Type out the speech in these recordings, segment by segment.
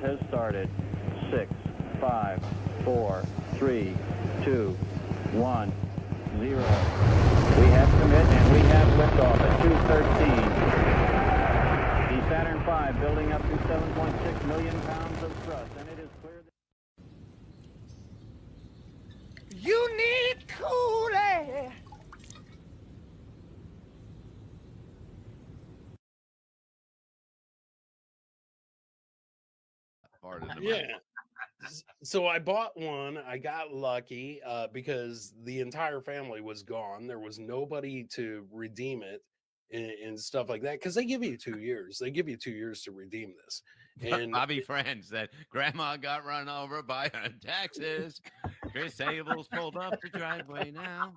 has started. 6, 5, 4, 3, 2, 1, 0. We have commit and we have liftoff at 2:13. The Saturn V building up to 7.6 million pounds of thrust, and it is clear that You need Kool-Aid. Yeah. So I bought one. I got lucky because the entire family was gone. There was nobody to redeem it and stuff like that. Because they give you 2 years. They give you 2 years to redeem this. And Bobby Friend said, Grandma got run over by taxes. Chris Abel's pulled up the driveway now.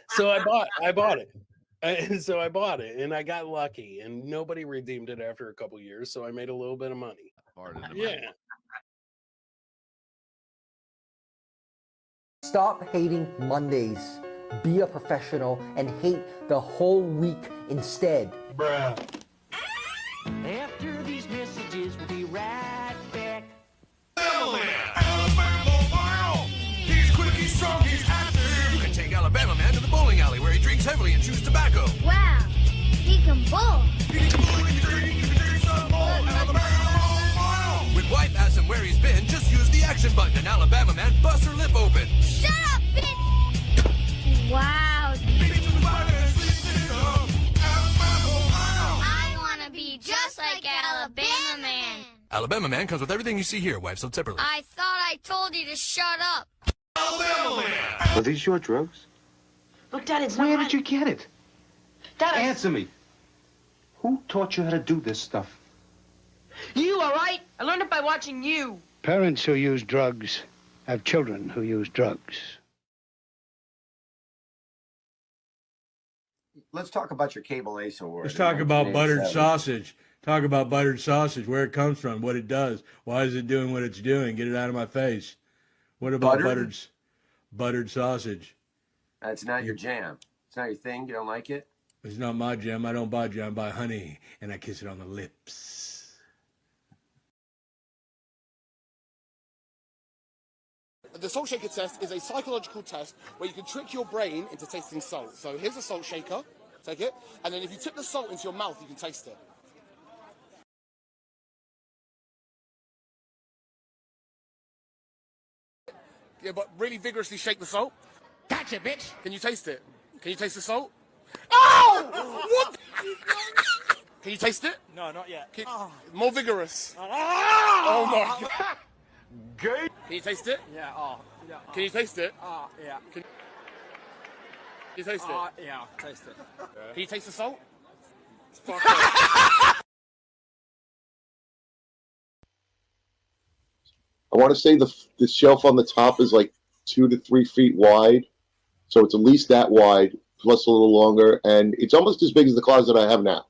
So I bought it. And so I bought it and I got lucky and nobody redeemed it after a couple years. So I made a little bit of money. Yeah. Stop hating Mondays. Be a professional and hate the whole week instead. Bruh. After these messages, we'll be right back. He's quick, he's strong, he's active. You can take Alabama Man to the bowling alley where he drinks heavily and chews tobacco. Wow, he can bowl. He can bowl, he can drink some more. Alabama. When wife asks him where he's been, just use the action button and Alabama Man busts her lip open. Shut up, bitch! Wow. I want to be just like Alabama Man. Alabama Man comes with everything you see here, wife, so separately. I thought I told you to shut up. Alabama Man! Are these your drugs? Look, Dad, it's Where not did you get it? Dad, Answer me. Who taught you how to do this stuff? You, all right? I learned it by watching you. Parents who use drugs have children who use drugs. Let's talk about your Cable Ace Award. Let's talk about buttered sausage. Talk about buttered sausage, where it comes from, what it does. Why is it doing what it's doing? Get it out of my face. What about buttered sausage? That's not your jam. It's not your thing. You don't like it? It's not my jam. I don't buy jam. I buy honey, and I kiss it on the lips. The salt shaker test is a psychological test where you can trick your brain into tasting salt. So here's a salt shaker. Take it. And then if you tip the salt into your mouth, you can taste it. Yeah, but really vigorously shake the salt. Gotcha, bitch. Can you taste it? Can you taste the salt? Oh! What? Can you taste it? No, not yet. More vigorous. Oh my God. Gay. Can you taste it? Yeah, yeah. Can you taste it? Yeah. Can you taste it? Yeah, taste it. Can you taste the salt? I want to say the shelf on the top is like 2 to 3 feet wide, so it's at least that wide, plus a little longer, and it's almost as big as the closet I have now.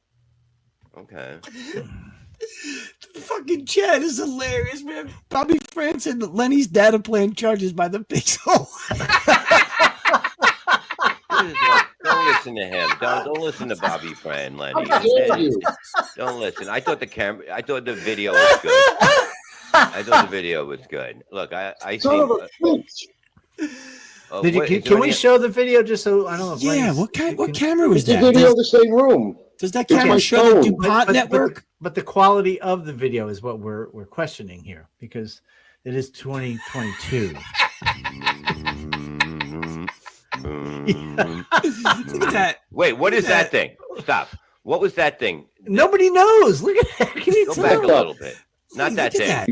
Okay. Fucking chat is hilarious, man. Bobby France and Lenny's data plan charges by the pixel. Don't listen to him. Don't listen to Bobby Friend, Lenny. Don't listen. I thought the video was good. I thought the video was good. Look, I think. Can we show the video just so I don't know? Yeah, what camera was that? The video in the same room. Does that camera show the DuPont network? But the quality of the video is what we're questioning here because it is 2022. Look at that. Wait, what is that thing? Stop. What was that thing? Nobody knows. Look at that. Can you Go back a little bit. Not that thing. That.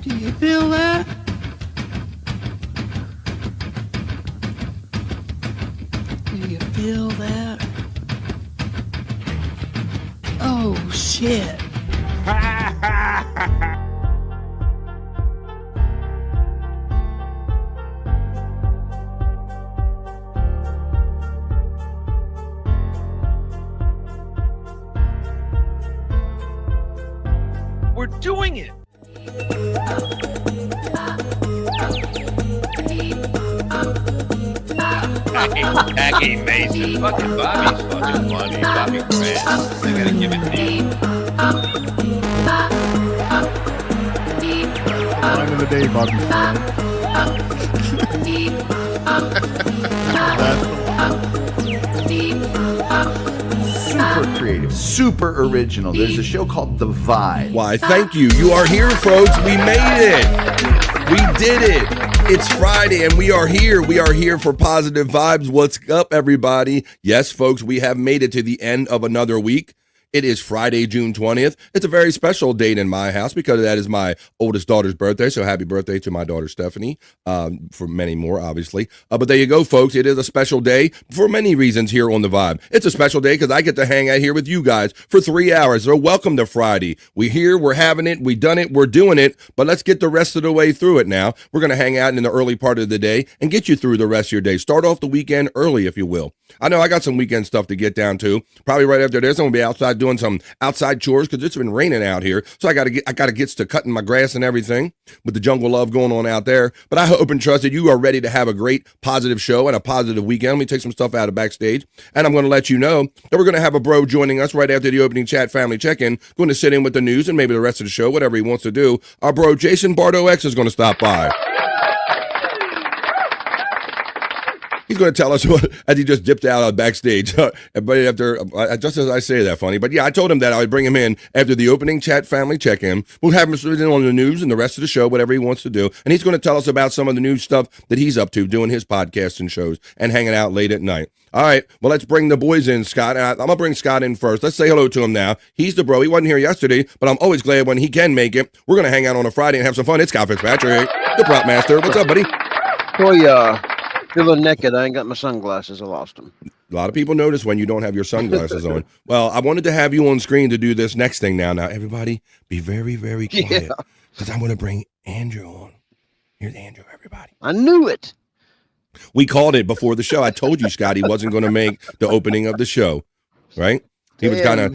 Do you feel that? Do you feel that? Oh, shit. We're doing it. Jackie Mason. Fucking Bobby's fucking funny. Bobby Grant. I gotta give it to you. Line of the day, Bobby Super creative, super original. There's a show called The Vibe. Why, thank you. You are here, folks. We made it. We did it. It's Friday and we are here. We are here for Positive Vibes. What's up, everybody? Yes, folks, we have made it to the end of another week. It is Friday, June 20th. It's a very special date in my house because that is my oldest daughter's birthday. So happy birthday to my daughter, Stephanie, for many more, obviously. But there you go, folks. It is a special day for many reasons here on The Vibe. It's a special day because I get to hang out here with you guys for 3 hours. So welcome to Friday. We're here. We're having it. We done it. We're doing it. But let's get the rest of the way through it now. We're going to hang out in the early part of the day and get you through the rest of your day. Start off the weekend early, if you will. I know I got some weekend stuff to get down to. Probably right after this, I'm going to be outside doing some outside chores because it's been raining out here. So I got to get to cutting my grass and everything with the jungle love going on out there. But I hope and trust that you are ready to have a great positive show and a positive weekend. Let me take some stuff out of backstage. And I'm going to let you know that we're going to have a bro joining us right after the opening chat family check-in. Going to sit in with the news and maybe the rest of the show, whatever he wants to do. Our bro Jason Bardo X is going to stop by. He's going to tell us what, as he just dipped out backstage. But after, just as I say that, funny. But yeah, I told him that I would bring him in after the opening chat family check-in. We'll have him sit in on the news and the rest of the show, whatever he wants to do. And he's going to tell us about some of the new stuff that he's up to, doing his podcasts and shows and hanging out late at night. All right, well, let's bring the boys in, Scott. I'm going to bring Scott in first. Let's say hello to him now. He's the bro. He wasn't here yesterday, but I'm always glad when he can make it. We're going to hang out on a Friday and have some fun. It's Scott Fitzpatrick, the prop master. What's up, buddy? Oh, feeling naked. I ain't got my sunglasses. I lost them. A lot of people notice when you don't have your sunglasses on. Well, I wanted to have you on screen to do this next thing now. Now, everybody, be very, very quiet because I'm going to bring Andrew on. Here's Andrew, everybody. I knew it. We called it before the show. I told you, Scott, he wasn't going to make the opening of the show, right? He was kind of,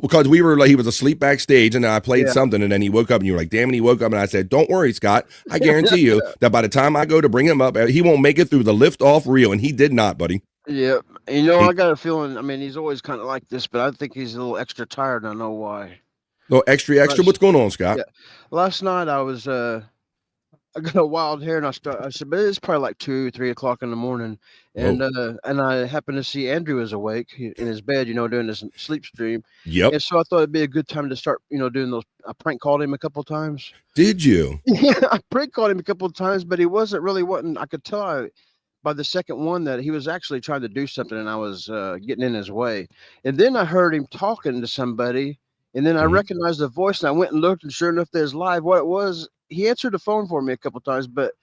because he was asleep backstage and then I played something and then he woke up and you were like, damn it, he woke up and I said, don't worry, Scott. I guarantee you that by the time I go to bring him up, he won't make it through the lift off reel. And he did not, buddy. Yeah. I got a feeling, he's always kind of like this, but I think he's a little extra tired. And I know why. Oh, extra. What's going on, Scott? Yeah. Last night I got a wild hair and I said, but it's probably like 2-3 o'clock in the morning. And I happened to see Andrew is awake in his bed, doing this sleep stream. Yep. And so I thought it'd be a good time to start, doing those. I prank called him a couple of times. Did you? Yeah, I prank called him a couple of times, but he wasn't really wanting. I could tell by the second one that he was actually trying to do something and I was getting in his way. And then I heard him talking to somebody and then I recognized the voice and I went and looked and sure enough, there's live. What it was, he answered the phone for me a couple of times, but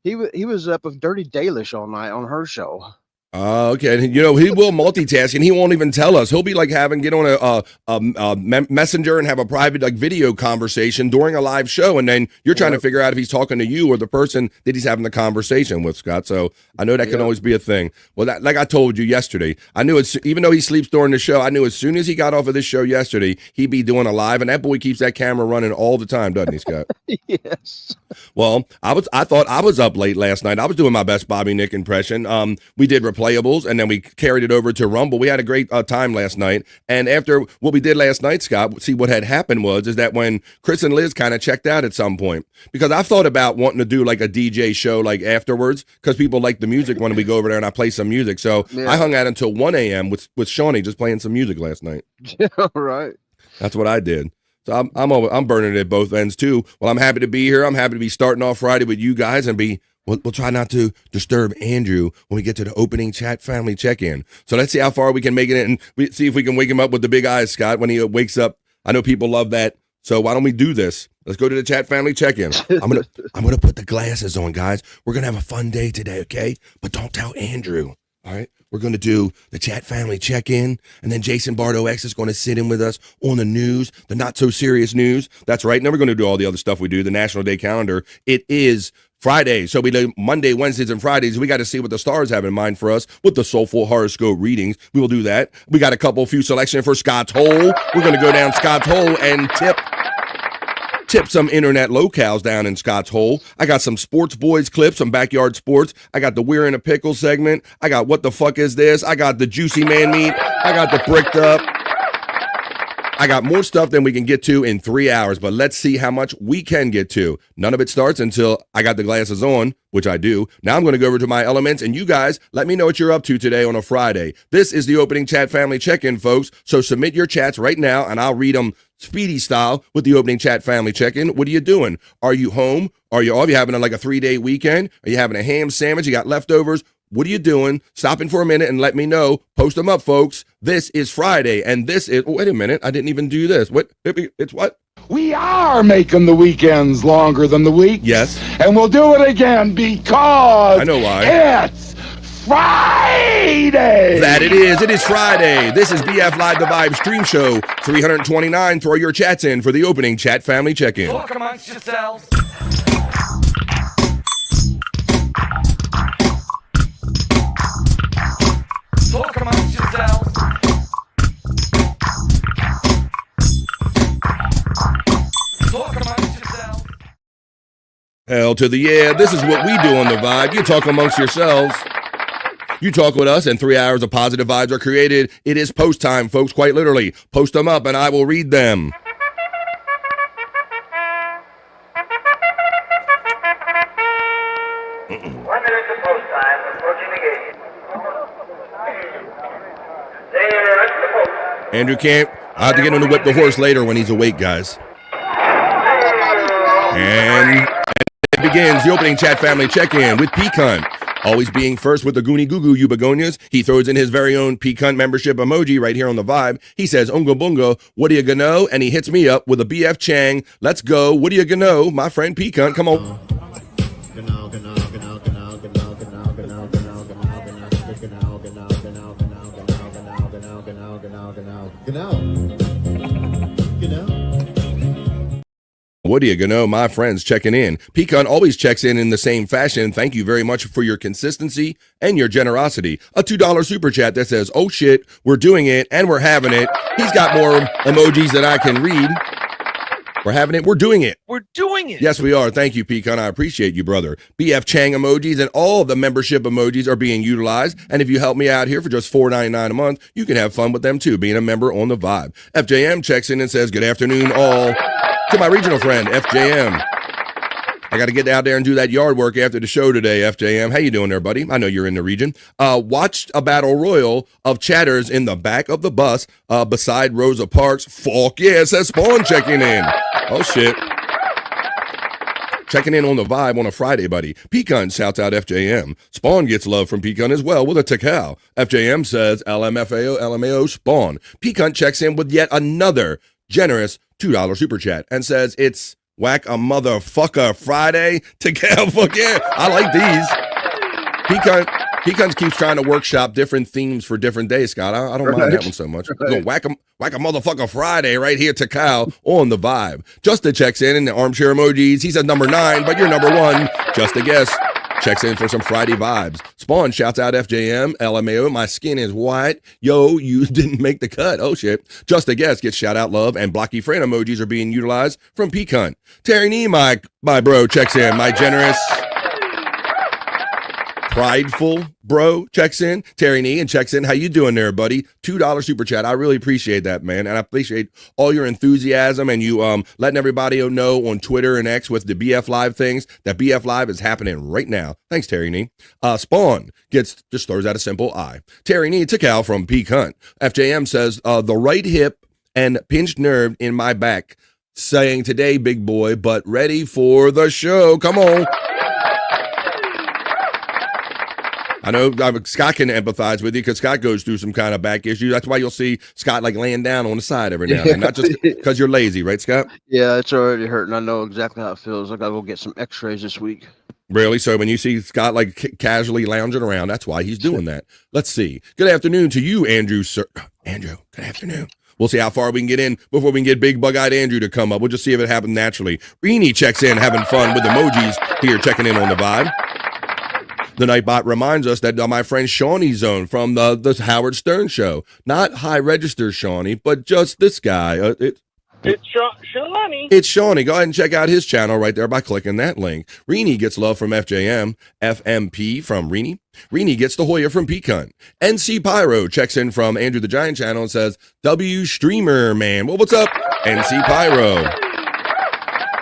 he was up with Dirty Dalish all night on her show. Okay. He will multitask and he won't even tell us. He'll be like get on a messenger and have a private video conversation during a live show. And then you're trying to figure out if he's talking to you or the person that he's having the conversation with, Scott. So I know that can always be a thing. Well, like I told you yesterday, I knew even though he sleeps during the show, I knew as soon as he got off of this show yesterday, he'd be doing a live and that boy keeps that camera running all the time, doesn't he, Scott? Yes. Well, I thought I was up late last night. I was doing my best Bobby Nick impression. We did Replayables, and then we carried it over to Rumble. We had a great time last night. And after what we did last night, Scott, see what had happened is that when Chris and Liz kind of checked out at some point, because I've thought about wanting to do like a DJ show like afterwards, because people like the music when we go over there and I play some music. So I hung out until 1 a.m. with Shawnee just playing some music last night. Yeah, right. That's what I did. So I'm burning it at both ends too. Well, I'm happy to be here. I'm happy to be starting off Friday with you guys and we'll try not to disturb Andrew when we get to the opening chat family check-in. So let's see how far we can make it and see if we can wake him up with the big eyes, Scott, when he wakes up. I know people love that. So why don't we do this? Let's go to the chat family check-in. I'm gonna put the glasses on, guys. We're gonna have a fun day today, okay? But don't tell Andrew. All right? We're going to do the chat family check-in, and then Jason Bardo X is going to sit in with us on the news, the not-so-serious news. That's right. Now we're going to do all the other stuff we do, the National Day calendar. It is Friday, so we do Monday, Wednesdays, and Fridays. We got to see what the stars have in mind for us with the Soulful Horoscope readings. We will do that. We got a few selection for Scott's Hole. We're going to go down Scott's Hole and tip tip some internet locales down in Scott's Hole. I got some sports boys clips, some backyard sports. I got the We're in a Pickle segment. I got What the Fuck Is This? I got the Juicy Man Meat. I got the Bricked Up. I got more stuff than we can get to in 3 hours, but let's see how much we can get to. None of it starts until I got the glasses on, which I do. Now I'm going to go over to my elements, and you guys, let me know what you're up to today on a Friday. This is the Opening Chat Family Check-In, folks, so submit your chats right now, and I'll read them speedy style with the Opening Chat Family Check-In. What are you doing? Are you home? Are you off? Are you having like a 3-day weekend? Are you having a ham sandwich? You got leftovers? What are you doing? Stop in for a minute and let me know. Post them up, folks. This is Friday, and this is... wait a minute. I didn't even do this. What? It's what? We are making the weekends longer than the week. Yes. And we'll do it again because... I know why. It's Friday! That it is. It is Friday. This is BF Live the Vibe stream show 329. Throw your chats in for the Opening Chat Family Check-In. Talk amongst yourselves. Talk amongst yourselves. Talk amongst yourselves. Hell to the yeah. This is what we do on the Vibe. You talk amongst yourselves. You talk with us, and 3 hours of positive vibes are created. It is post time, folks, quite literally. Post them up, and I will read them. Andrew Camp, I have to get him to whip the horse later when he's awake, guys. And it begins the Opening Chat Family Check-In with Pecan. Always being first with the Goonie Goo Goo You Begonias. He throws in his very own Pecan membership emoji right here on the Vibe. He says, Unga Bunga, what do you gonna know? And he hits me up with a BF Chang. Let's go. What do you gonna know? My friend Pecan, come on. What do you know? My friends checking in. Pecan always checks in the same fashion. Thank you very much for your consistency and your generosity. A $2 super chat that says, oh shit, we're doing it and we're having it. He's got more emojis than I can read. We're having it. We're doing it. We're doing it. Yes, we are. Thank you, Pecan. I appreciate you, brother. BF Chang emojis and all the membership emojis are being utilized. And if you help me out here for just $4.99 a month, you can have fun with them too, being a member on the Vibe. FJM checks in and says, good afternoon, all. To my regional friend, FJM. I got to get out there and do that yard work after the show today, FJM. How you doing there, buddy? I know you're in the region. Watched a battle royal of chatters in the back of the bus beside Rosa Parks. Fuck yeah, it says Spawn checking in. Oh, shit. Checking in on the Vibe on a Friday, buddy. Pecan shouts out FJM. Spawn gets love from Pecan as well with a Takal. FJM says LMFAO, LMAO, Spawn. Pecan checks in with yet another generous $2 super chat and says it's whack a motherfucker Friday. Takal, fuck yeah. I like these. Pecan keeps trying to workshop different themes for different days, Scott. I don't mind that one so much. We're going to whack a motherfucker Friday right here to Kyle on the Vibe. Justin checks in the armchair emojis. He says number 9, but you're number 1. Just a guess. Checks in for some Friday vibes. Spawn shouts out FJM, LMAO, my skin is white. Yo, you didn't make the cut. Oh, shit. Just a guess gets shout out love, and blocky friend emojis are being utilized from Pecan. Terry Nee, my bro, checks in. My generous, prideful bro checks in. Terry Nee and checks in. How you doing there, buddy? $2 super chat. I really appreciate that, man. And I appreciate all your enthusiasm and you letting everybody know on Twitter and X with the BF Live things that BF Live is happening right now. Thanks, Terry Nee. Spawn just throws out a simple I. Terry Nee took out from Peak Hunt. FJM says, the right hip and pinched nerve in my back. Saying today, big boy, but ready for the show. Come on. I know Scott can empathize with you because Scott goes through some kind of back issue. That's why you'll see Scott like laying down on the side every now and then, not just because you're lazy, right, Scott? Yeah, it's already hurting. I know exactly how it feels. I gotta go get some X-rays this week. Really? So when you see Scott like casually lounging around, that's why he's doing that. Let's see. Good afternoon to you, Andrew, sir. Andrew, good afternoon. We'll see how far we can get in before we can get big bug-eyed Andrew to come up. We'll just see if it happens naturally. Reenie checks in, having fun with emojis here, checking in on the Vibe. The Nightbot reminds us that my friend Shawnee Zone from the Howard Stern show, not high register Shawnee, but just this guy. It's Shawnee. It's Shawnee. Go ahead and check out his channel right there by clicking that link. Reenie gets love from FJM. FMP from Reenie. Reenie gets the Hoya from Pecan. NC Pyro checks in from Andrew the Giant channel and says, W Streamer Man. Well, what's up, NC Pyro?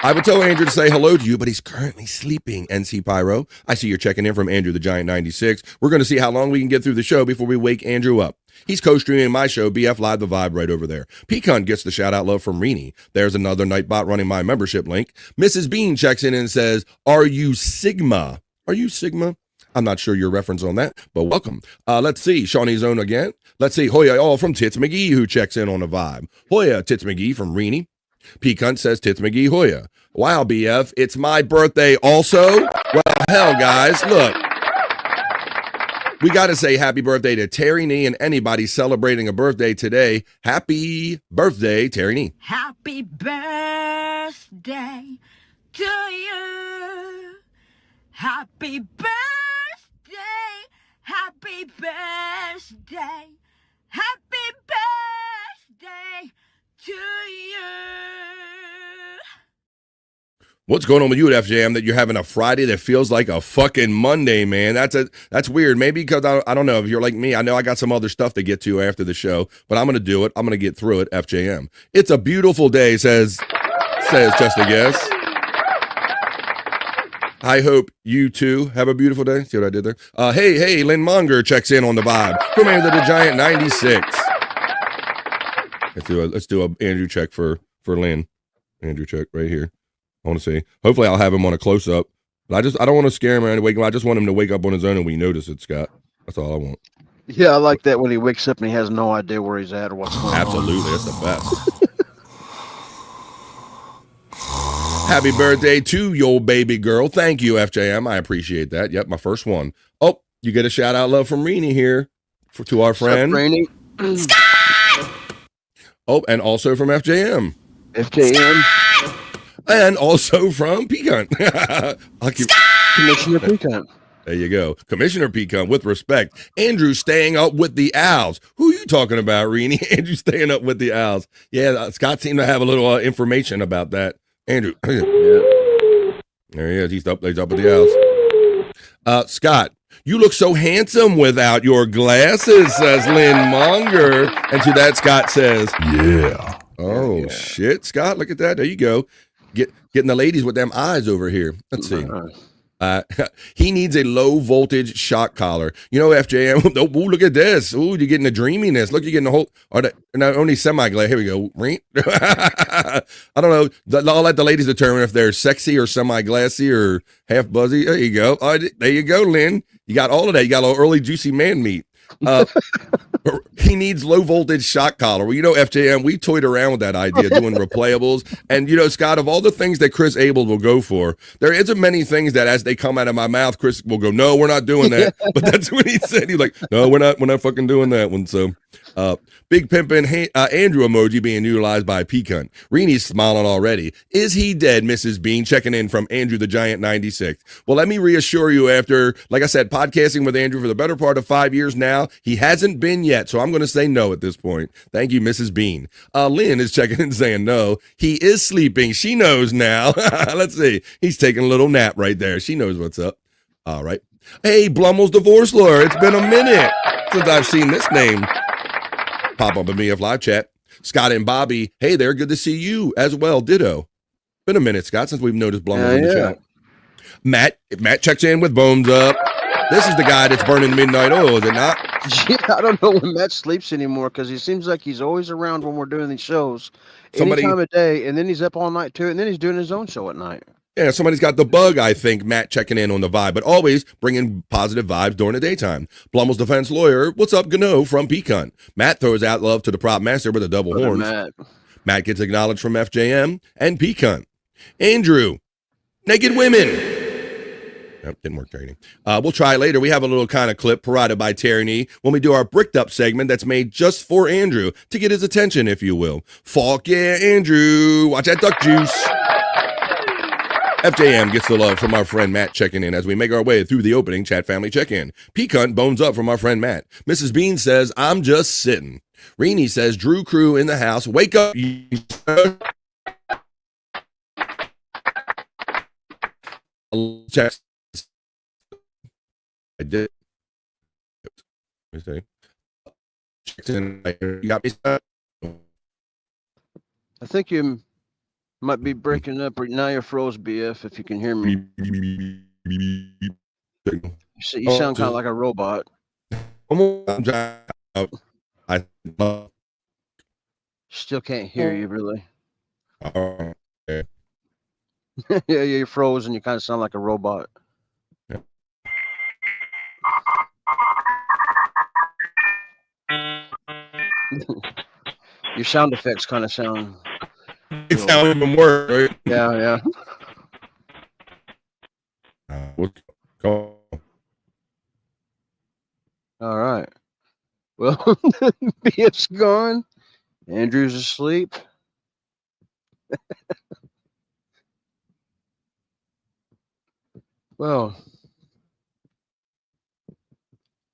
I would tell Andrew to say hello to you, but he's currently sleeping, NC Pyro. I see you're checking in from Andrew the Giant 96. We're going to see how long we can get through the show before we wake Andrew up. He's co-streaming my show, BF Live The Vibe, right over there. Pecan gets the shout-out love from Reenie. There's another Nightbot running my membership link. Mrs. Bean checks in and says, are you Sigma? Are you Sigma? I'm not sure your reference on that, but welcome. Let's see. Shawnee's Own again. Let's see. Hoya all from Tits McGee, who checks in on the vibe. Hoya, Tits McGee from Reenie. Pecan says Tits McGee Hoya. Wow, BF, it's my birthday also? Well, hell, guys, look. We got to say happy birthday to Terry Nee and anybody celebrating a birthday today. Happy birthday, Terry Nee. Happy birthday to you. Happy birthday. Happy birthday. Happy birthday to you. What's going on with you at FJM that you're having a Friday that feels like a fucking Monday, man? That's weird. Maybe because I don't know if you're like me. I know I got some other stuff to get to after the show, but I'm going to do it. I'm going to get through it. FJM. It's a beautiful day, says Just a Guess. I hope you too have a beautiful day. See what I did there? Hey, Lynn Monger checks in on the vibe from Andrew the Giant 96. Let's do a Andrew check for Lynn. Andrew check right here. I want to see. Hopefully, I'll have him on a close up. But I don't want to scare him or wake him. I just want him to wake up on his own and we notice it, Scott. That's all I want. Yeah, I like that when he wakes up and he has no idea where he's at or what's going on. Absolutely, that's the best. Happy birthday to your baby girl. Thank you, FJM. I appreciate that. Yep, my first one. Oh, you get a shout out love from Reenie here to our friend. Reenie. Oh, and also from FJM. FJM. And also from Pecan. Commissioner Pecan. There you go. Commissioner Pecan, with respect. Andrew staying up with the Owls. Who are you talking about, Reenie? Andrew staying up with the Owls. Yeah, Scott seemed to have a little information about that. Andrew. Yeah. There he is. He's up with the Owls. Scott, you look so handsome without your glasses, says Lynn Monger. And to that, Scott says, yeah. Oh, yeah. Shit, Scott, look at that. There you go. Getting the ladies with them eyes over here. Let's see. He needs a low voltage shock collar. You know, FJM. Oh, look at this. Ooh, you're getting the dreaminess. Look, you're getting the whole. Not only semi-glass. Here we go. I don't know. I'll let the ladies determine if they're sexy or semi-glassy or half buzzy. There you go. There you go, Lynn. You got all of that. You got a little early juicy man meat. He needs low voltage shock collar. Well, you know, FJM, we toyed around with that idea, doing replayables. And, you know, Scott, of all the things that Chris Abel will go for, there isn't many things that as they come out of my mouth, Chris will go, no, we're not doing that. But that's what he said. He's like, no, we're not fucking doing that one. So, big pimpin' Andrew emoji being utilized by Pecan. Reenie's smiling already. Is he dead, Mrs. Bean? Checking in from Andrew the Giant 96. Well, let me reassure you after, like I said, podcasting with Andrew for the better part of 5 years now, he hasn't been yet. So I'm going to say no at this point. Thank you, Mrs. Bean. Lynn is checking in saying no. He is sleeping. She knows now. Let's see. He's taking a little nap right there. She knows what's up. All right. Hey, Blummel's divorce lawyer. It's been a minute since I've seen this name pop up in BF Live chat. Scott and Bobby. Hey there. Good to see you as well. Ditto. Been a minute, Scott, since we've noticed Blummel's in the chat. Matt checks in with bones up. This is the guy that's burning midnight oil, is it not? Yeah, I don't know when Matt sleeps anymore because he seems like he's always around when we're doing these shows. Any time of day, and then he's up all night too, and then he's doing his own show at night. Yeah, somebody's got the bug, I think, Matt checking in on the vibe, but always bringing positive vibes during the daytime. Blummel's defense lawyer, what's up, Gano from Pecan? Matt throws out love to the prop master with a double horns. Matt gets acknowledged from FJM and Pecan. Andrew, naked women. Nope, didn't work, Terry. We'll try later. We have a little kind of clip provided by Terry when we do our bricked up segment that's made just for Andrew to get his attention, if you will. Fuck yeah, Andrew. Watch that duck juice. FJM gets the love from our friend Matt checking in as we make our way through the opening chat family check-in. Pecan bones up from our friend Matt. Mrs. Bean says, I'm just sitting. Reenie says, Drew Crew in the house. Wake up. check. I did. Let me see. Checked in. You got me set? I think you might be breaking up. Now you're froze, BF, if you can hear me. You sound kind of like a robot. I still can't hear you, really. Okay. Yeah, you're frozen. You kind of sound like a robot. Yeah. Your sound effects kind of sound. It sounds even worse, right? Yeah. What's going on? All right. Well, BF's gone. Andrew's asleep. Well,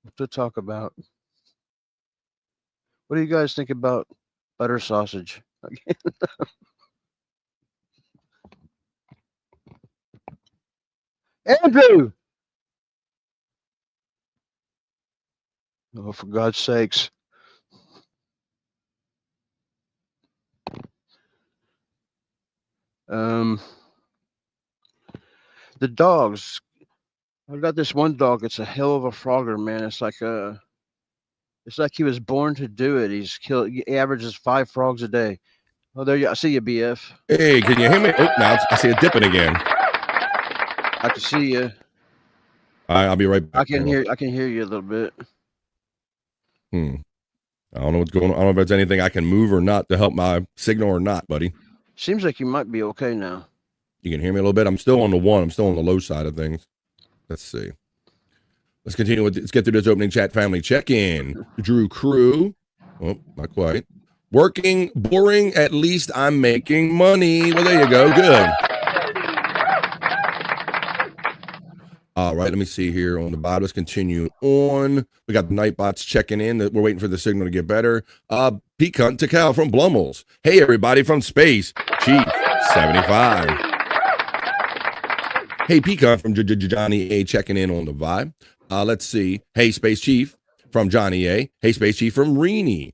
what to talk about? What do you guys think about butter sausage? Andrew! Oh, for God's sakes. The dogs. I got this one dog. It's a hell of a frogger, man. It's like he was born to do it. He averages 5 frogs a day. Oh, there you. I see you, BF. Hey, can you hear me? Oh, now I see it dipping again. I can see you. All right, I'll be right back. I can hear you a little bit. I don't know what's going on. I don't know if there's anything I can move or not to help my signal or not, buddy. Seems like you might be okay now. You can hear me a little bit. I'm still on the one. I'm still on the low side of things. Let's see. Let's continue with. Let's get through this opening chat family check-in. Drew Crew. Oh, not quite. Working, boring. At least I'm making money. Well, there you go. Good. All right, let me see here on the bottom. Let's continue on. We got the Nightbots checking in. We're waiting for the signal to get better. Pete Cunt to Cal from Blumels. Hey, everybody from space. Chief 75. Hey, Pete Cunt from Johnny A checking in on the vibe. Let's see. Hey, Space Chief from Johnny A. Hey, Space Chief from Reenie.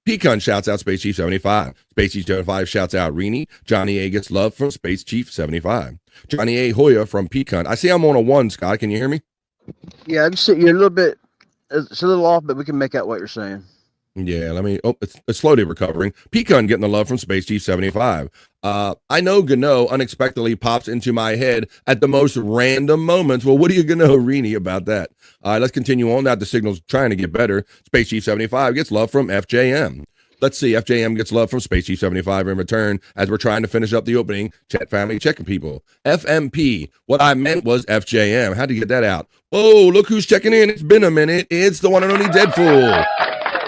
Pete Cunt shouts out Space Chief 75. Space Chief 75 shouts out Reenie. Johnny A gets love from Space Chief 75. Johnny A. Hoya from Pete Cunt. I see I'm on a 1, Scott. Can you hear me? Yeah, I can see you're a little bit. It's a little off, but we can make out what you're saying. Yeah, let me. Oh, it's slowly recovering. Pecan getting the love from Space Chief 75. I know Gano unexpectedly pops into my head at the most random moments. Well, what are you gonna know, Reenie, about that? All right, let's continue on. Now the signal's trying to get better. Space Chief 75 gets love from FJM. Let's see. FJM gets love from Space Chief 75 in return as we're trying to finish up the opening. Chat family checking people. FMP. What I meant was FJM. How'd you get that out? Oh, look who's checking in. It's been a minute. It's the one and only Deadpool.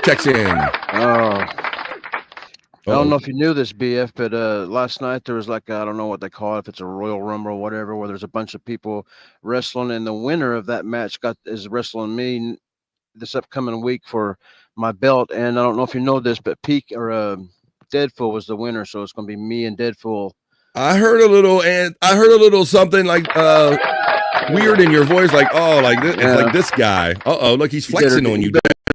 Checks in. Oh. I don't know if you knew this, BF, but last night there was like, I don't know what they call it, if it's a Royal Rumble or whatever, where there's a bunch of people wrestling, and the winner of that match is wrestling me this upcoming week for my belt. And I don't know if you know this, but Deadpool was the winner, so it's going to be me and Deadpool. I heard a little something like weird in your voice, like like this. It's like this guy. Look, he's flexing on you.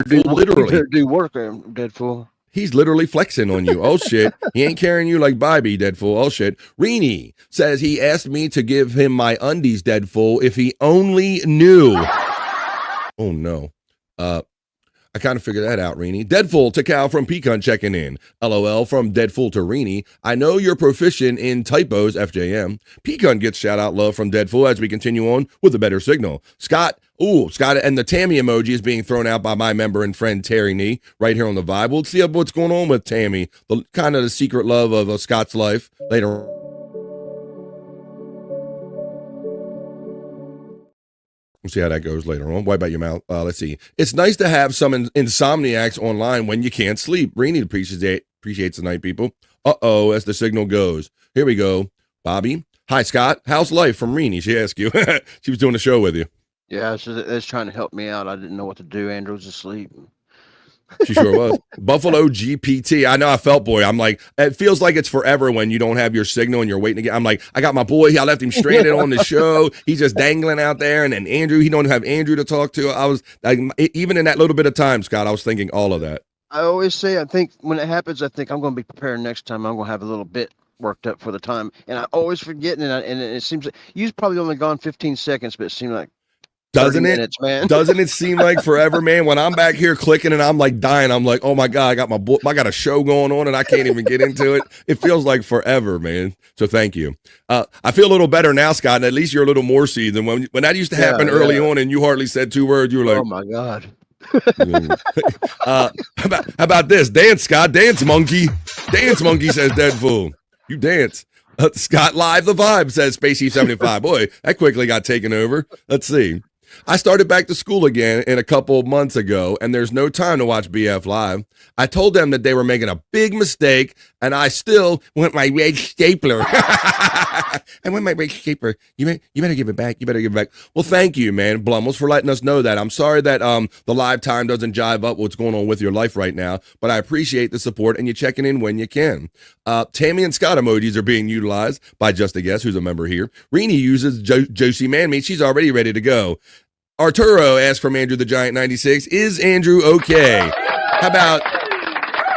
Literally, do work, Deadpool. He's literally flexing on you. Oh, shit. He ain't carrying you like Bobby, Deadpool. Oh, shit. Reenie says he asked me to give him my undies, Deadpool, if he only knew. Oh, no. I kind of figured that out, Reenie. Deadpool to Cal from Pecan checking in. LOL from Deadpool to Reenie. I know you're proficient in typos, FJM. Pecan gets shout out love from Deadpool as we continue on with a better signal. Scott, and the Tammy emoji is being thrown out by my member and friend Terry Nee right here on the vibe. We'll see what's going on with Tammy, the kind of the secret love of Scott's life later. We'll see how that goes later on. Wipe out your mouth. Let's see. It's nice to have some insomniacs online when you can't sleep. Reenie appreciates the night, people. As the signal goes. Here we go. Bobby. Hi, Scott. How's life from Reenie? She asked you. She was doing a show with you. Yeah, it's trying to help me out. I didn't know what to do. Andrew's asleep. She sure was. Buffalo GPT. I know I felt boy. I'm like, it feels like it's forever when you don't have your signal and you're waiting to get. I'm like, I got my boy. I left him stranded on the show. He's just dangling out there. And then Andrew, he don't have Andrew to talk to. I was like, even in that little bit of time, Scott, I was thinking all of that. I always say, I think when it happens, I think I'm going to be prepared next time. I'm going to have a little bit worked up for the time. And I always forget. And it seems like you've probably only gone 15 seconds, but it seemed like, doesn't it? Minutes, man. Doesn't it seem like forever, man? When I'm back here clicking and I'm like dying, I'm like, oh my God, I got a show going on and I can't even get into it. It feels like forever, man. So thank you. I feel a little better now, Scott, and at least you're a little more seasoned. When that used to happen early on and you hardly said 2 words, you were like, oh my God. How about this? Dance, Scott. Dance, monkey. Dance, monkey, says Deadpool. You dance. Scott Live the Vibe, says Spacey 75. Boy, that quickly got taken over. Let's see. I started back to school again a couple of months ago, and there's no time to watch BF Live. I told them that they were making a big mistake, and I still want my red stapler. I want my red stapler. You better give it back. You better give it back. Well, thank you, man, Blumels, for letting us know that. I'm sorry that the live time doesn't jive up what's going on with your life right now, but I appreciate the support and you checking in when you can. Tammy and Scott emojis are being utilized by Just a Guess, who's a member here. Rini uses Josie Manmeat. She's already ready to go. Arturo asked from Andrew the Giant 96, is Andrew okay? How about,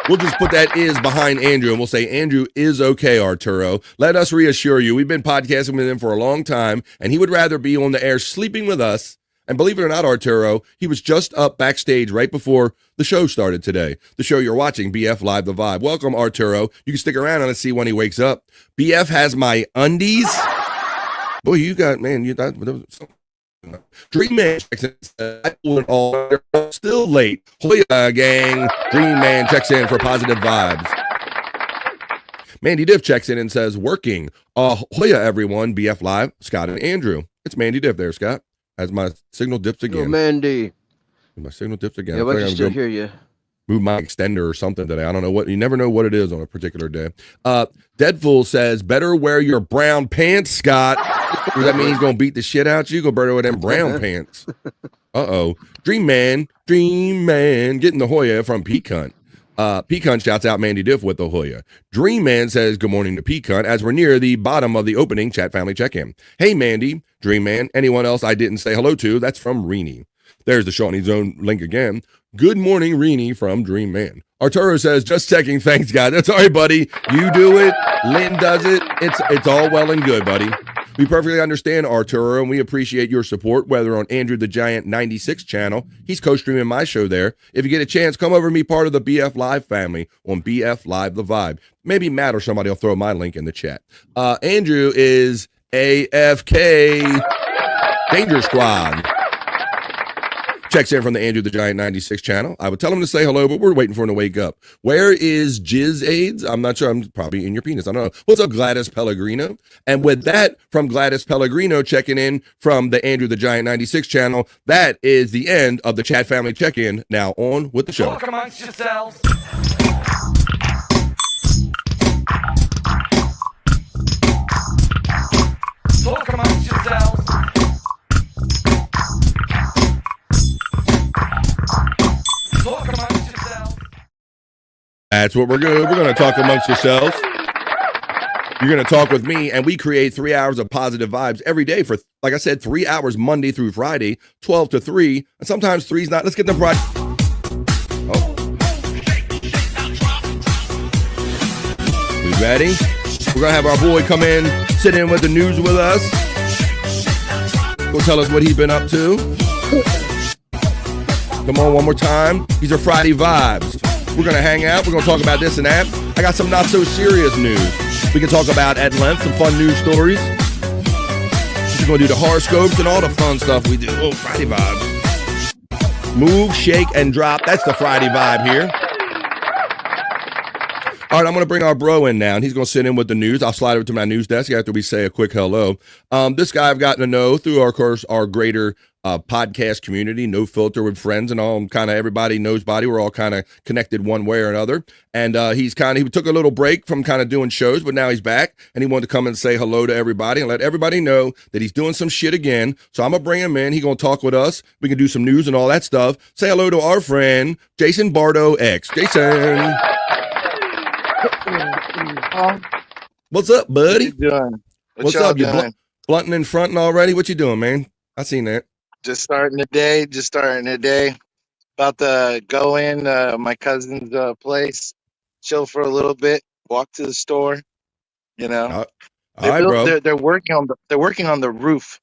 we'll just put that is behind Andrew and we'll say Andrew is okay, Arturo. Let us reassure you, we've been podcasting with him for a long time and he would rather be on the air sleeping with us. And believe it or not, Arturo, he was just up backstage right before the show started today. The show you're watching, BF Live the Vibe. Welcome, Arturo. You can stick around and see when he wakes up. BF has my undies. Boy, you got, man, Dream Man checks in, still late. Hoya gang. Dream Man checks in for positive vibes. Mandy Diff checks in and says, working. Hoya everyone, BF Live, Scott and Andrew. It's Mandy Diff there, Scott. As my signal dips again. Oh, Mandy. My signal dips again. Yeah, I can still hear you. Move my extender or something today. I don't know what. You never know what it is on a particular day. Deadpool says, better wear your brown pants, Scott. Does that mean he's going to beat the shit out you? Go better wear them brown pants. Uh-oh. Dream Man, getting the Hoya from Peacunt. Peacunt shouts out Mandy Diff with the Hoya. Dream Man says, good morning to Peacunt as we're near the bottom of the opening chat family check-in. Hey, Mandy, Dream Man, anyone else I didn't say hello to? That's from Rini. There's the Shawnee Zone link again. Good morning, Rini from Dream Man. Arturo says, just checking. Thanks, guys. That's all right, buddy. You do it. Lynn does it. It's all well and good, buddy. We perfectly understand, Arturo, and we appreciate your support, whether on Andrew the Giant 96 channel. He's co-streaming my show there. If you get a chance, come over and be part of the BF Live family on BF Live The Vibe. Maybe Matt or somebody will throw my link in the chat. Andrew is AFK Danger Squad. Checks in from the Andrew the Giant 96 channel. I would tell him to say hello, but we're waiting for him to wake up. Where is Jizz AIDS? I'm not sure. I'm probably in your penis. I don't know. What's up, Gladys Pellegrino? And with that, from Gladys Pellegrino checking in from the Andrew the Giant 96 channel, that is the end of the chat family check-in. Now on with the show. Talk amongst yourselves. Talk amongst yourselves. That's what we're going to do. We're going to talk amongst yourselves. You're going to talk with me, and we create 3 hours of positive vibes every day for, like I said, 3 hours Monday through Friday, 12 to 3. And sometimes 3's not. Let's get the Friday. Oh. We ready? We're going to have our boy come in, sit in with the news with us. Go tell us what he's been up to. Come on, one more time. These are Friday vibes. We're going to hang out. We're going to talk about this and that. I got some not so serious news. We can talk about at length some fun news stories. We're going to do the horoscopes and all the fun stuff we do. Oh, Friday vibes. Move, shake, and drop. That's the Friday vibe here. All right, I'm going to bring our bro in now, and he's going to sit in with the news. I'll slide over to my news desk after we say a quick hello. This guy I've gotten to know through, of course, our greater podcast community, No Filter with friends and all, kind of everybody knows body. We're all kind of connected one way or another. And he took a little break from kind of doing shows, but now he's back, and he wanted to come and say hello to everybody and let everybody know that he's doing some shit again. So I'm going to bring him in. He's going to talk with us. We can do some news and all that stuff. Say hello to our friend, Jason Bardo X. Jason. What's up, buddy? What you doing? What's up? You blunting and fronting already? What you doing, man? I seen that. Just starting the day. About to go in my cousin's place, chill for a little bit, walk to the store. You know, all right, bro. They're working on the roof.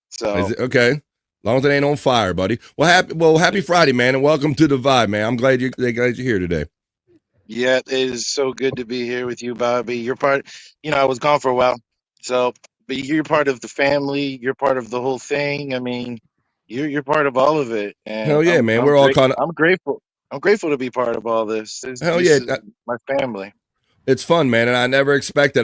So is it, okay, as long as it ain't on fire, buddy. Well, happy Friday, man, and welcome to the Vibe, man. I'm glad you're here today. Yeah, it is so good to be here with you, Bobby. You're part. I was gone for a while, but you're part of the family. You're part of the whole thing. I mean, you're part of all of it. And hell yeah, man. We're all kind of. I'm grateful. I'm grateful to be part of all this. Hell yeah, my family. It's fun, man, and I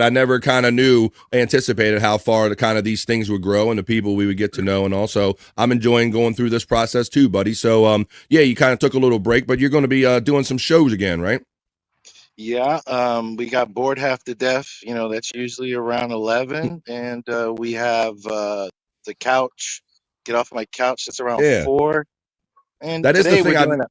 never kind of anticipated how far the kind of these things would grow and the people we would get to know, and also I'm enjoying going through this process too, buddy. So, yeah, you kind of took a little break, but you're going to be doing some shows again, right? Yeah, we got Bored Half to Death. That's usually around 11, and we have the couch. Get off my couch. That's around 4. And that is the thing.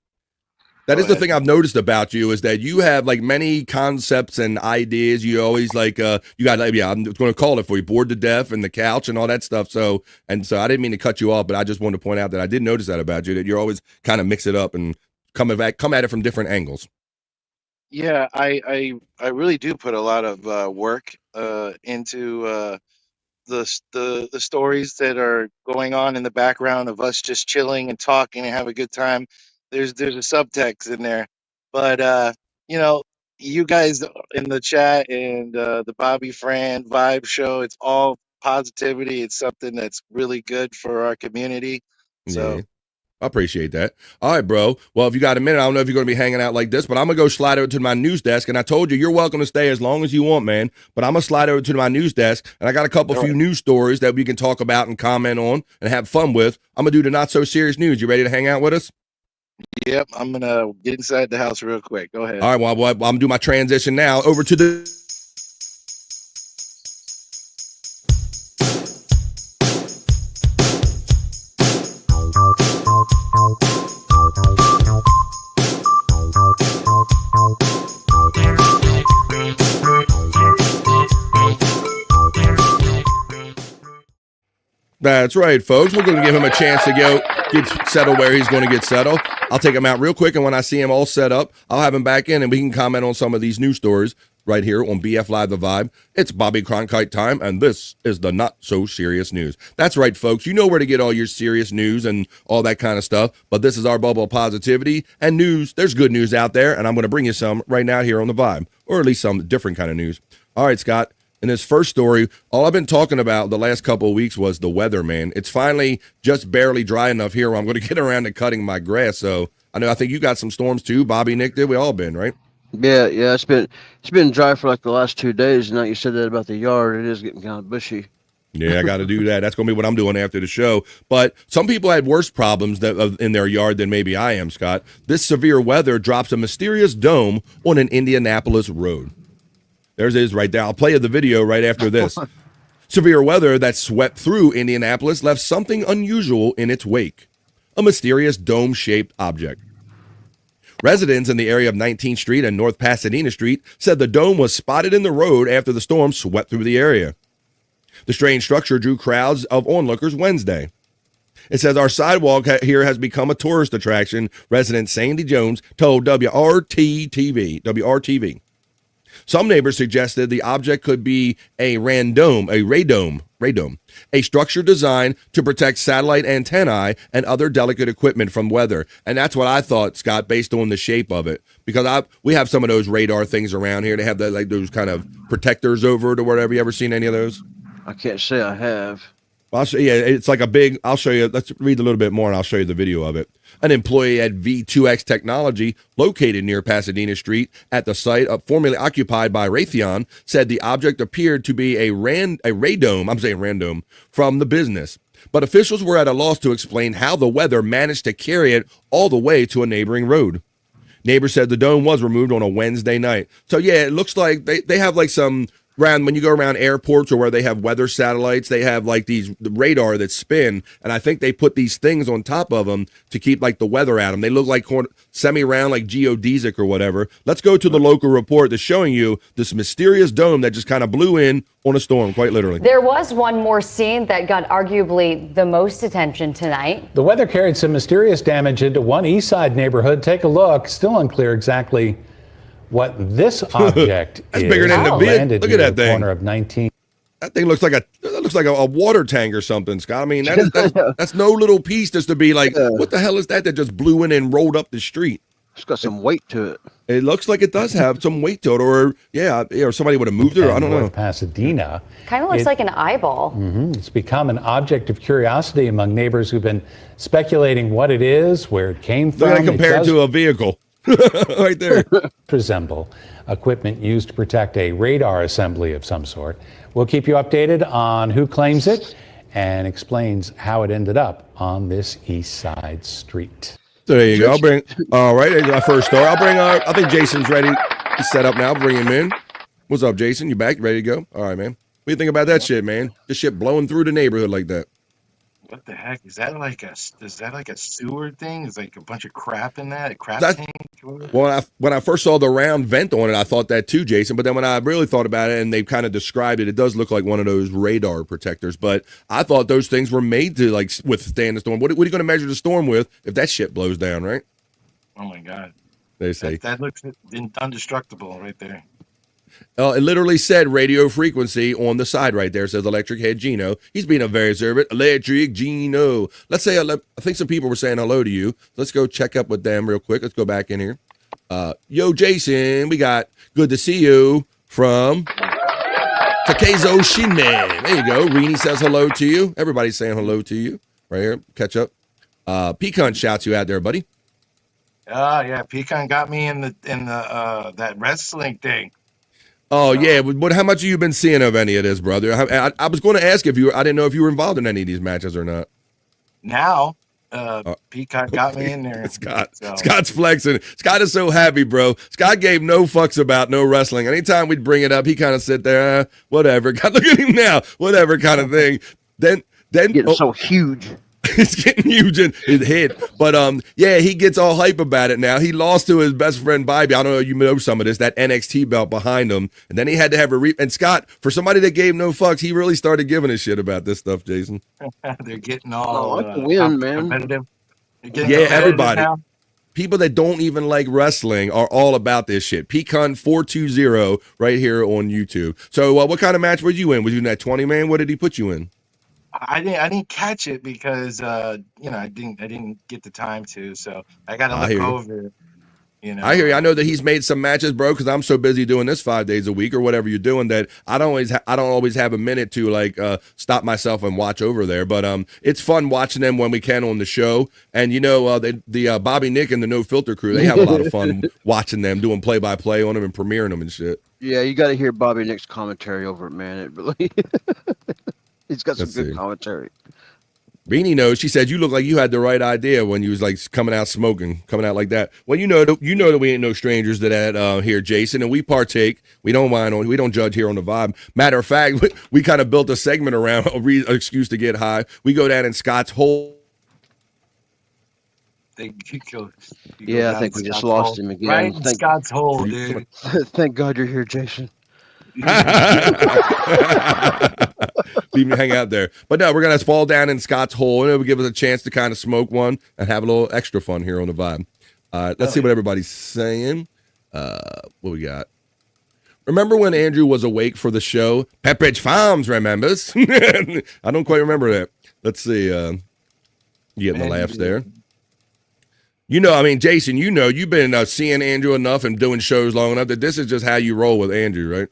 That is the thing I've noticed about you is that you have like many concepts and ideas. You always like you got I'm going to call it for you, Bored to Death and the couch and all that stuff. So I didn't mean to cut you off, but I just wanted to point out that I did notice that about you, that you're always kind of mix it up and come at it from different angles. Yeah, I really do put a lot of work into the stories that are going on in the background of us just chilling and talking and have a good time. There's a subtext in there, but you guys in the chat and the Bobby Fran Vibe Show, it's all positivity. It's something that's really good for our community. So. Yeah. I appreciate that. All right, bro. Well, if you got a minute, I don't know if you're going to be hanging out like this, but I'm going to go slide over to my news desk. And I told you, you're welcome to stay as long as you want, man. But I'm going to slide over to my news desk, and I got a few news stories that we can talk about and comment on and have fun with. I'm going to do the not so serious news. You ready to hang out with us? Yep. I'm going to get inside the house real quick. Go ahead. All right. Well, I'm going to do my transition now over to the... That's right, folks. We're going to give him a chance to get settled where he's going to get settled. I'll take him out real quick, and when I see him all set up, I'll have him back in, and we can comment on some of these news stories right here on BF Live The Vibe. It's Bobby Cronkite time, and this is the Not So Serious News. That's right, folks. You know where to get all your serious news and all that kind of stuff, but this is our bubble of positivity and news. There's good news out there, and I'm going to bring you some right now here on The Vibe, or at least some different kind of news. All right, Scott. In this first story, all I've been talking about the last couple of weeks was the weather, man. It's finally just barely dry enough here where I'm going to get around to cutting my grass. So I think you got some storms too. Bobby, Nick, did we all been, right? Yeah. It's been dry for like the last 2 days. And now you said that about the yard. It is getting kind of bushy. Yeah, I got to do that. That's going to be what I'm doing after the show. But some people had worse problems in their yard than maybe I am, Scott. This severe weather drops a mysterious dome on an Indianapolis road. There's it is right there. I'll play you the video right after this. Severe weather that swept through Indianapolis left something unusual in its wake. A mysterious dome-shaped object. Residents in the area of 19th Street and North Pasadena Street said the dome was spotted in the road after the storm swept through the area. The strange structure drew crowds of onlookers Wednesday. It says our sidewalk here has become a tourist attraction, resident Sandy Jones told WRTV. Some neighbors suggested the object could be a radome, a structure designed to protect satellite antennae and other delicate equipment from weather. And that's what I thought, Scott, based on the shape of it. Because we have some of those radar things around here. They have like those kind of protectors over it or whatever. You ever seen any of those? I can't say I have. I'll show you. It's like a big. I'll show you. Let's read a little bit more, and I'll show you the video of it. An employee at V2X Technology, located near Pasadena Street at the site formerly occupied by Raytheon, said the object appeared to be a radome from the business. But officials were at a loss to explain how the weather managed to carry it all the way to a neighboring road. Neighbors said the dome was removed on a Wednesday night. So yeah, it looks like they have like some around when you go around airports or where they have weather satellites, they have like the radar that spin, and I think they put these things on top of them to keep like the weather at them. They look like semi-round, like geodesic or whatever. Let's go to the local report that's showing you this mysterious dome that just kind of blew in on a storm, quite literally. There was one more scene that got arguably the most attention tonight. The weather carried some mysterious damage into one East Side neighborhood. Take a look. Still unclear exactly what this object That's is. bigger than the vehicle. Landed Look near at that the thing. corner of 19. That thing looks like a water tank or something, Scott. I mean, that's no little piece just to be like, what the hell is that just blew in and rolled up the street? It's got some weight to it. It looks like it does have some weight to it, or somebody would have moved it. Or I don't know. North Pasadena. Kind of looks like an eyeball. It's become an object of curiosity among neighbors who've been speculating what it is, where it came from. Look at it compared to a vehicle. Right there. Resemble equipment used to protect a radar assembly of some sort. We'll keep you updated on who claims it and explains how it ended up on this East Side street. So there you go. All right, there's our first story. I think Jason's ready. He's set up now. Bring him in. What's up, Jason? You back? You ready to go? All right, man. What do you think about that shit, man? This shit blowing through the neighborhood like that. What the heck is that? Like a sewer thing? Is like a bunch of crap in that? A crap That's- tank? Well, when I first saw the round vent on it, I thought that too, Jason. But then when I really thought about it and they kind of described it, it does look like one of those radar protectors. But I thought those things were made to like withstand the storm. What are you going to measure the storm with if that shit blows down, right? Oh my god! They say that looks indestructible right there. It literally said radio frequency on the side right there. It says Electric Head Gino. He's being a very observant. Electric Gino. Let's say, I think some people were saying hello to you. Let's go check up with them real quick. Let's go back in here. Yo, Jason, we got good to see you from Takezo Shinman. There you go. Rini says hello to you. Everybody's saying hello to you. Right here. Catch up. Pecan shouts you out there, buddy. Yeah, Pecan got me in the that wrestling thing. Oh yeah, but how much have you been seeing of any of this, brother? I was going to ask if I didn't know if you were involved in any of these matches or not. Now, Peacock got me in there. Scott's flexing. Scott is so happy, bro. Scott gave no fucks about no wrestling. Anytime we'd bring it up, he kind of sit there, whatever. God, look at him now, whatever kind of thing. Then getting so huge. It's getting huge in his head. But yeah, he gets all hype about it now. He lost to his best friend Bobby. I don't know if you know some of this, that NXT belt behind him. And then he had to have and Scott, for somebody that gave no fucks, he really started giving a shit about this stuff, Jason. They're getting all win, man. competitive. Yeah, everybody. Now. People that don't even like wrestling are all about this shit. Pecan 420 right here on YouTube. So what kind of match were you in? Was you in that 20-man? What did he put you in? I didn't catch it because I didn't get the time to, so I got to look over. I hear you. I know that he's made some matches, bro, because I'm so busy doing this 5 days a week or whatever you're doing that I don't always have a minute to like stop myself and watch over there. But it's fun watching them when we can on the show. And the Bobby Nick and the No Filter crew, they have a lot of fun watching them doing play-by-play on them and premiering them and shit. Yeah, you got to hear Bobby Nick's commentary over it, man. It really. He's got some good commentary. Beanie knows. She said you look like you had the right idea when you was like coming out smoking, coming out like that. Well, you know that we ain't no strangers to that here, Jason, and we partake. We don't mind we don't judge here on the vibe. Matter of fact, we kind of built a segment around an excuse to get high. We go down in Scott's hole. I think we just lost him again. Right in Scott's hole, dude. Thank God you're here, Jason. Leave me hang out there. But no, we're going to fall down in Scott's hole, and it will give us a chance to kind of smoke one and have a little extra fun here on the vibe. Let's see what everybody's saying. What we got? Remember when Andrew was awake for the show? Pepperidge Farms remembers. I don't quite remember that. Let's see. You getting the laughs there? Jason, you've been seeing Andrew enough and doing shows long enough that this is just how you roll with Andrew, right?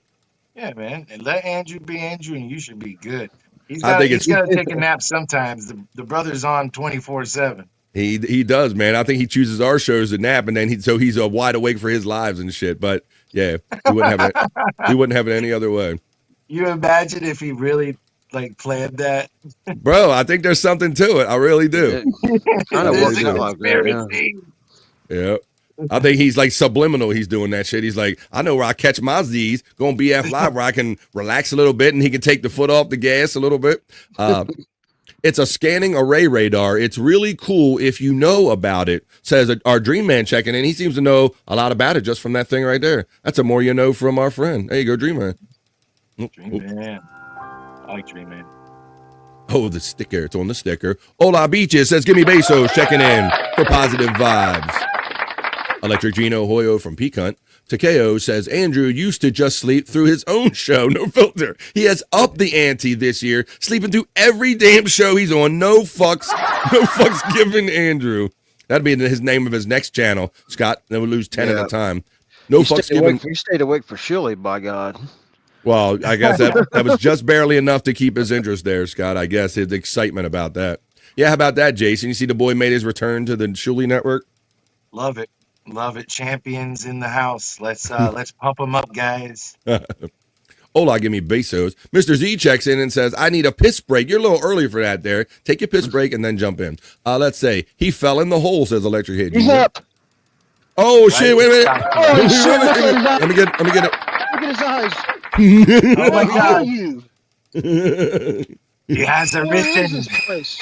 Yeah, man. And let Andrew be Andrew, and you should be good. He's got to take a nap sometimes. The brother's on 24/7. He does, man. I think he chooses our shows to nap, and then he's wide awake for his lives and shit. But yeah, he wouldn't have it any other way. You imagine if he really like planned that, Bro, I think there's something to it. I really do. Kind of works out like that. Yeah. I think he's like subliminal. He's doing that shit. He's like, I know where I catch my Z's, go on BF Live where I can relax a little bit and he can take the foot off the gas a little bit. It's a scanning array radar. It's really cool if you know about it, says our Dream Man checking in. He seems to know a lot about it just from that thing right there. That's a more you know from our friend. There you go, Dream Man. Dream Man. I like Dream Man. Oh, the sticker. It's on the sticker. Hola Beaches says, give me Bezos checking in for positive vibes. Electric Gino Hoyo from Peacunt. Takeo says, Andrew used to just sleep through his own show, no filter. He has upped the ante this year, sleeping through every damn show he's on. No fucks given, Andrew. That'd be his name of his next channel, Scott. Then we'll lose 10 at a time. No fucks given. You stayed awake for Shirley, by God. Well, I guess that was just barely enough to keep his interest there, Scott. I guess his excitement about that. Yeah, how about that, Jason? You see the boy made his return to the Shuley Network? Love it. Love it. Champions in the house. Let's pump them up, guys. Hola, give me Bezos. Mr. Z checks in and says, I need a piss break. You're a little early for that there. Take your piss break and then jump in. Let's say he fell in the hole, says Electric Head. He's up. Oh, shit. Wait a minute. Oh, shit. Let me get it. Look at his eyes. Oh, my Where are God. you? He has Where is arisen. this place?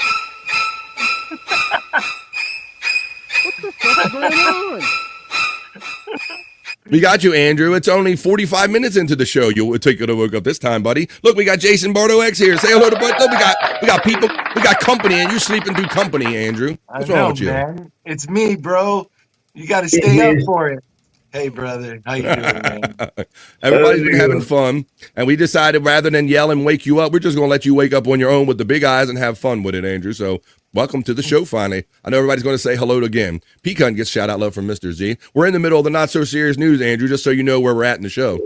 What the fuck's going on? We got you, Andrew. It's only 45 minutes into the show. You'll take you to work up this time, buddy. Look, we got Jason Bardo X here. Say hello to Bud. Look, we got people. We got company, and you're sleeping through company, Andrew. What's wrong with you? Man. It's me, bro. You got to stay up for it. Hey, brother. How you doing, man? Everybody's been having fun, and we decided rather than yell and wake you up, we're just going to let you wake up on your own with the big eyes and have fun with it, Andrew. So welcome to the show, finally. I know everybody's going to say hello again. Pecan gets shout-out love from Mr. Z. We're in the middle of the not-so-serious news, Andrew, just so you know where we're at in the show.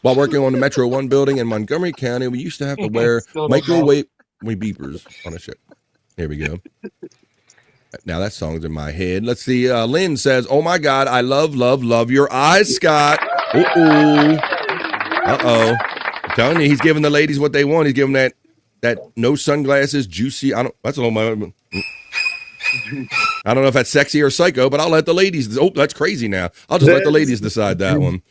While working on the Metro 1 building in Montgomery County, we used to have to wear microwave beepers on a ship. Here we go. Now that song's in my head. Let's see. Lynn says, oh, my God, I love your eyes, Scott. Uh-oh. I'm telling you, he's giving the ladies what they want. He's giving that no sunglasses, juicy. That's a little my. I don't know if that's sexy or psycho, but I'll let the ladies. Oh, that's crazy now. I'll just let the ladies decide that one.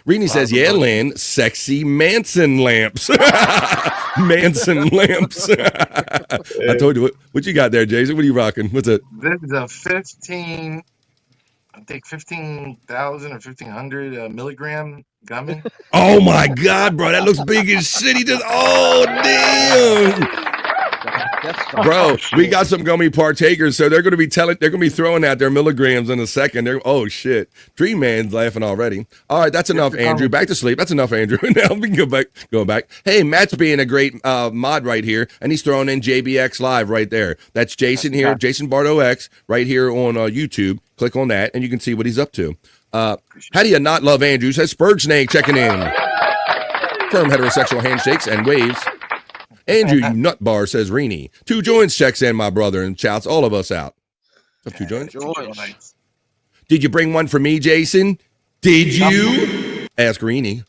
Rini says, yeah, Lynn, sexy Manson lamps. Manson lamps. I told you. What you got there, Jason? What are you rocking? What's it? This is a 15,000 or 1,500 milligram gummy. Oh, my God, bro. That looks big as shit. He just, oh, damn. Bro, we got some gummy partakers, so they're going to be throwing out their milligrams in a second. Oh, shit. Dream Man's laughing already. All right, that's enough, Andrew. Back to sleep. That's enough, Andrew. Now we can go back. Hey, Matt's being a great mod right here, and he's throwing in JBX Live right there. That's Jason here, Jason Bardo X, right here on YouTube. Click on that, and you can see what he's up to. How do you not love Andrew? Says Spurge Snake checking in. Firm heterosexual handshakes and waves. Andrew, you nut bar, says Rini. 2 joints checks in, my brother, and shouts all of us out. What's up, 2 joints? Did you bring one for me, Jason? Did you? Ask Rini.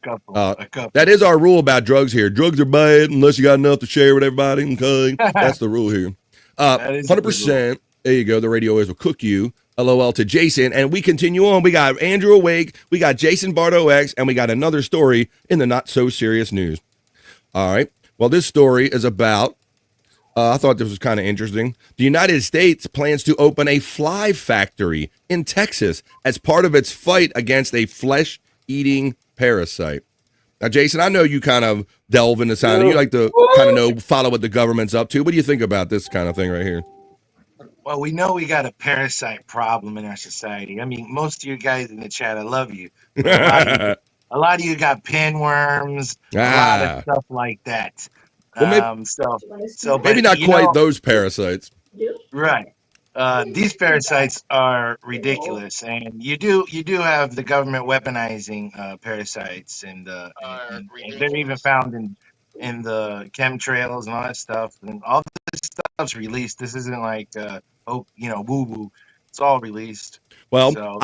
That is our rule about drugs here. Drugs are bad unless you got enough to share with everybody. Okay, that's the rule here. 100%. There you go. The radio always will cook you. LOL to Jason. And we continue on. We got Andrew awake. We got Jason Bardo X. And we got another story in the not so serious news. All right. Well, this story is about, I thought this was kind of interesting. The United States plans to open a fly factory in Texas as part of its fight against a flesh-eating parasite. Now, Jason, I know you kind of delve into science. You like to kind of follow what the government's up to. What do you think about this kind of thing right here? Well, we know we got a parasite problem in our society. I mean, most of you guys in the chat, I love you. A lot of you got pinworms, a lot of stuff like that. Well, maybe not quite those parasites. Right. These parasites are ridiculous, and you do have the government weaponizing parasites, and they're even found in the chemtrails and all that stuff, and all this stuff stuff's released. This isn't like woo woo. It's all released. Well, So,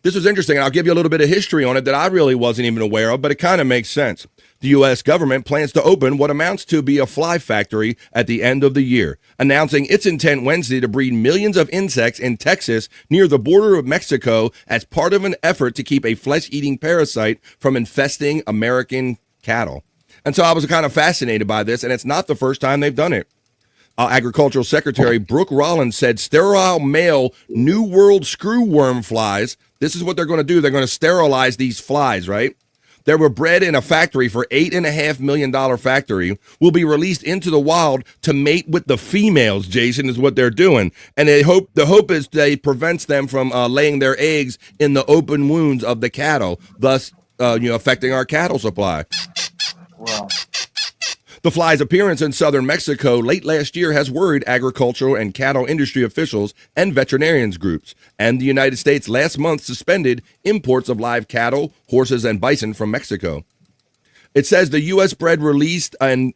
this was interesting. I'll give you a little bit of history on it that I really wasn't even aware of, but it kind of makes sense. The U.S. government plans to open what amounts to be a fly factory at the end of the year, announcing its intent Wednesday to breed millions of insects in Texas near the border of Mexico as part of an effort to keep a flesh-eating parasite from infesting American cattle. And so I was kind of fascinated by this, and it's not the first time they've done it. Agricultural Secretary Brooke Rollins said sterile male New World screwworm flies. This is what they're going to do. They're going to sterilize these flies, right? They were bred in a factory for $8.5 million factory, will be released into the wild to mate with the females, Jason, is what they're doing. And the hope is they prevents them from laying their eggs in the open wounds of the cattle, thus affecting our cattle supply. Wow. The fly's appearance in southern Mexico late last year has worried agricultural and cattle industry officials and veterinarians groups, and the United States last month suspended imports of live cattle, horses, and bison from Mexico. It says the U.S. bred and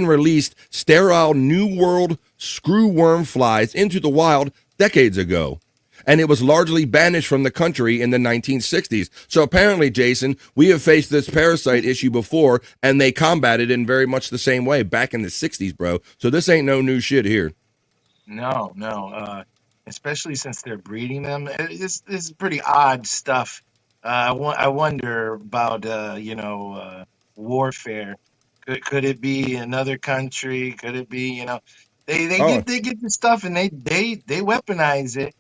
released sterile New World screwworm flies into the wild decades ago, and it was largely banished from the country in the 1960s. So apparently, Jason, we have faced this parasite issue before, and they combated it in very much the same way back in the 60s, bro. So this ain't no new shit here. No. Especially since they're breeding them. This is pretty odd stuff. I wonder about warfare. Could it be another country? Could it be they get the stuff and they weaponize it.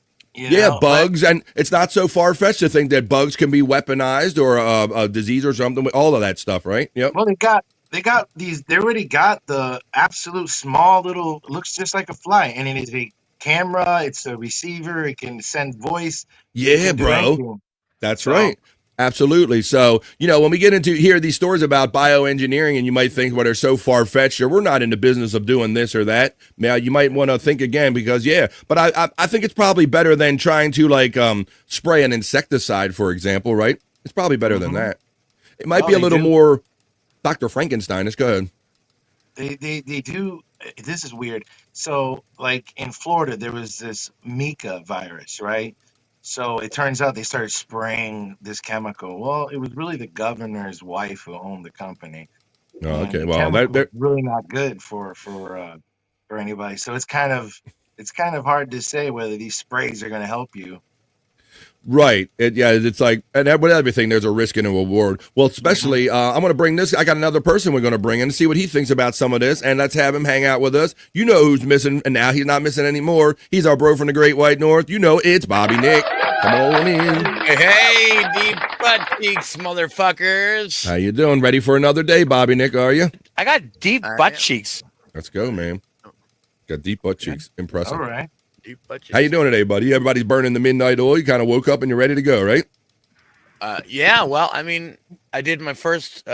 Bugs, and it's not so far-fetched to think that bugs can be weaponized or a disease or something, all of that stuff, right? Yep. Well, they already got the absolute small little, looks just like a fly, and it is a camera, it's a receiver, it can send voice. Yeah, bro. That's right. Absolutely. So, when we get into hear these stories about bioengineering, and you might think, well, they're so far-fetched, or we're not in the business of doing this or that. Now, you might want to think again because, but I think it's probably better than trying to spray an insecticide, for example, right? It's probably better than that. It might be a little more Dr. Frankenstein. Let's go ahead. They do. This is weird. So, like in Florida, there was this Zika virus, right? So it turns out they started spraying this chemical. Well, it was really the governor's wife who owned the company. Oh, okay. And Well, they're really not good for anybody. So it's kind of hard to say whether these sprays are going to help you. Right. It's like, and with everything, there's a risk and a reward. Well, especially, I'm going to bring this. I got another person we're going to bring in to see what he thinks about some of this, and let's have him hang out with us. You know who's missing, and now he's not missing anymore. He's our bro from the Great White North. It's Bobby Nick. Come on in. Hey, deep butt cheeks, motherfuckers. How you doing? Ready for another day, Bobby Nick, are you? I got deep butt cheeks. Let's go, man. Got deep butt cheeks. Impressive. All right. How you doing today, buddy? Everybody's burning the midnight oil. You kind of woke up and you're ready to go, right? Well, I mean, I did my first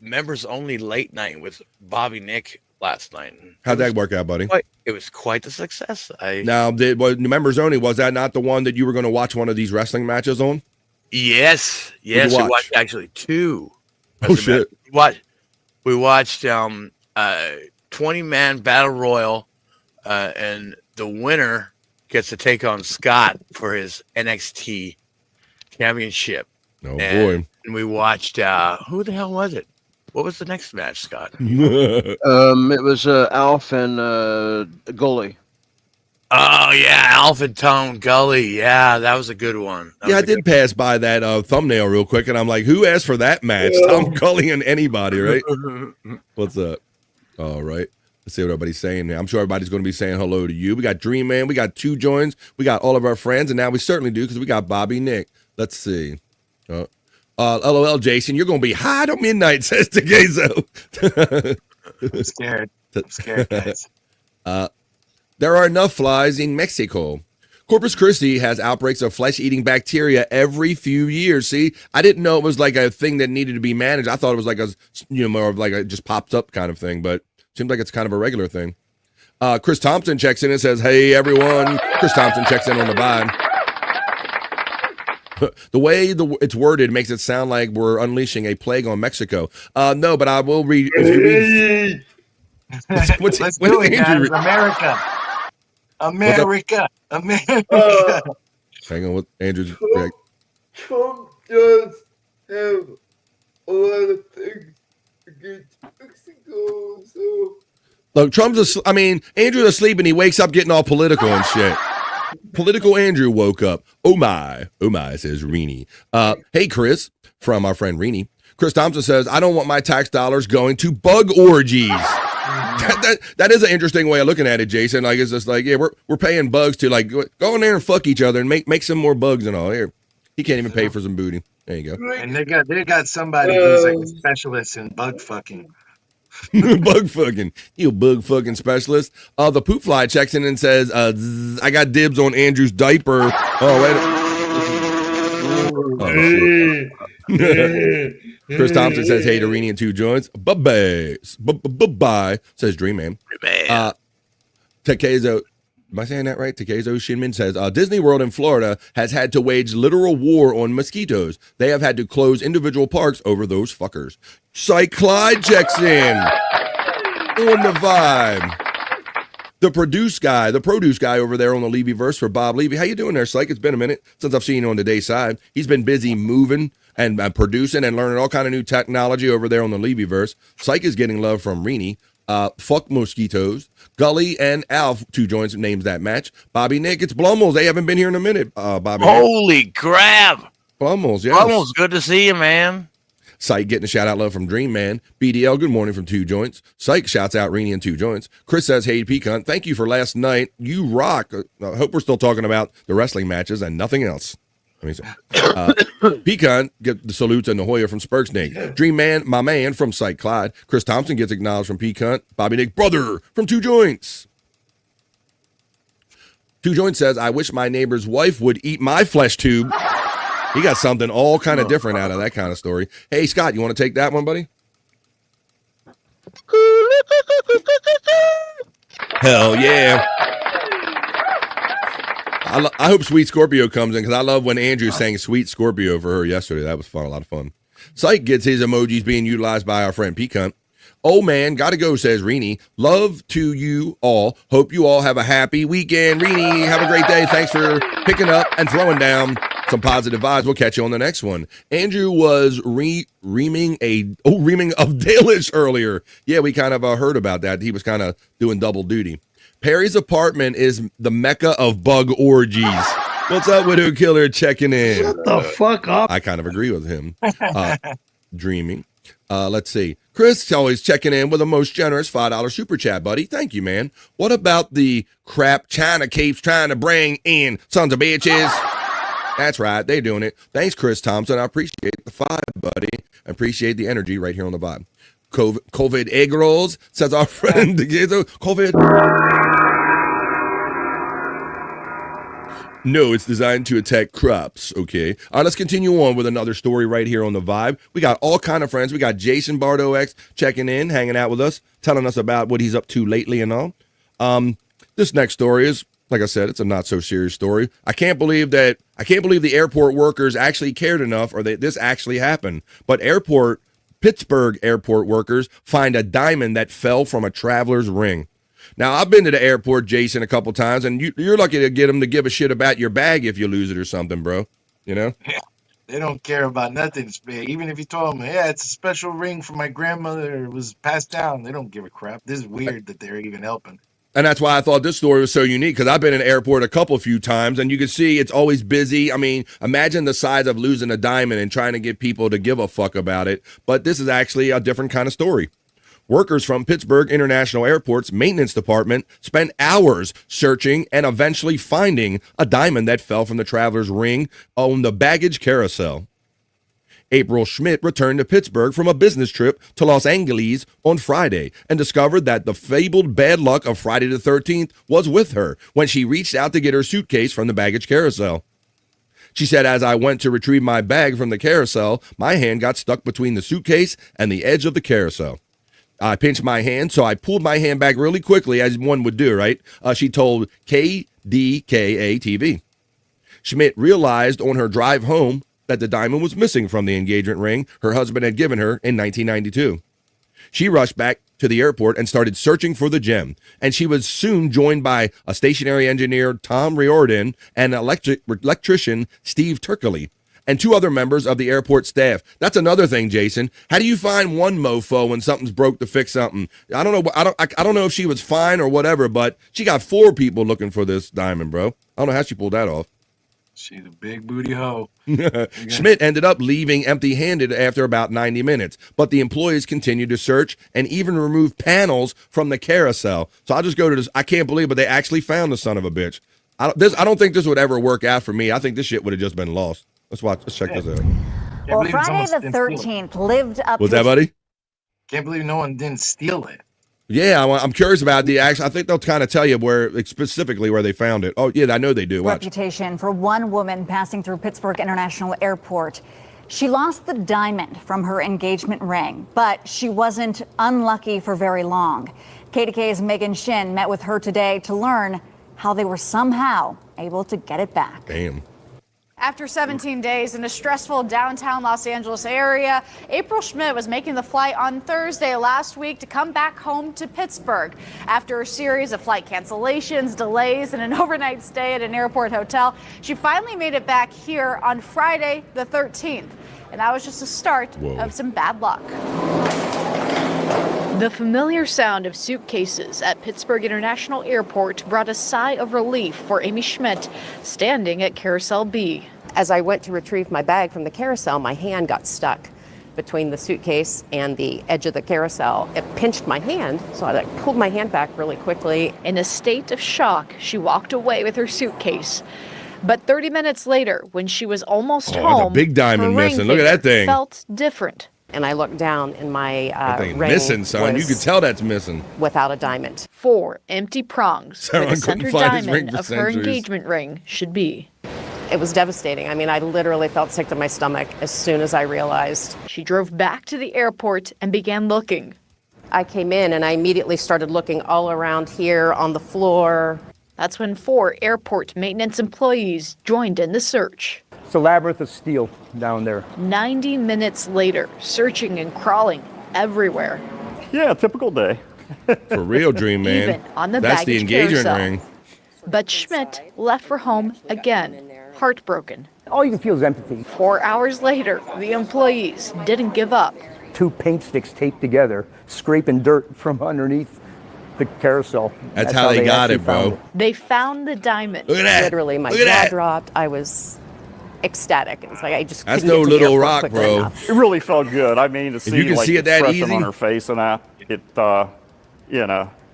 members only late night with Bobby Nick last night. How'd that work out, buddy? It was quite a success. Now, members only, was that not the one that you were going to watch one of these wrestling matches on? Yes. We watched actually two. Oh shit! We watched 20-man battle royal. And the winner gets to take on Scott for his NXT championship. Oh, boy. And we watched, who the hell was it? What was the next match, Scott? It was Alf and Gully. Oh, yeah, Alf and Tone Gully. Yeah, that was a good one. I did pass by that thumbnail real quick, and I'm like, who asked for that match? Tom Gully and anybody, right? What's up? All right. Let's see what everybody's saying now. I'm sure everybody's going to be saying hello to you. We got Dream Man. We got two joins. We got all of our friends. And now we certainly do because we got Bobby Nick. Let's see. LOL, Jason, you're going to be high till midnight, says Tegezo. I'm scared, guys. There are enough flies in Mexico. Corpus Christi has outbreaks of flesh-eating bacteria every few years. See, I didn't know it was like a thing that needed to be managed. I thought it was like more of like a just pops up kind of thing, but seems like it's kind of a regular thing. Chris Thompson checks in and says, hey, everyone. Chris Thompson checks in on the vibe. The way it's worded makes it sound like we're unleashing a plague on Mexico. No, but I will read. What's Let's what do did it, Andrew guys. America. Hang on, what Andrew's Trump does have a lot of things against Mexico, so Look, Andrew's asleep and he wakes up getting all political and shit. Political Andrew woke up. Oh my, says Rini. Hey, Chris, from our friend Rini. Chris Thompson says, I don't want my tax dollars going to bug orgies. That is an interesting way of looking at it, Jason. Like, it's just like, yeah, we're paying bugs to like go in there and fuck each other and make some more bugs and all. Here, he can't even pay for some booty. There you go. And they got somebody who's like a specialist in bug fucking. Bug fucking. You bug fucking specialist. The poop fly checks in and says, I got dibs on Andrew's diaper. Oh, wait. Chris Thompson says, hey, Dorini and 2 joints. Bye-bye, says Dream Man. Takezo, am I saying that right? Takezo Shinmin says, Disney World in Florida has had to wage literal war on mosquitoes. They have had to close individual parks over those fuckers. Clyde checks in on the vibe. The produce guy over there on the Levy-verse for Bob Levy. How you doing there, Psych? It's been a minute since I've seen you on the day side. He's been busy moving and producing and learning all kind of new technology over there on the Levy-verse. Psych is getting love from Rini. Fuck mosquitoes. Gully and Alf, 2 joints, names that match. Bobby Nick, it's Blumels. They haven't been here in a minute, Bobby Holy crap. Blumels, yes. Blumels, good to see you, man. Psych getting a shout out love from Dream Man. BDL, good morning from 2 joints. Psych shouts out Rini and 2 joints. Chris says, hey, Pecan, thank you for last night. You rock. I hope we're still talking about the wrestling matches and nothing else. Pecan, get the salutes and the Hoya from Spurksnake. Dream Man, my man from Psych Clyde. Chris Thompson gets acknowledged from Pecan. Bobby Nick, brother from 2 joints. 2 joints says, I wish my neighbor's wife would eat my flesh tube. He got something all kind of different out of that kind of story. Hey, Scott, you want to take that one, buddy? Hell yeah. I hope Sweet Scorpio comes in because I love when Andrew sang Sweet Scorpio for her yesterday. That was fun, a lot of fun. Psych gets his emojis being utilized by our friend Pecan. Oh man, gotta go, says Rini. Love to you all. Hope you all have a happy weekend. Rini, have a great day. Thanks for picking up and throwing down some positive vibes. We'll catch you on the next one. Andrew was reaming of Dalish earlier. Yeah, we kind of heard about that. He was kind of doing double duty. Perry's apartment is the mecca of bug orgies. What's up, Widow Killer, checking in? Shut the fuck up. I kind of agree with him. Dreaming. Let's see. Chris always checking in with a most generous $5 super chat, buddy. Thank you, man. What about the crap China keeps trying to bring in, sons of bitches? That's right. They doing it. Thanks, Chris Thompson. I appreciate the 5, buddy. I appreciate the energy right here on the vibe. COVID egg rolls, says our friend. COVID. No, it's designed to attack crops, okay? All right, let's continue on with another story right here on the vibe. We got all kind of friends. We got Jason Bardo X checking in, hanging out with us, telling us about what he's up to lately and all. This next story is, like I said, it's a not so serious story. I can't believe the airport workers actually cared enough or that this actually happened. But Pittsburgh airport workers find a diamond that fell from a traveler's ring. Now, I've been to the airport, Jason, a couple times, and you're lucky to get them to give a shit about your bag if you lose it or something, bro. You know? Yeah, they don't care about nothing. Even if you told them, yeah, it's a special ring from my grandmother, it was passed down, they don't give a crap. This is weird that they're even helping. And that's why I thought this story was so unique, because I've been in an airport a few times, and you can see it's always busy. I mean, imagine the size of losing a diamond and trying to get people to give a fuck about it. But this is actually a different kind of story. Workers from Pittsburgh International Airport's maintenance department spent hours searching and eventually finding a diamond that fell from the traveler's ring on the baggage carousel. April Schmidt returned to Pittsburgh from a business trip to Los Angeles on Friday and discovered that the fabled bad luck of Friday the 13th was with her when she reached out to get her suitcase from the baggage carousel. She said, as I went to retrieve my bag from the carousel, my hand got stuck between the suitcase and the edge of the carousel. I pinched my hand, so I pulled my hand back really quickly, as one would do, right? She told KDKA-TV. Schmidt realized on her drive home that the diamond was missing from the engagement ring her husband had given her in 1992. She rushed back to the airport and started searching for the gem. And she was soon joined by a stationary engineer, Tom Riordan, and electrician, Steve Turkley, and 2 other members of the airport staff. That's another thing, Jason. How do you find one mofo when something's broke to fix something? I don't know. I don't know if she was fine or whatever, but she got 4 people looking for this diamond, bro. I don't know how she pulled that off. She's a big booty hoe. Schmidt ended up leaving empty-handed after about 90 minutes, but the employees continued to search and even remove panels from the carousel. So I'll just go to this. I can't believe it, but they actually found the son of a bitch. I don't think this would ever work out for me. I think this shit would have just been lost. Let's watch. Let's check this out. Well, Friday the 13th lived up Was to that, buddy? Can't believe no one didn't steal it. Yeah, I'm curious about the action. I think they'll kind of tell you where specifically where they found it. Oh, yeah, I know they do. Watch. Reputation for one woman passing through Pittsburgh International Airport. She lost the diamond from her engagement ring, but she wasn't unlucky for very long. KDK's Megan Shin met with her today to learn how they were somehow able to get it back. Damn. After 17 days in a stressful downtown Los Angeles area, April Schmidt was making the flight on Thursday last week to come back home to Pittsburgh. After a series of flight cancellations, delays, and an overnight stay at an airport hotel, she finally made it back here on Friday the 13th. And that was just the start of some bad luck. The familiar sound of suitcases at Pittsburgh International Airport brought a sigh of relief for Amy Schmidt, standing at Carousel B. As I went to retrieve my bag from the carousel, my hand got stuck between the suitcase and the edge of the carousel. It pinched my hand, so I pulled my hand back really quickly. In a state of shock, she walked away with her suitcase. But 30 minutes later, when she was almost home, the big diamond her ring missing. Look at that thing. Felt different. And I looked down, and my ring missing, son. You was can tell that's missing. without a diamond. 4 empty prongs where the Someone couldn't center find his ring diamond for of her centuries. engagement ring should be. It was devastating. I mean, I literally felt sick to my stomach as soon as I realized. She drove back to the airport and began looking. I came in and I immediately started looking all around here on the floor. That's when 4 airport maintenance employees joined in the search. It's a labyrinth of steel down there. 90 minutes later, searching and crawling everywhere. Yeah, typical day. For real, Dream Man. Even on the That's the baggage engagement carousel. ring. But Schmidt left for home again, heartbroken. All you can feel is empathy. 4 hours later, the employees didn't give up. 2 paint sticks taped together, scraping dirt from underneath the carousel. That's how they got actually it, bro. found it. They found the diamond. Look at that. Literally, my Look at jaw that. dropped. I was ecstatic. It's like I just That's couldn't no get to the little airport rock, quickly bro. enough. It really felt good. I mean, to see, you can like, see it the that expression easy? on her face and that,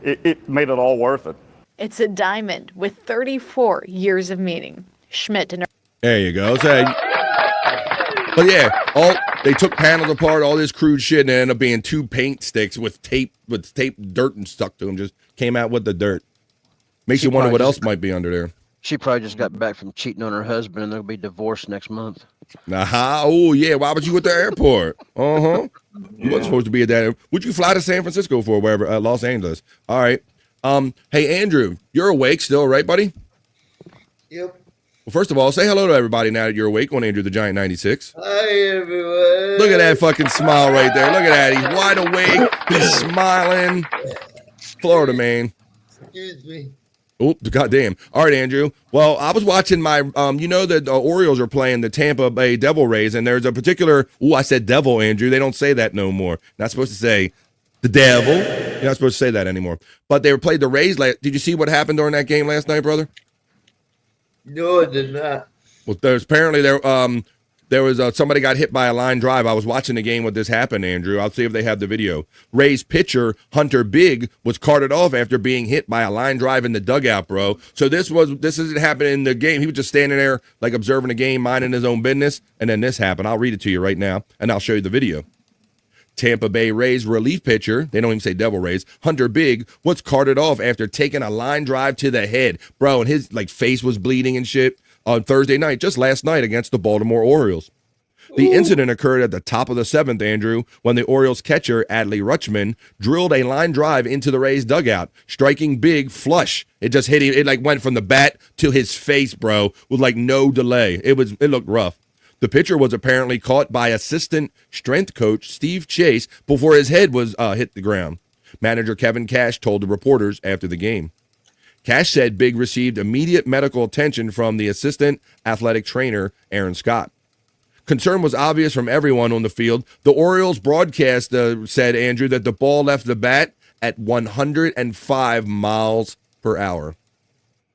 it made it all worth it. It's a diamond with 34 years of meaning. Schmidt and her There you go. But yeah, they took panels apart, all this crude shit, and it ended up being 2 paint sticks with tape dirt and stuck to them. Just came out with the dirt. Makes you wonder what else might be under there. She probably just got back from cheating on her husband, and they'll be divorced next month. Oh yeah, why was you at the airport? You wasn't supposed to be at that. Would you fly to San Francisco for wherever? Los Angeles. All right. Hey Andrew, you're awake still, right, buddy? Yep. Well, first of all, say hello to everybody now that you're awake on Andrew the Giant 96. Hi, everyone. Look at that fucking smile right there. Look at that. He's wide awake. He's smiling. Florida man. Excuse me. Oh, goddamn. All right, Andrew. Well, I was watching my, the Orioles are playing the Tampa Bay Devil Rays, and there's a particular, I said devil, Andrew. They don't say that no more. Not supposed to say the devil. You're not supposed to say that anymore. But they played the Rays. Did you see what happened during that game last night, brother? No, I did not. Well, there's apparently there was somebody got hit by a line drive. I was watching the game when this happened, Andrew. I'll see if they have the video. Rays pitcher Hunter Big was carted off after being hit by a line drive in the dugout, bro. So this isn't happening in the game. He was just standing there like observing the game, minding his own business, and then this happened. I'll read it to you right now, and I'll show you the video. Tampa Bay Rays relief pitcher, they don't even say Devil Rays, Hunter Big, was carted off after taking a line drive to the head. Bro, and his face was bleeding and shit on Thursday night, just last night against the Baltimore Orioles. The incident occurred at the top of the 7th, Andrew, when the Orioles catcher, Adley Rutschman, drilled a line drive into the Rays dugout, striking Big flush. It just hit him. It went from the bat to his face, bro, with no delay. It looked rough. The pitcher was apparently caught by assistant strength coach Steve Chase before his head was hit the ground. Manager Kevin Cash told the reporters after the game. Cash said Big received immediate medical attention from the assistant athletic trainer, Aaron Scott. Concern was obvious from everyone on the field. The Orioles broadcast said, Andrew, that the ball left the bat at 105 miles per hour.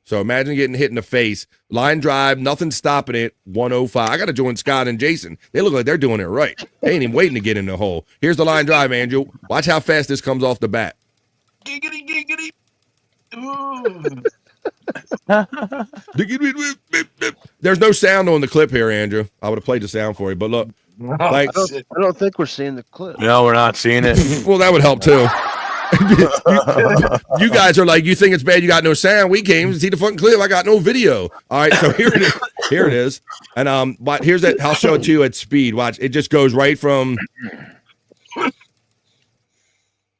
So imagine getting hit in the face. Line drive, nothing stopping it, 105. I got to join Scott and Jason. They look like they're doing it right. They ain't even waiting to get in the hole. Here's the line drive, Andrew. Watch how fast this comes off the bat. Giggity, giggity. Ooh. There's no sound on the clip here, Andrew. I would have played the sound for you, but look. I don't think we're seeing the clip. No, we're not seeing it. Well, that would help too. You guys are like, you think it's bad you got no sound. We came to see the fucking clip. I got no video. All right, so here it is. Here it is. And here's that. I'll show it to you at speed. Watch. It just goes right from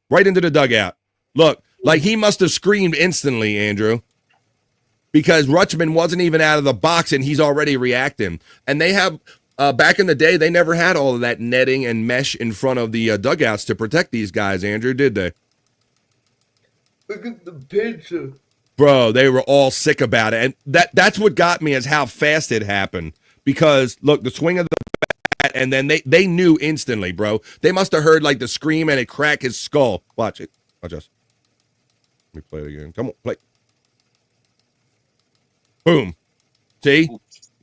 right into the dugout. Look, like he must have screamed instantly, Andrew, because Rutschman wasn't even out of the box and he's already reacting. And they have back in the day, they never had all of that netting and mesh in front of the dugouts to protect these guys, Andrew, did they? Look at the picture. Bro, they were all sick about it. And that's what got me is how fast it happened. Because, look, the swing of the bat, and then they knew instantly, bro. They must have heard, like, the scream and it crack his skull. Watch it. Watch us. Let me play it again. Come on, play. Boom. See?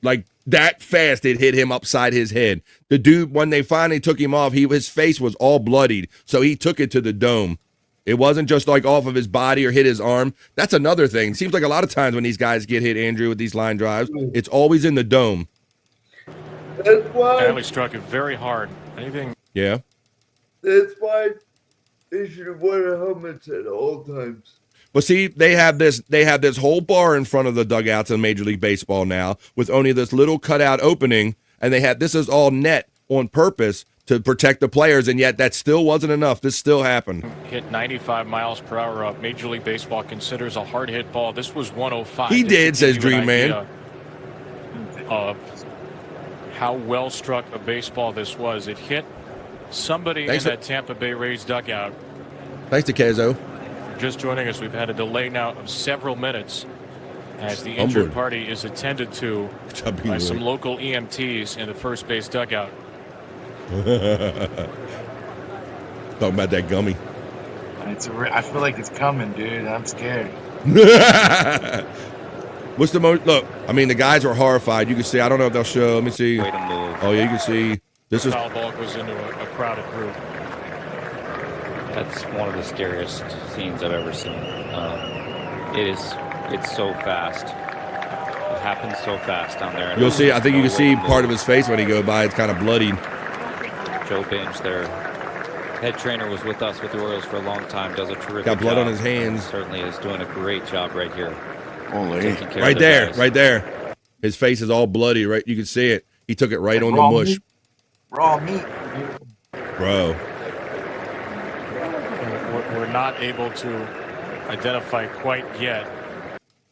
Like, that fast it hit him upside his head. The dude, when they finally took him off, his face was all bloodied. So he took it to the dome. It wasn't just like off of his body or hit his arm. That's another thing. It seems like a lot of times when these guys get hit, Andrew, with these line drives, it's always in the dome. That's why. Apparently struck it very hard. Anything? Yeah. That's why they should wear helmets at all times. Well, see, they have this whole bar in front of the dugouts in Major League Baseball now with only this little cutout opening, and this is all net on purpose to protect the players, and yet that still wasn't enough. This still happened. Hit 95 miles per hour up. Major League Baseball considers a hard hit ball. This was 105. He did, says Dream Man. Of how well struck a baseball this was. It hit somebody in that Tampa Bay Rays dugout. Thanks to Kezo. Just joining us, we've had a delay now of several minutes as the injured party is attended to by some local EMTs in the first base dugout. Talking about that gummy. I feel like it's coming, dude. I'm scared. What's the most? Look, I mean, the guys are horrified. You can see. I don't know if they'll show. Let me see. Oh yeah, you can see. This is. Foul ball goes into a crowded group. That's one of the scariest scenes I've ever seen. It's so fast. It happens so fast down there. You'll see. I think you can see part of his face when he go by. It's kind of bloodied. Joe Binge, their head trainer, was with us with the Orioles for a long time. Does a terrific job. Got blood on his hands. Certainly is doing a great job right here. Holy. Right there, right there. His face is all bloody. Right, you can see it. He took it right on the mush. Meat. Raw meat, bro. We're not able to identify quite yet.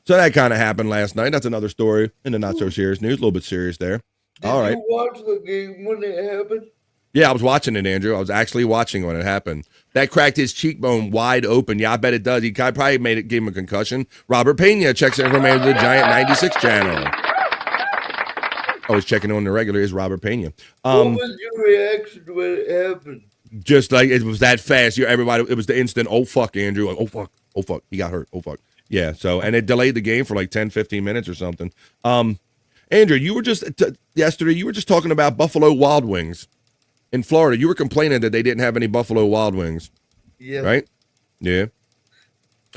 So that kind of happened last night. That's another story in the not so serious news. A little bit serious there. All right. Did you watch the game when it happened? Yeah, I was watching it, Andrew. I was actually watching when it happened. That cracked his cheekbone wide open. Yeah, I bet it does. He probably gave him a concussion. Robert Pena checks in from the Giant 96 channel. Oh, he's checking on the regular. Is Robert Pena. What was your reaction when it happened? Just like it was that fast. Everybody, it was the instant. Oh, fuck, Andrew. Like, oh, fuck. Oh, fuck. He got hurt. Oh, fuck. Yeah, so, and it delayed the game for like 10, 15 minutes or something. Andrew, you were just, yesterday, you were just talking about Buffalo Wild Wings. In Florida, you were complaining that they didn't have any Buffalo Wild Wings. Yeah. Right? Yeah.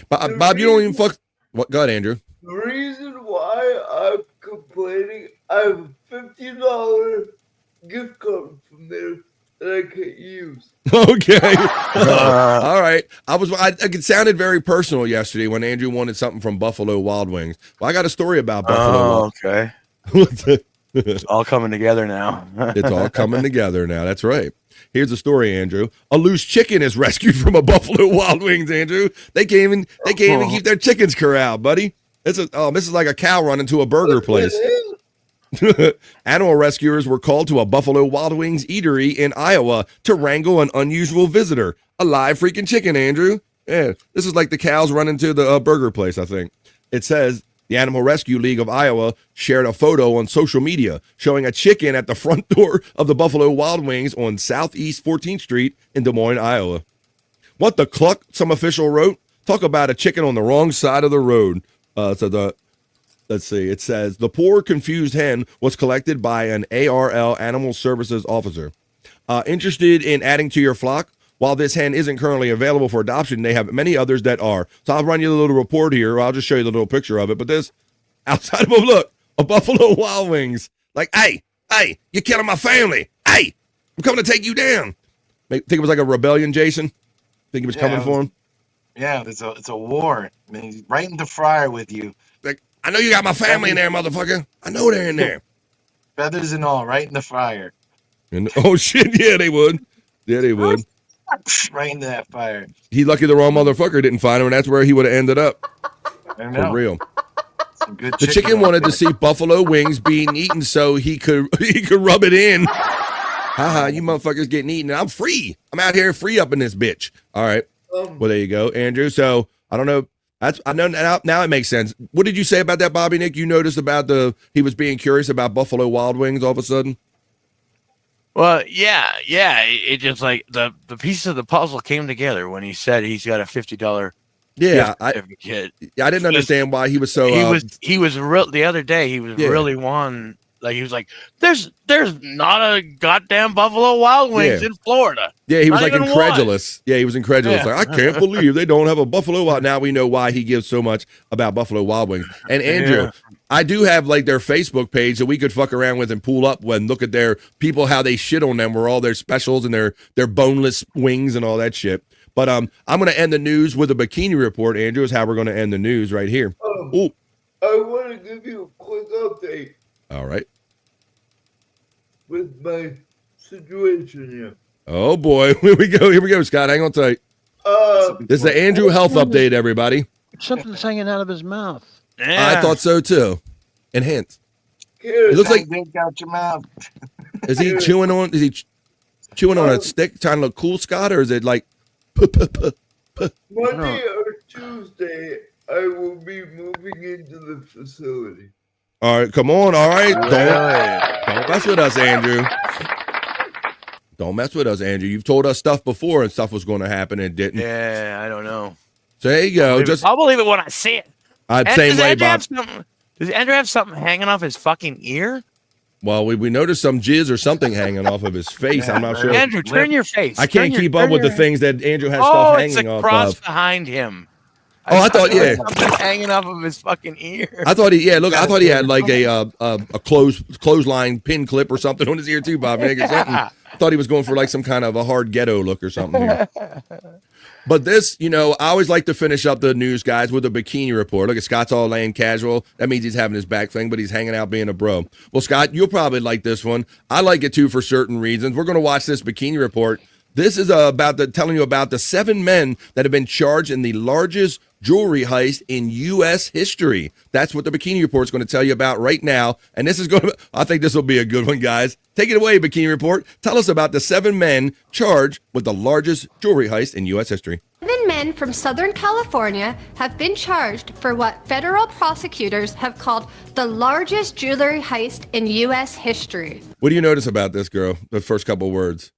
Bob, you don't even fuck. What? Go ahead, Andrew. The reason why I'm complaining, I have a $50 gift card from there that I can't use. Okay. All right. It sounded very personal yesterday when Andrew wanted something from Buffalo Wild Wings. Well, I got a story about Buffalo. Okay. It's all coming together now. It's all coming together now. That's right. Here's the story, Andrew. A loose chicken is rescued from a Buffalo Wild Wings, Andrew. They can't even keep their chickens corralled, buddy. This is like a cow running to a burger place. Animal rescuers were called to a Buffalo Wild Wings eatery in Iowa to wrangle an unusual visitor. A live freaking chicken, Andrew. Yeah, this is like the cows running to the burger place, I think. It says the Animal Rescue League of Iowa shared a photo on social media showing a chicken at the front door of the Buffalo Wild Wings on Southeast 14th Street in Des Moines, Iowa. What the cluck, some official wrote. Talk about a chicken on the wrong side of the road. Let's see. It says the poor confused hen was collected by an ARL Animal Services officer. Interested in adding to your flock? While this hen isn't currently available for adoption, they have many others that are. So I'll run you a little report here. I'll just show you the little picture of it. But this, outside of a Buffalo Wild Wings. Like, hey, you're killing my family. Hey, I'm coming to take you down. Think it was like a rebellion, Jason? Think he was coming for him? Yeah, it's a war. I mean, he's right in the fryer with you. Like, I know you got my family in there, motherfucker. I know they're in there. Feathers and all, right in the fryer. And oh shit, yeah, they would. Yeah, they would. Right into that fire. He lucky the wrong motherfucker didn't find him, and that's where he would have ended up. I know. For real. Some good The chicken wanted to see buffalo wings being eaten so he could rub it in. Haha, you motherfuckers getting eaten. I'm free. I'm out here free up in this bitch. All right. Well, there you go, Andrew. So I don't know. I know now it makes sense. What did you say about that, Bobby Nick? You noticed about he was being curious about Buffalo Wild Wings all of a sudden? Well, yeah. It just like the pieces of the puzzle came together when he said he's got a $50. Yeah, I didn't understand why he was so. He was real the other day. He was really one. Like he was like, there's not a goddamn Buffalo Wild Wings in Florida. Yeah, he was Not like even incredulous. one. Yeah, he was incredulous. Yeah. Like, I can't believe they don't have a Buffalo Wild. Now we know why he gives so much about Buffalo Wild Wings. And Andrew, I do have like their Facebook page that we could fuck around with and pull up and look at their people, how they shit on them, where all their specials and their boneless wings and all that shit. But I'm going to end the news with a bikini report, Andrew, is how we're going to end the news right here. I want to give you a quick update All right. with my situation here. Oh, boy. Here we go, Scott. Hang on tight. This is the Andrew Health Update, everybody. Something's hanging out of his mouth. I thought so, too. And hint. It looks like out your mouth. Is he chewing on a stick trying to look cool, Scott, or is it like Monday or Tuesday, I will be moving into the facility. All right, come on. All right. Don't mess with us, Andrew. Don't mess with us, Andrew. You've told us stuff before and stuff was going to happen and didn't. Yeah, I don't know. So there you go. I'll believe it when I see it. Same way, Bob. Does Andrew have something hanging off his fucking ear? Well, we noticed some jizz or something hanging off of his face. I'm not sure. Andrew, turn your face. I can't keep up with the things that Andrew has stuff hanging off cross of. behind him. I thought, yeah. Something hanging off of his fucking ear. I thought he had like a clothesline pin clip or something on his ear too, Bob. Or something. I thought he was going for like some kind of a hard ghetto look or something here. But this, I always like to finish up the news, guys, with a bikini report. Look at Scott's all laying casual. That means he's having his back thing, but he's hanging out being a bro. Well, Scott, you'll probably like this one. I like it too for certain reasons. We're going to watch this bikini report. This is telling you about the 7 men that have been charged in the largest jewelry heist in U.S. history. That's what the bikini report is going to tell you about right now. And this is I think this will be a good one, guys. Take it away, bikini report. Tell us about the 7 men charged with the largest jewelry heist in U.S. history. 7 men from Southern California have been charged for what federal prosecutors have called the largest jewelry heist in U.S. history. What do you notice about this girl? The first couple words.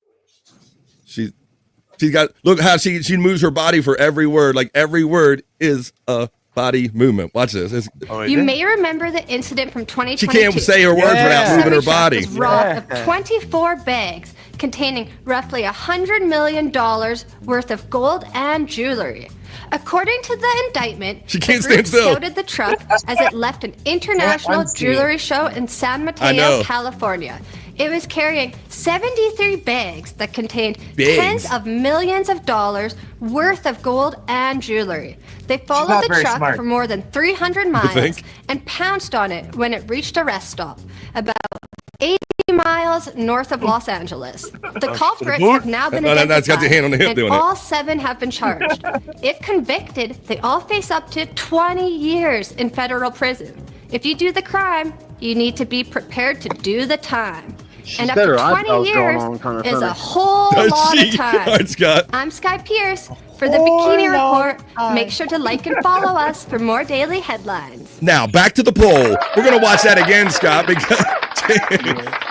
She's got, look how she moves her body for every word. Like every word is a body movement. Watch this. You may remember the incident from 2022. She can't say her words without moving her body. Was robbed of 24 bags containing roughly $100 million worth of gold and jewelry. According to the indictment, she can't the group stand still. scouted the truck as it left an international jewelry show in San Mateo, California. It was carrying 73 bags that contained tens of millions of dollars worth of gold and jewelry. They followed the truck for more than 300 miles and pounced on it when it reached a rest stop, about 80 miles north of Los Angeles. The culprits have now been identified, That's got your hand on the hip and doing all it. 7 have been charged. If convicted, they all face up to 20 years in federal prison. If you do the crime, you need to be prepared to do the time. She's And up got to her 20 eyebrows years drawn on kinda is a funny. whole Does lot she? of time. All right, Scott. I'm Sky Pierce. For the Bikini Report, make sure to like and follow us for more daily headlines. Now back to the poll. We're gonna watch that again, Scott, because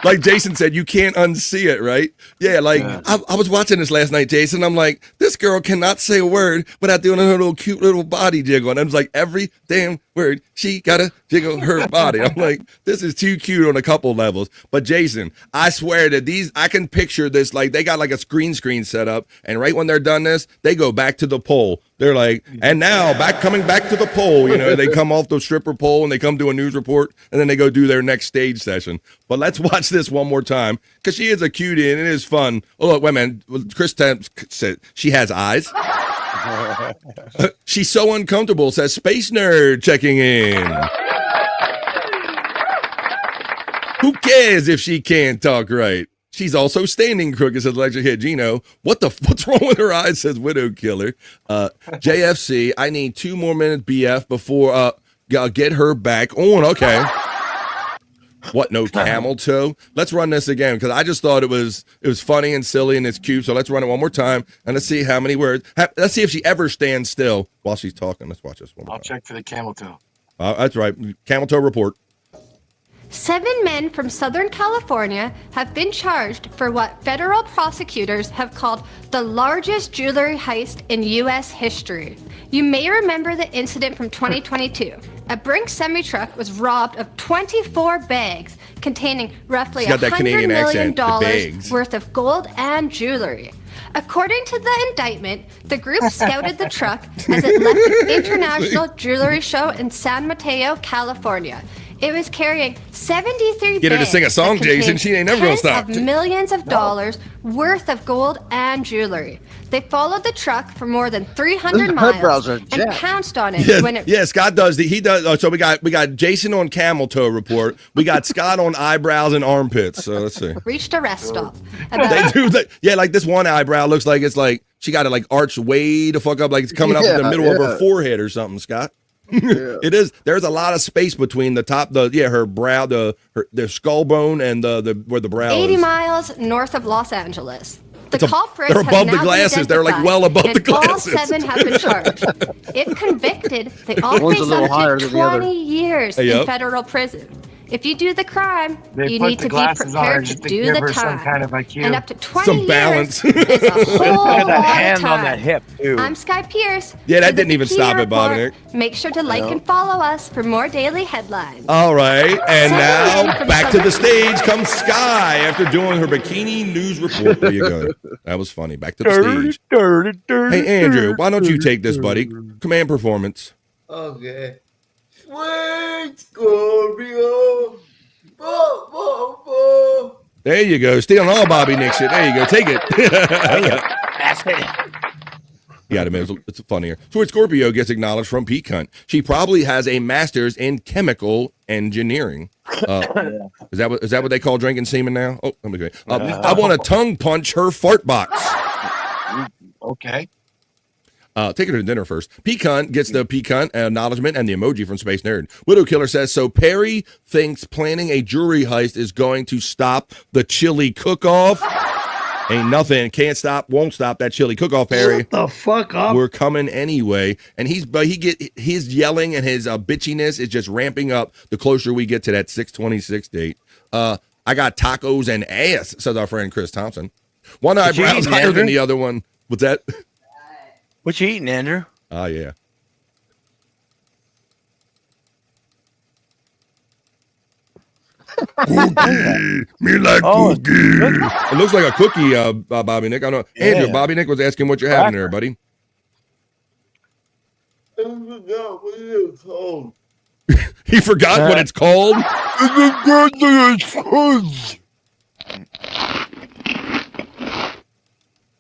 like Jason said, you can't unsee it, right? Yeah, like I was watching this last night, Jason. I'm like, this girl cannot say a word without doing her little cute little body jiggle. And I was like, every damn word, she gotta jiggle her body. I'm like, this is too cute on a couple levels. But Jason, I swear that I can picture this, like they got like a screen set up, and right when they're done this, they go back to the pole. They're like, and now coming back to the pole, they come off the stripper pole and they come do a news report and then they go do their next stage session. But let's watch this one more time because she is a cutie and it is fun. Oh, look, wait a minute. Chris said she has eyes. She's so uncomfortable, says Space Nerd checking in. Who cares if she can't talk right? She's also standing crooked, says Electric Head Gino. What's wrong with her eyes, says Widow Killer. JFC, I need 2 more minutes BF before I'll get her back on. Okay. What, no camel toe? Let's run this again because I just thought it was funny and silly and it's cute. So let's run it one more time and let's see how many words. Let's see if she ever stands still while she's talking. Let's watch this one more I'll check for the camel toe. That's right. Camel toe report. 7 men from Southern California have been charged for what federal prosecutors have called the largest jewelry heist in U.S. history. You may remember the incident from 2022. A Brinks semi-truck was robbed of 24 bags containing roughly $100 million worth of gold and jewelry. According to the indictment, the group scouted the truck as it left an international jewelry show in San Mateo, California. It was carrying 73 Get her to bags sing a song, that Jason. contained She ain't never gonna tens stop. of millions of dollars worth of gold and jewelry. They followed the truck for more than 300 miles and pounced on it when it Yeah, Scott does. He does. Oh, so we got Jason on camel toe report. We got Scott on eyebrows and armpits. So let's see. reached a rest stop. They do. Yeah, like this one eyebrow looks like it's like she got it like arched way the fuck up, like it's coming up in the middle of her forehead or something. Scott. It is. There's a lot of space between the top, her brow, the skull bone, and the where the brow 80 is. miles north of Los Angeles. The culprits they're have above now the been glasses. They're like identified, well above and the glasses. All 7 have been charged. If convicted, they all One's a face little higher up to than the other. 20 years Yep. in federal prison. If you do the crime, They you put need the to be glasses on her prepared to just to do give the her some time. kind of IQ. And up to 20 Some years balance. is a whole lot That of hand time. on that hip, too. I'm Sky Pierce. Yeah, that For the didn't even Bikini stop it, Bobby Report, Nick. Make sure to like and follow us for more daily headlines. All right, and Seven now from back to the Southern- stage comes Sky after doing her bikini news report. There you go. That was funny. Back to the stage. Hey, Andrew, why don't you take this, buddy? Command performance. Okay. Sweet Scorpio. Bo, bo, bo. There you go. Stealing all Bobby Nick shit. There you go. Take it. You got it, it's funnier. Sweet Scorpio gets acknowledged from Pete Cunt. She probably has a master's in chemical engineering. Is that what they call drinking semen now? Oh, let me go. I want to tongue punch her fart box. Okay. Take her to dinner first. Pecan gets the pecan acknowledgement and the emoji from Space Nerd. Widow Killer says, so Perry thinks planning a jewelry heist is going to stop the chili cook-off. Ain't nothing. Can't stop, won't stop that chili cook-off, Perry. Shut the fuck up. We're coming anyway. And his yelling and his bitchiness is just ramping up the closer we get to that 6/26 date. I got tacos and ass, says our friend Chris Thompson. One eyebrow's higher than the other one. What's that? What you eating, Andrew? Oh, yeah. Cookie. Me like cookie. It looks like a cookie, Bobby Nick. I don't know. Andrew, Yeah. Bobby Nick was asking what you're having there, buddy. I forgot what it's called. He forgot what it's called.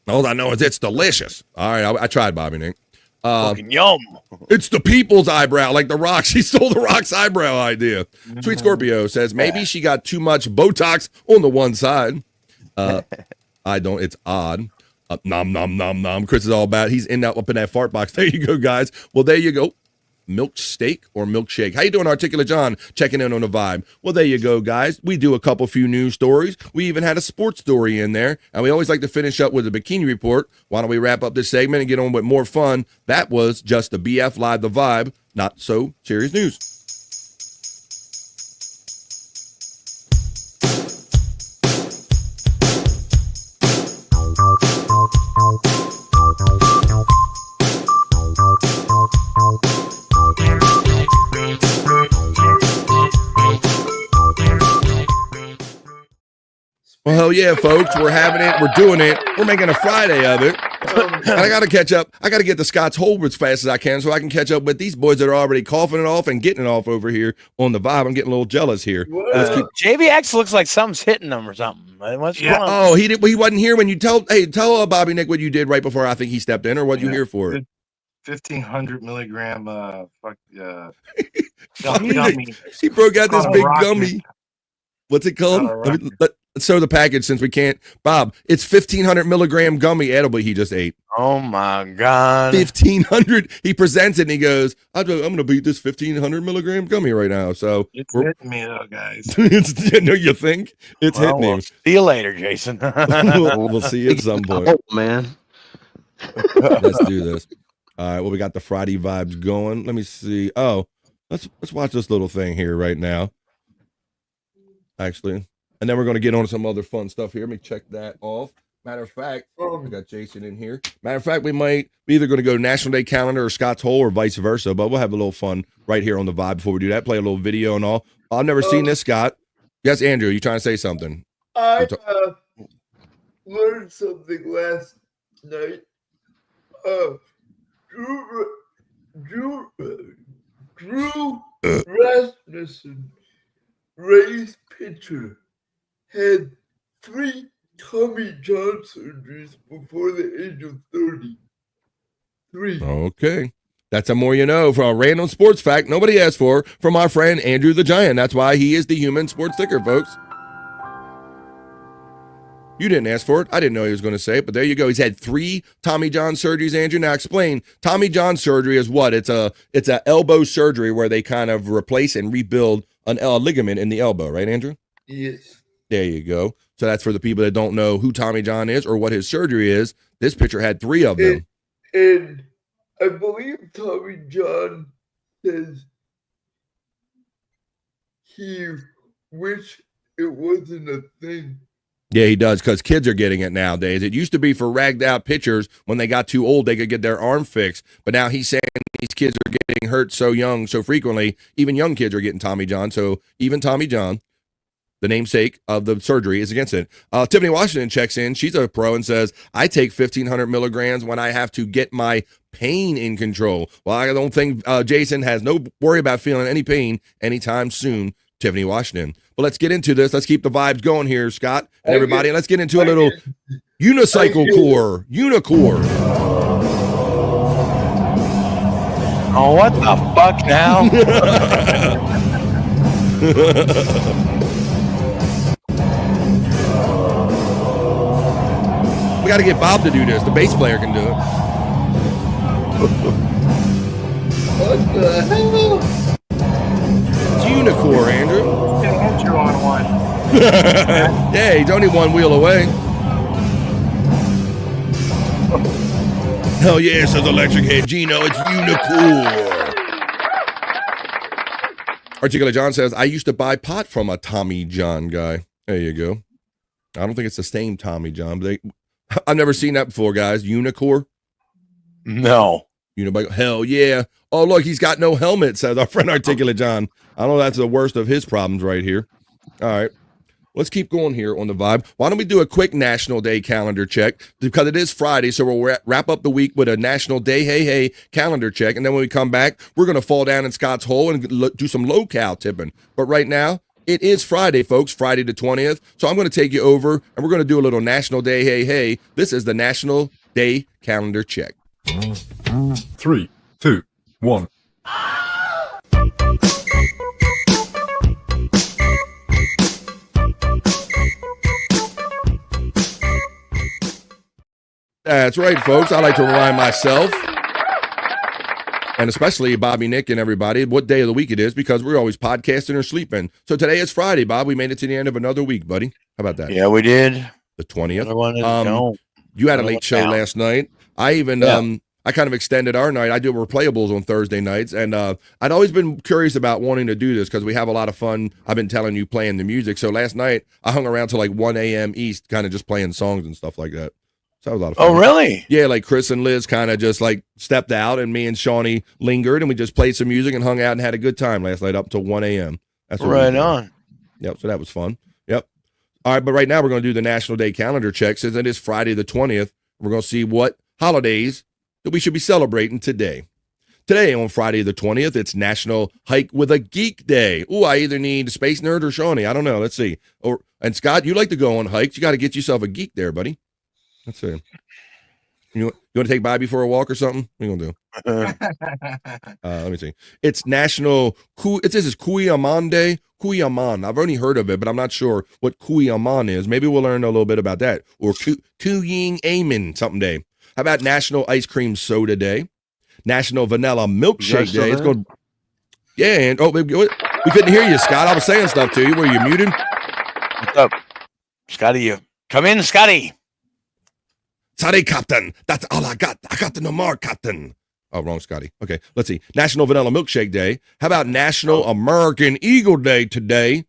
All I know is it's delicious. All right, I tried, Bobby Nick. Fucking yum. It's the people's eyebrow, like The Rock. She stole The Rock's eyebrow idea. Sweet Scorpio says maybe she got too much Botox on the one side. I don't. It's odd. Nom nom nom nom. Chris is all about. He's up in that fart box. There you go, guys. Well, there you go. milk steak or milkshake. How you doing, Articulate John? Checking in on the vibe. Well, there you go, guys. We do a few news stories. We even had a sports story in there, and we always like to finish up with a bikini report. Why don't we wrap up this segment and get on with more fun? That was just the BF Live, the vibe. Not so serious news. Well, hell yeah, folks. We're having it. We're doing it. We're making a Friday of it. And I got to catch up. I got to get to Scott's Hole as fast as I can so I can catch up with these boys that are already coughing it off and getting it off over here on the vibe. I'm getting a little jealous here. JVX looks like something's hitting him or something. What's going on? Oh, he wasn't here when you tell Bobby Nick what you did right before I think he stepped in, or what you here for? 1,500 milligram gummy. He broke out this big gummy. What's it called? Let's show the package since we can't. Bob, it's 1,500 milligram gummy edible he just ate. Oh my God. 1,500. He presents it and he goes, I'm going to beat this 1,500 milligram gummy right now. So it's hitting me though, guys. No, you think? It's hitting him. See you later, Jason. We'll see you at some point. Oh, man. Let's do this. All right. Well, we got the Friday vibes going. Let me see. Oh, let's watch this little thing here right now. Actually. And then we're going to get on to some other fun stuff here. Let me check that off. Matter of fact, we got Jason in here. Matter of fact, we might be either going to go National Day Calendar or Scott's Hole or vice versa, but we'll have a little fun right here on the vibe before we do that. Play a little video and all. I've never seen this, Scott. Yes, Andrew, you trying to say something? I learned something last night. Drew Rasmussen, Ray's pitcher, had 3 Tommy John surgeries before the age of 30. 3. Okay. That's a more you know for a random sports fact nobody asked for from our friend Andrew the Giant. That's why he is the human sports sticker, folks. You didn't ask for it. I didn't know he was going to say it, but there you go. He's had 3 Tommy John surgeries, Andrew. Now explain. Tommy John surgery is what? It's a elbow surgery where they kind of replace and rebuild a ligament in the elbow, right, Andrew? Yes. There you go. So that's for the people that don't know who Tommy John is or what his surgery is. This pitcher had 3 of them. And I believe Tommy John says he wished it wasn't a thing. Yeah, he does, because kids are getting it nowadays. It used to be for ragged out pitchers when they got too old, they could get their arm fixed. But now he's saying these kids are getting hurt so young, so frequently, even young kids are getting Tommy John. So even Tommy John, the namesake of the surgery, is against it. Tiffany Washington checks in. She's a pro and says, I take 1,500 milligrams when I have to get my pain in control. Well, I don't think Jason has no worry about feeling any pain anytime soon, Tiffany Washington. But let's get into this. Let's keep the vibes going here, Scott and everybody. And let's get into a little unicycle core. Unicore. Oh, what the fuck now? We got to get Bob to do this. The bass player can do it. What the hell? It's Unicore, Andrew. Andrew on one. Yeah, he's only 1 wheel away. Hell yeah, says Electric Head Gino. It's Unicore. Articulate John says, I used to buy pot from a Tommy John guy. There you go. I don't think it's the same Tommy John, but I've never seen that before, guys. Unicore? No. Hell yeah. Oh, look, he's got no helmet, says our friend Articulate John. I know that's the worst of his problems right here. All right. Let's keep going here on the vibe. Why don't we do a quick National Day calendar check? Because it is Friday, so we'll wrap up the week with a National Day hey calendar check. And then when we come back, we're going to fall down in Scott's Hole and do some low-cal tipping. But right now, it is Friday, folks, Friday the 20th. So I'm going to take you over, and we're going to do a little National Day hey. This is the National Day calendar check. 3, 2, 1. That's right, folks. I like to remind myself and especially Bobby, Nick, and everybody, what day of the week it is, because we're always podcasting or sleeping. So today is Friday, Bob. We made it to the end of another week, buddy. How about that? Yeah, we did. The 20th. No. You had a late show last night. I even I kind of extended our night. I do replayables on Thursday nights, and I'd always been curious about wanting to do this because we have a lot of fun. I've been telling you playing the music. So last night I hung around till like 1 a.m. East, kind of just playing songs and stuff like that. So that was a lot of fun. Oh, really? Yeah, like Chris and Liz kind of just like stepped out, and me and Shawnee lingered, and we just played some music and hung out and had a good time last night up till 1 a.m. That's what right on. Yep. So that was fun. Yep. All right, but right now we're going to do the National Day calendar check. Since it is Friday the 20th, we're going to see what holidays that we should be celebrating today. Today, on Friday the 20th, it's National Hike with a Geek Day. Ooh, I either need Space Nerd or Shawnee. I don't know. Let's see. And Scott, you like to go on hikes. You got to get yourself a geek there, buddy. Let's see. You want to take Bobby for a walk or something? What are you going to do? Let me see. It's National this is Kuyaman Day. Kuyaman. I've only heard of it, but I'm not sure what Kuyaman is. Maybe we'll learn a little bit about that. Or Kuying Amen something day. How about National Ice Cream Soda Day? National Vanilla Milkshake Day. It's going. Yeah, and we couldn't hear you, Scott. I was saying stuff to you. Were you muted? What's up, Scotty? You come in, Scotty. Sorry, Captain. That's all I got. I got no more, Captain. Oh, wrong, Scotty. Okay, let's see. National Vanilla Milkshake Day. How about National American Eagle Day today?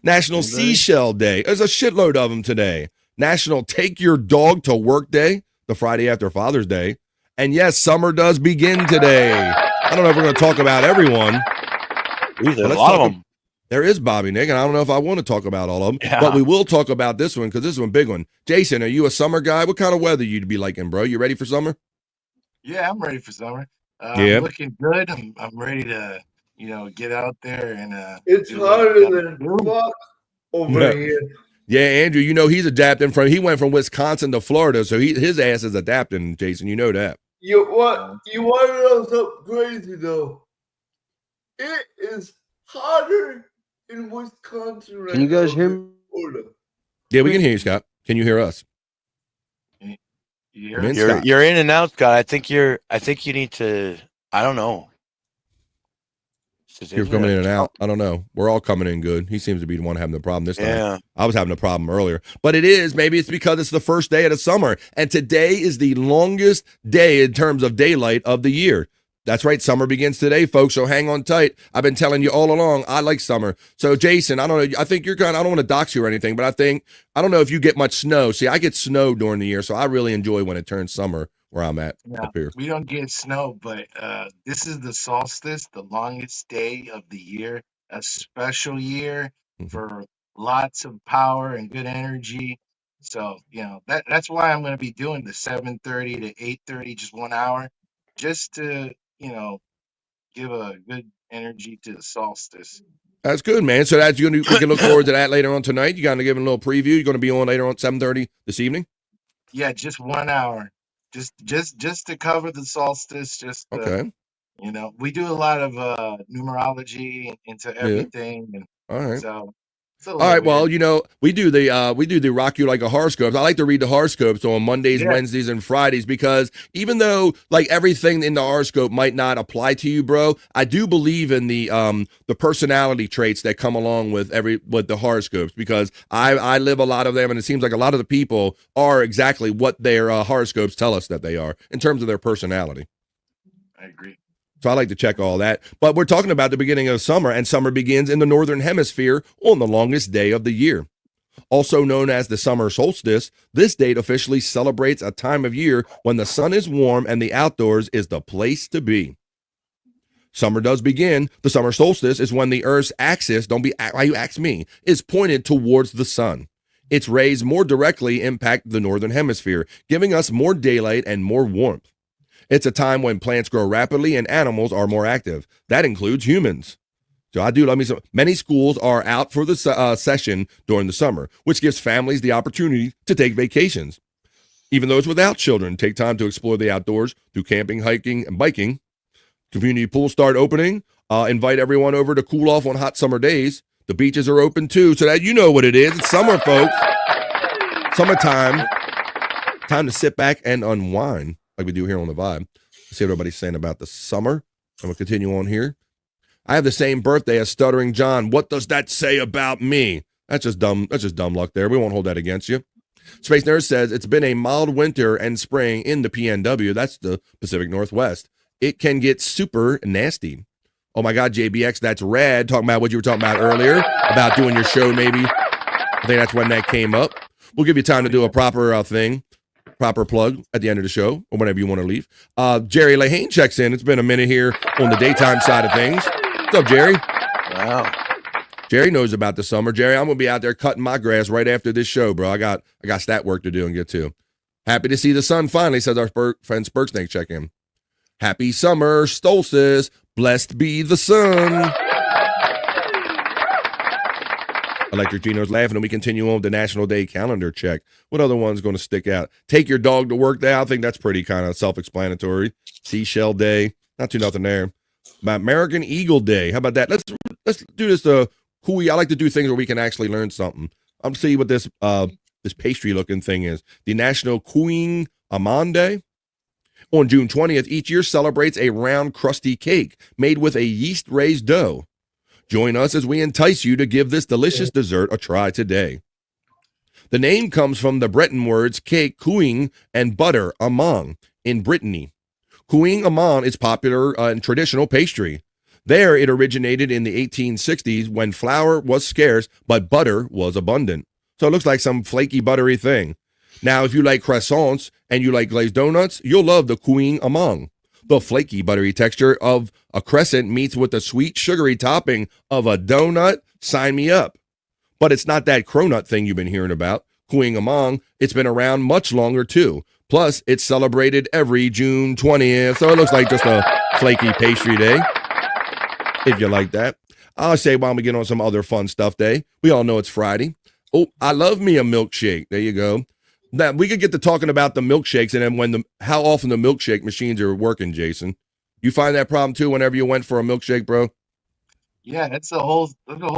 National Seashell Day. There's a shitload of them today. National Take Your Dog to Work Day, the Friday after Father's Day. And yes, summer does begin today. I don't know if we're going to talk about everyone. There's a lot of them. There is Bobby, Nick, and I don't know if I want to talk about all of them, Yeah. but we will talk about this one because this is a big one. Jason, are you a summer guy? What kind of weather you'd be liking, bro? You ready for summer? Yeah, I'm ready for summer. Yeah. I'm looking good. I'm ready to, get out there and. It's do what I hotter gotta than do. fuck over Yeah. here. Yeah, Andrew, he's adapting he went from Wisconsin to Florida, so his ass is adapting, Jason. You know that. You want to know something crazy though? It is hotter in Wisconsin right Can you guys now hear than me? Florida. Yeah, we can hear you, Scott. Can you hear us? You Come in, You're Scott. you're in and out, Scott. I think you need to. I don't know. You're coming in and out. I don't know. We're all coming in good. He seems to be the one having the problem this time. Yeah. I was having a problem earlier. But maybe it's because it's the first day of the summer. And today is the longest day in terms of daylight of the year. That's right. Summer begins today, folks. So hang on tight. I've been telling you all along, I like summer. So Jason, I don't know. I think I don't want to dox you or anything, but I don't know if you get much snow. See, I get snow during the year. So I really enjoy when it turns summer where I'm at up here. We don't get snow, but this is the solstice, the longest day of the year, a special year for lots of power and good energy. So, that's why I'm going to be doing the 7:30 to 8:30, just 1 hour, just to, give a good energy to the solstice. That's good, man. So we can look forward to that later on tonight. You got to give a little preview. You're going to be on later on 7:30 this evening? Yeah, just 1 hour. Just to cover the solstice, Okay. We do a lot of numerology into everything, and All right. so it's a All little right. Well, weird. we do the Rock You Like a Horoscopes. I like to read the horoscopes on Mondays, Yeah. Wednesdays, and Fridays because even though like everything in the horoscope might not apply to you, bro, I do believe in the personality traits that come along with the horoscopes because I live a lot of them, and it seems like a lot of the people are exactly what their horoscopes tell us that they are in terms of their personality. I agree. So I like to check all that. But we're talking about the beginning of summer, and summer begins in the northern hemisphere on the longest day of the year. Also known as the summer solstice, this date officially celebrates a time of year when the sun is warm and the outdoors is the place to be. Summer does begin. The summer solstice is when the Earth's axis, why you ask me, is pointed towards the sun. Its rays more directly impact the northern hemisphere, giving us more daylight and more warmth. It's a time when plants grow rapidly and animals are more active. That includes humans. So I do love me some. Many schools are out for the session during the summer, which gives families the opportunity to take vacations. Even those without children take time to explore the outdoors through camping, hiking, and biking. Community pools start opening. Invite everyone over to cool off on hot summer days. The beaches are open too, so that you know what it is. It's summer, folks. Summertime. Time to sit back and unwind like we do here on The Vibe. See what everybody's saying about the summer. I'm going to continue on here. I have the same birthday as Stuttering John. What does that say about me? That's just dumb. That's just dumb luck there. We won't hold that against you. Space Nerd says, it's been a mild winter and spring in the PNW. That's the Pacific Northwest. It can get super nasty. Oh my God, JBX, that's rad. Talking about what you were talking about earlier, about doing your show maybe. I think that's when that came up. We'll give you time to do a proper proper plug at the end of the show or whenever you want to leave. Jerry Lahane checks in. It's been a minute here on the daytime side of things. What's up, Jerry? Wow. Jerry knows about the summer. Jerry, I'm going to be out there cutting my grass right after this show, bro. I got stat work to do and get to. Happy to see the sun finally, says our friend Spurksnake check in. Happy summer solstice. Blessed be the sun. Electric Gino's laughing, and we continue on with the National Day calendar check. What other one's going to stick out? Take your dog to work day. I think that's pretty kind of self-explanatory. Seashell Day. Not too nothing there. About American Eagle Day. How about that? Let's do this. I like to do things where we can actually learn something. I'm see what this pastry looking thing is. The National Queen Amande Day. On June 20th, each year celebrates a round, crusty cake made with a yeast-raised dough. Join us as we entice you to give this delicious dessert a try today. The name comes from the Breton words cake, couing, and butter, amande, in Brittany. Couing amande is popular and traditional pastry. There, it originated in the 1860s when flour was scarce, but butter was abundant. So it looks like some flaky, buttery thing. Now, if you like croissants and you like glazed donuts, you'll love the couing amande. The flaky, buttery texture of a crescent meets with the sweet, sugary topping of a donut. Sign me up. But it's not that cronut thing you've been hearing about. Couing amande, it's been around much longer, too. Plus, it's celebrated every June 20th, so it looks like just a flaky pastry day, if you like that. I'll say while we get on some other fun stuff day. We all know it's Friday. Oh, I love me a milkshake. There you go. Now, we could get to talking about the milkshakes and then how often the milkshake machines are working, Jason. You find that problem too whenever you went for a milkshake, bro? Yeah, that's the whole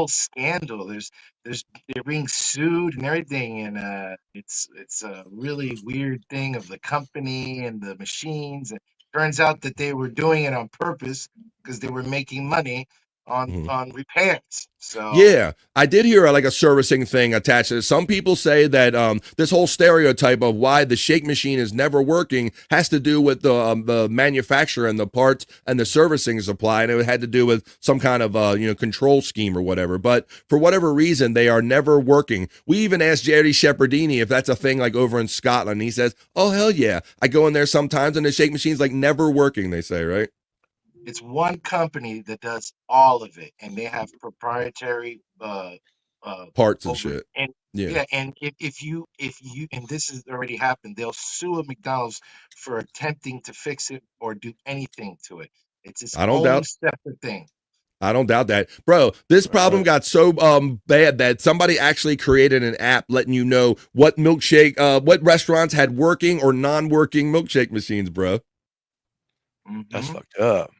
scandal. They're being sued and everything, and it's a really weird thing of the company and the machines. And it turns out that they were doing it on purpose because they were making money on repairs. So yeah, I did hear like a servicing thing attached to it. Some people say that this whole stereotype of why the shake machine is never working has to do with the manufacturer and the parts and the servicing supply, and it had to do with some kind of control scheme or whatever. But for whatever reason, they are never working. We even asked Jerry Shepherdini if that's a thing like over in Scotland. He says, "Oh hell yeah, I go in there sometimes and the shake machine's like never working." They say, right? It's one company that does all of it, and they have proprietary parts and shit. And and if you and this has already happened, they'll sue a McDonald's for attempting to fix it or do anything to it. It's its own separate thing. I don't doubt that. Bro, this problem got so bad that somebody actually created an app letting you know what what restaurants had working or non-working milkshake machines, bro. That's fucked up.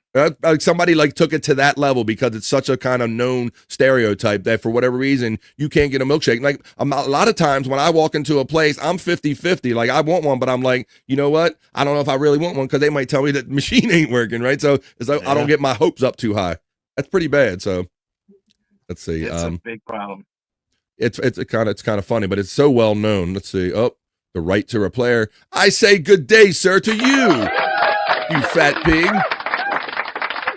Somebody took it to that level because it's such a kind of known stereotype that for whatever reason you can't get a milkshake. Like a lot of times when I walk into a place, I'm 50-50. Like I want one, but I'm like, you know what? I don't know if I really want one because they might tell me that the machine ain't working, right? So it's like I don't get my hopes up too high. That's pretty bad. So let's see. It's a big problem. It's kind of funny, but it's so well known. Let's see. Oh, the right to repair. I say good day, sir, to you, you fat pig.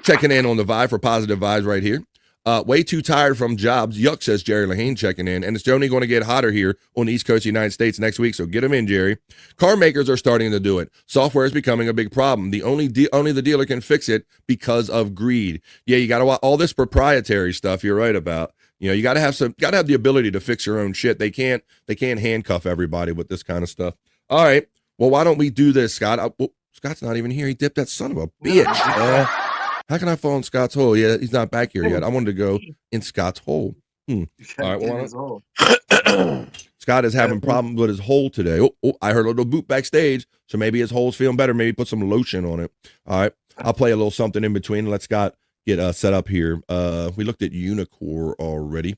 Checking in on the vibe for positive vibes right here. Way too tired from jobs. Yuck, says Jerry Lahane checking in. And it's only going to get hotter here on the East Coast of the United States next week, so get them in, Jerry. Car makers are starting to do it. Software is becoming a big problem. Only the dealer can fix it because of greed. Yeah, you got to watch all this proprietary stuff you're right about. You got to have the ability to fix your own shit. They can't handcuff everybody with this kind of stuff. All right. Well, why don't we do this, Scott? Scott's not even here. He dipped that son of a bitch. How can I fall in Scott's hole? Yeah, he's not back here yet. I wanted to go in Scott's hole. All right, well, Scott is having problems with his hole today. Oh, I heard a little boot backstage, so maybe his hole's feeling better. Maybe put some lotion on it. All right, I'll play a little something in between. Let Scott get set up here. We looked at Unicore already.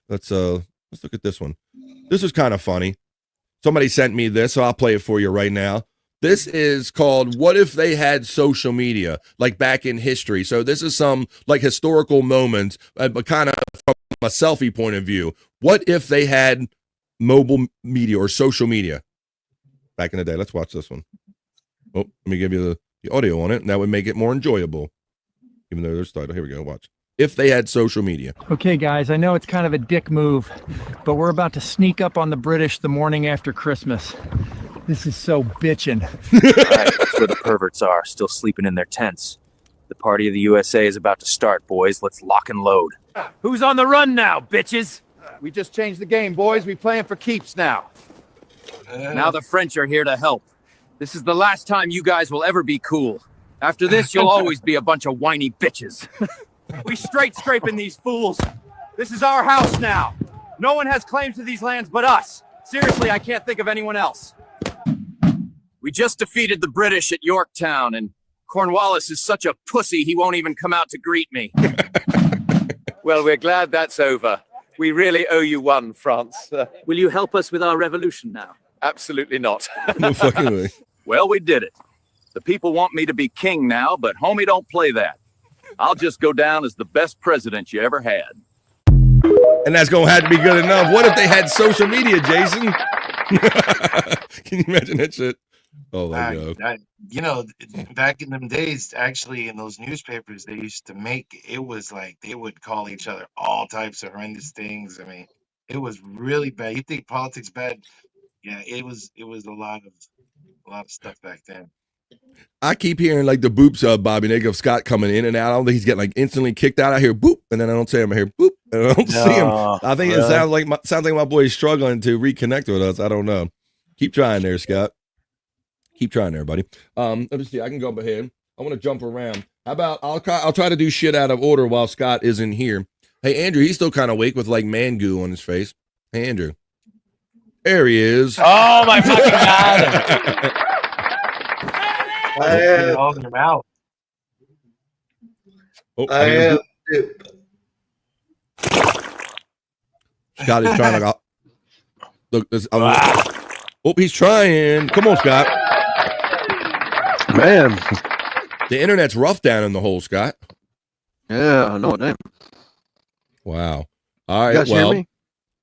Let's look at this one. This is kind of funny. Somebody sent me this, so I'll play it for you right now. This is called What If They Had Social Media, like back in history. So this is some like historical moments, but kind of from a selfie point of view. What if they had mobile media or social media back in the day? Let's watch this one. Oh, let me give you the audio on it, and that would make it more enjoyable. Even though there's title. Here we go. Watch. If they had social media. Okay, guys, I know it's kind of a dick move, but we're about to sneak up on the British the morning after Christmas. This is so bitchin'. Right, that's where the perverts are, still sleeping in their tents. The party of the USA is about to start, boys. Let's lock and load. Who's on the run now, bitches? We just changed the game, boys. We playing for keeps now. Now the French are here to help. This is the last time you guys will ever be cool. After this, you'll always be a bunch of whiny bitches. We straight scraping these fools. This is our house now. No one has claims to these lands but us. Seriously, I can't think of anyone else. We just defeated the British at Yorktown, and Cornwallis is such a pussy he won't even come out to greet me. Well, we're glad that's over. We really owe you one, France. Will you help us with our revolution now? Absolutely not. No fucking way. Well, we did it. The people want me to be king now, but homie, don't play that. I'll just go down as the best president you ever had. And that's going to have to be good enough. What if they had social media, Jason? Can you imagine that shit? Oh, my God. You know, back in them days, actually, in those newspapers, they used to make it was like they would call each other all types of horrendous things. I mean, it was really bad. You think politics bad? Yeah, it was a lot of stuff back then. I keep hearing like the boops of Bobby Nick of Scott coming in and out. I don't think he's getting like instantly kicked out. I hear boop, and then I don't see him. I hear boop, and I don't see him. I think it sounds like my boy's struggling to reconnect with us. I don't know. Keep trying there, Scott. Keep trying there, buddy. Let me see. I can go up ahead. I want to jump around. How about I'll try to do shit out of order while Scott isn't here. Hey, Andrew, he's still kind of awake with like man goo on his face. Hey, Andrew. There he is. Oh my fucking God. I have all in your mouth. I have. Scott is trying to. Look, he's trying. Come on, Scott. Man, the internet's rough down in the hole, Scott. Yeah, I know it. Wow. All right. You guys hear me?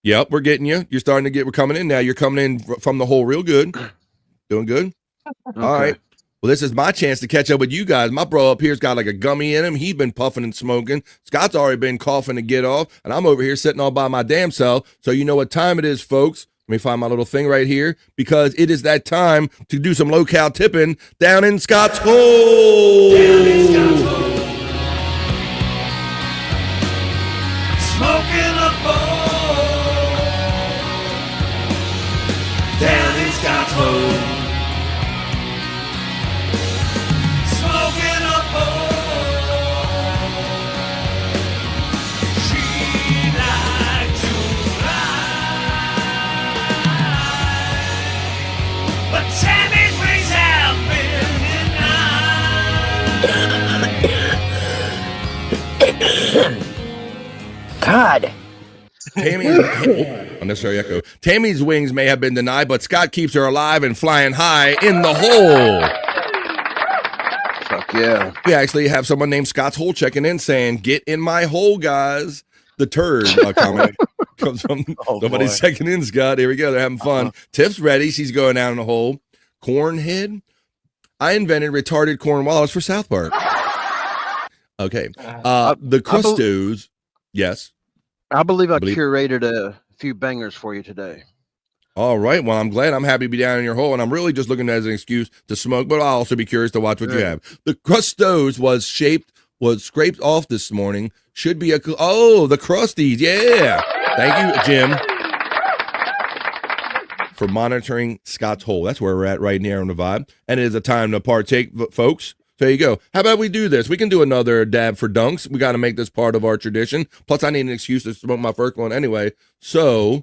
Yep, we're getting you. You're starting to get. We're coming in now. You're coming in from the hole real good. Doing good. Okay. All right. Well, this is my chance to catch up with you guys. My bro up here's got like a gummy in him. He's been puffing and smoking. Scott's already been coughing to get off. And I'm over here sitting all by my damn self. So you know what time it is, folks. Let me find my little thing right here because it is that time to do some low-cal tipping down in Scott's Hole. Down in Scott's Hole. Smoking a bowl. Down in Scott's Hole. God. Unnecessary echo. Tammy's wings may have been denied, but Scott keeps her alive and flying high in the hole. Fuck yeah. We actually have someone named Scott's Hole checking in saying, "Get in my hole, guys." The turd comment comes from somebody's checking in, Scott. Here we go. They're having fun. Tiff's ready. She's going down in the hole. Cornhead. I invented retarded Cornwallis for South Park. Okay. The Crustos. Yes. I believe I curated a few bangers for you today. All right. Well, I'm glad. I'm happy to be down in your hole, and I'm really just looking as an excuse to smoke, but I'll also be curious to watch what you have. The Crustos was scraped off this morning. Should be the Crusties. Yeah. Thank you, Jim, for monitoring Scott's Hole. That's where we're at right now on the vibe. And it is a time to partake, folks. There you go. How about we do this? We can do another dab for dunks. We got to make this part of our tradition. Plus, I need an excuse to smoke my first one anyway. So,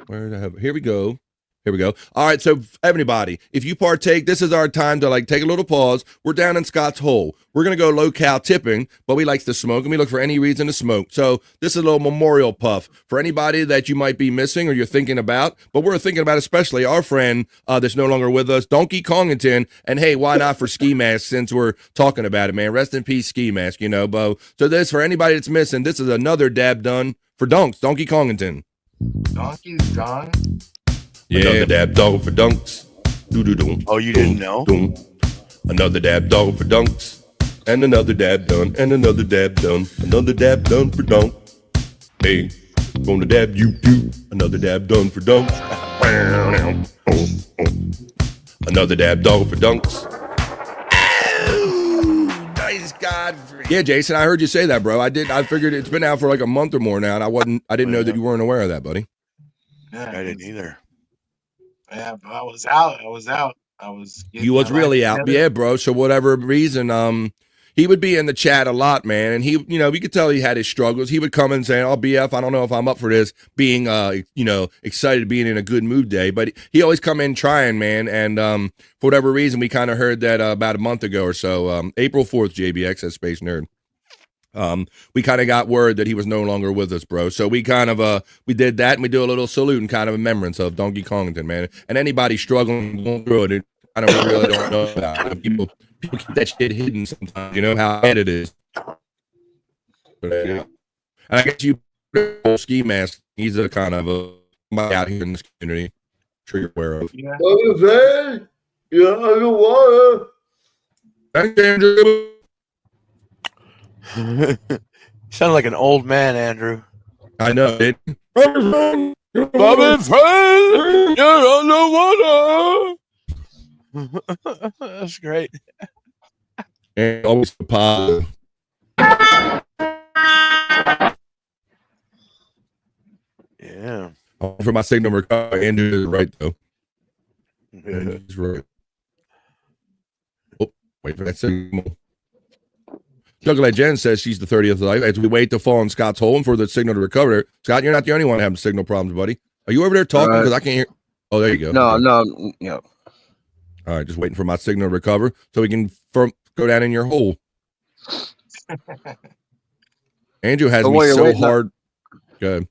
here we go. Here we go. All right, so everybody, if you partake, this is our time to like take a little pause. We're down in Scott's Hole. We're gonna go low-cal tipping, but we like to smoke, and we look for any reason to smoke. So this is a little memorial puff for anybody that you might be missing or you're thinking about. But we're thinking about especially our friend that's no longer with us, Donkey Kongington. And hey, why not for Ski Mask since we're talking about it, man? Rest in peace, Ski Mask. You know, Bo. So this for anybody that's missing. This is another dab done for Donks, Donkey Kongington. Donkey's gone. Yeah. Another dab dog for Dunks. Doo-doo-doo. Oh, you didn't know? Doom. Another dab dog for Dunks. And another dab done. And another dab done. Another dab done for Dunk. Hey, gonna dab you too. Another dab done for Dunks. Another dab dog for Dunks. Nice Godfrey. Yeah, Jason, I heard you say that, bro. I figured it's been out for like a month or more now, and I didn't know that you weren't aware of that, buddy. Yeah, I didn't either. Yeah, but I was out. You was really out, yeah, bro. So whatever reason, he would be in the chat a lot, man, and he, you know, we could tell he had his struggles. He would come and say, "Oh, BF, I don't know if I'm up for this," being, you know, excited, being in a good mood day. But he always come in trying, man, and for whatever reason, we kind of heard that about a month ago or so, April 4th, JBX at Space Nerd. We kind of got word that he was no longer with us, bro. So we kind of we did that, and we do a little salute and kind of remembrance of Donkey Kongington, man. And anybody struggling going through it, I don't really don't know about it. People keep that shit hidden sometimes. You know how bad it is. But, and I guess you Ski Mask. He's a kind of a somebody out here in this community. I'm sure you're aware of. Yeah. You're underwater. Thanks, Andrew. You sound like an old man, Andrew. I know it. Bobby Friend, you're underwater. That's great. And always positive. Yeah. For my signal recovery, Andrew is right though. Yeah. He's right. Oh, wait for that signal. Juggler Jen says she's the 30th life as we wait to fall in Scott's hole and for the signal to recover. Scott, you're not the only one having signal problems, buddy. Are you over there talking? Because I can't hear. Oh, there you go. No, yeah. All right, just waiting for my signal to recover so we can go down in your hole. Andrew has me so hard. Go ahead.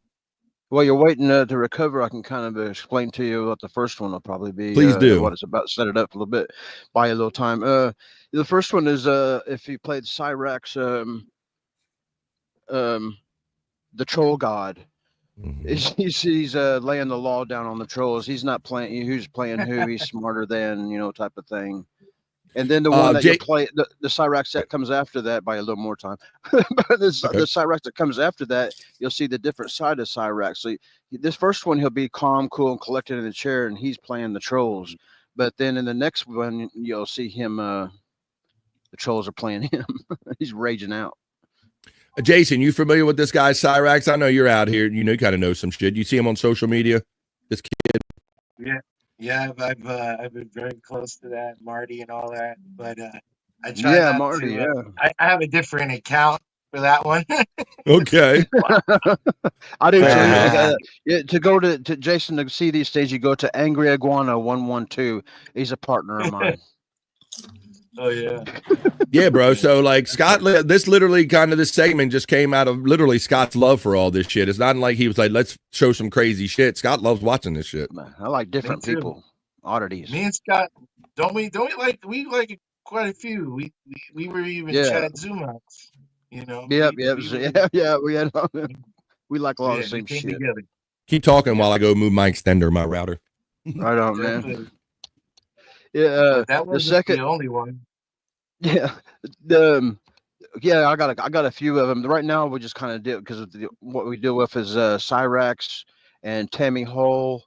While you're waiting to recover, I can kind of explain to you what the first one will probably be. Please do. What it's about. Set it up a little bit. Buy you a little time. The first one is if you played Cyrax, the Troll God. He's laying the law down on the trolls. He's not playing who's playing who. He's smarter than, you know, type of thing. And then the one that you play, the Cyrax that comes after that, by a little more time. But the Cyrax that comes after that, you'll see the different side of Cyrax. So this first one, he'll be calm, cool, and collected in the chair, and he's playing the trolls. But then in the next one, you'll see him. The trolls are playing him. He's raging out. Jason, you familiar with this guy Cyrax? I know you're out here. You know, you kind of know some shit. You see him on social media. This kid. Yeah, I've been very close to that, Marty and all that. But I try. Yeah, Marty. I have a different account for that one. Okay. I do too. To go to Jason to see these things, you go to Angry Iguana 112. He's a partner of mine. Oh yeah. Yeah, bro. So like Scott, this literally kind of this segment just came out of literally Scott's love for all this shit. It's not like he was like, let's show some crazy shit. Scott loves watching this shit. I like different people, oddities. Me and Scott, don't we like quite a few. We were even Chad Zuma, you know. Yeah. We had we like a lot of the same shit. Together. Keep talking while I go move my extender, my router. Right on, man. Yeah, that was the only one. Yeah, I got a few of them right now. We just kind of do because what we deal with is Cyrax and Tammy Hole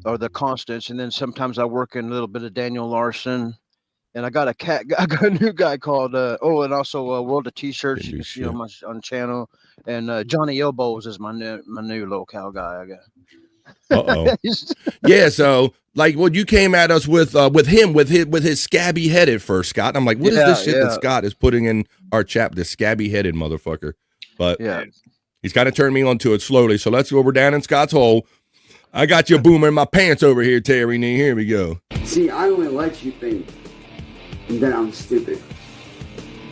or the Constants, and then sometimes I work in a little bit of Daniel Larson, and I got a new guy called and also World of T-shirts you can see on my channel, and Johnny Elbows is my new local guy I got. Yeah, so like what you came at us with his scabby head at first, Scott. And I'm like, what is this shit that Scott is putting in our chat? This scabby headed motherfucker. But he's kind of turned me onto it slowly. So let's go. We're down in Scott's hole. I got you a boomer in my pants over here, Terry. Now, here we go. See, I only let you think that I'm stupid.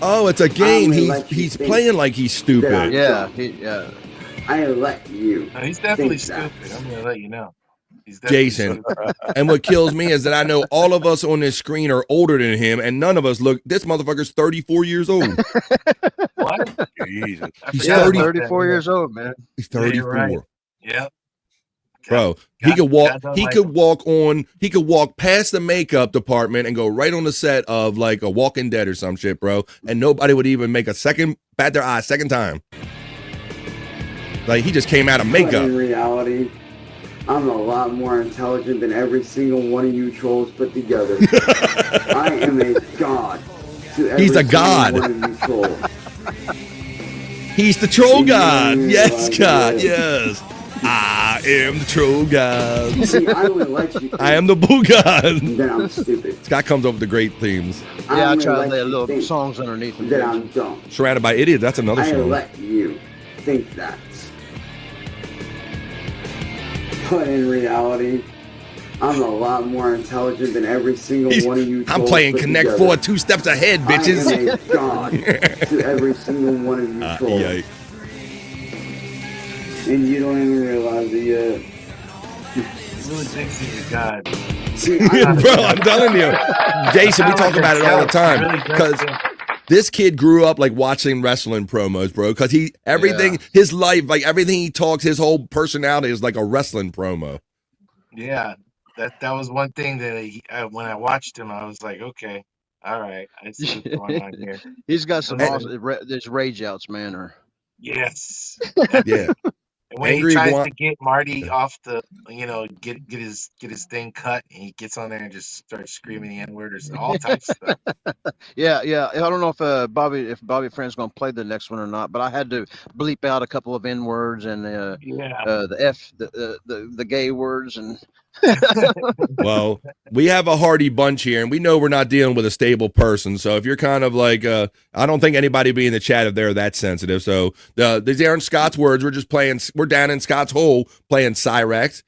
Oh, it's a game. He's playing like he's stupid. Yeah, yeah. I let you. No, he's definitely think stupid. I'm gonna let you know. He's definitely Jason. stupid. And what kills me is that I know all of us on this screen are older than him, and none of us look. This motherfucker's 34 years old. What? Jesus. He's Yeah, 34 years old, man. He's Yeah, 34. you're right. Yep. Bro, he could walk. God He don't could like walk on. He could walk past the makeup department and go right on the set of like a Walking Dead or some shit, bro. And nobody would even make bat their eye a second time. Like he just came out of But makeup. in reality, I'm a lot more intelligent than every single one of you trolls put together. I am a god to every He's a single god. one of you trolls. He's the troll god. Yeah, Yes, like God. that. Yes. I am the troll god. See, I only let you think I am the boo god. that I'm stupid. Scott comes up with the great themes. Yeah, I only try to let lay a you little think songs underneath them. that I'm dumb. Surrounded by idiots. That's another I song. let you think that. But in reality, I'm a lot more intelligent than every single one of you I'm trolls playing put Connect together. 4 2 steps ahead, bitches. I am a god to every single one of you trolls. Yikes. And you don't even realize it yet. Who thinks he's a god? See, Bro, I'm telling you, Jason, we talk about it all the time because this kid grew up like watching wrestling promos, bro. Because his life, like everything he talks, his whole personality is like a wrestling promo. Yeah, that was one thing that when I watched him, I was like, okay, all right, I see what's going on here. He's got some awesome, there's rage outs, man. Or Yes. Yeah. And when Angry he tries Guan- to get Marty off the, get his thing cut, and he gets on there and just starts screaming the N-word or all types of stuff. yeah. I don't know if Bobby Friend's gonna play the next one or not, but I had to bleep out a couple of N words and the gay words and. Well, we have a hardy bunch here, and we know we're not dealing with a stable person. So if you're kind of like, I don't think anybody be in the chat if they're that sensitive. So these aren't Scott's words. We're just playing. We're down in Scott's hole playing Cyrax,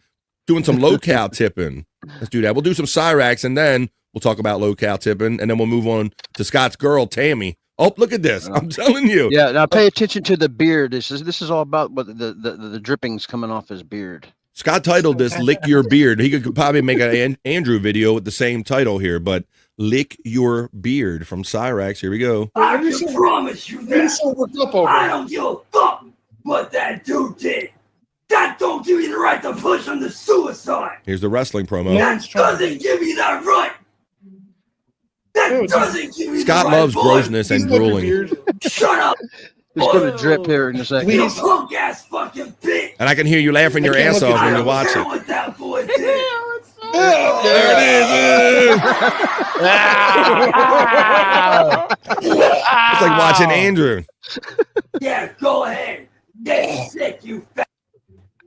doing some low-cal tipping. Let's do that. We'll do some Cyrax, and then we'll talk about low-cal tipping, and then we'll move on to Scott's girl, Tammy. Oh, look at this. I'm telling you. Yeah, now pay attention to the beard. This is all about what the drippings coming off his beard. Scott titled this "Lick Your Beard." He could probably make an Andrew video with the same title here, but "Lick Your Beard" from Cyrax. Here we go. I can promise you that. I don't give a fuck what that dude did. That don't give you the right to push him to suicide. Here's the wrestling promo. That doesn't give you that right. That doesn't give you Scott the right. loves grossness and drooling. Shut up. It's going to drip here in a second. You punk ass fucking bitch. And I can hear you laughing your ass off when you watch it. What that boy did. There it is. It's like watching Andrew. Yeah, go ahead. Get sick, you fat.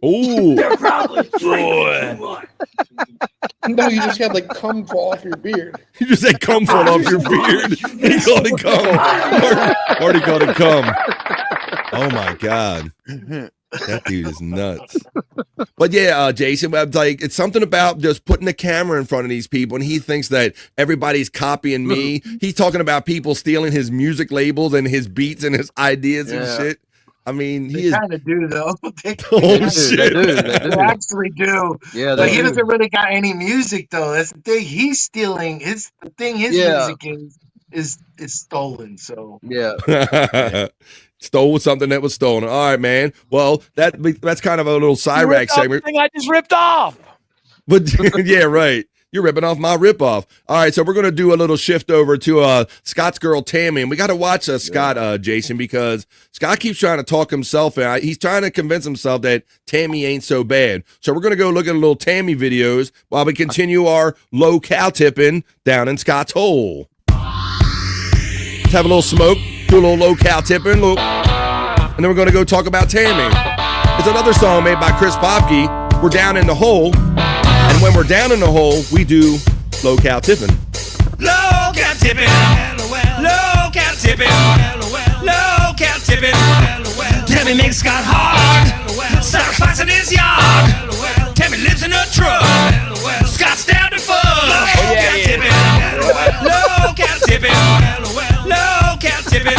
Ooh. You're probably drinking too much. No, you just had like cum fall off your beard. You just said cum fall off your beard. He called it cum. Already called it cum. Oh my God. That dude is nuts. But yeah, Jason, like it's something about just putting the camera in front of these people, and he thinks that everybody's copying me. He's talking about people stealing his music labels and his beats and his ideas and shit. I mean, They kind of do though. They shit. They actually do. Yeah, but he do. doesn't really got any music though. That's the thing. He's stealing his music is stolen. So yeah. Stole something that was stolen. All right, man. Well, that's kind of a little Cyrax segment. Thing I just ripped off. But yeah, right. You're ripping off my ripoff. All right, so we're going to do a little shift over to Scott's girl, Tammy. And we got to watch Scott, Jason, because Scott keeps trying to talk himself out. He's trying to convince himself that Tammy ain't so bad. So we're going to go look at a little Tammy videos while we continue our low-cal tipping down in Scott's hole. Let's have a little smoke, do a little low-cal tipping, and then we're going to go talk about Tammy. It's another song made by Chris Popke. We're down in the hole. And when we're down in the hole, we do low-cal tipping. Low-cal tipping. Low-cal tipping. Low-cal tipping. Tammy makes Scott hard. Sacrificing his yard. Tammy lives in a truck. Scott's down to fuck. Oh, yeah, yeah. Low cal tipping. Low cal tipping.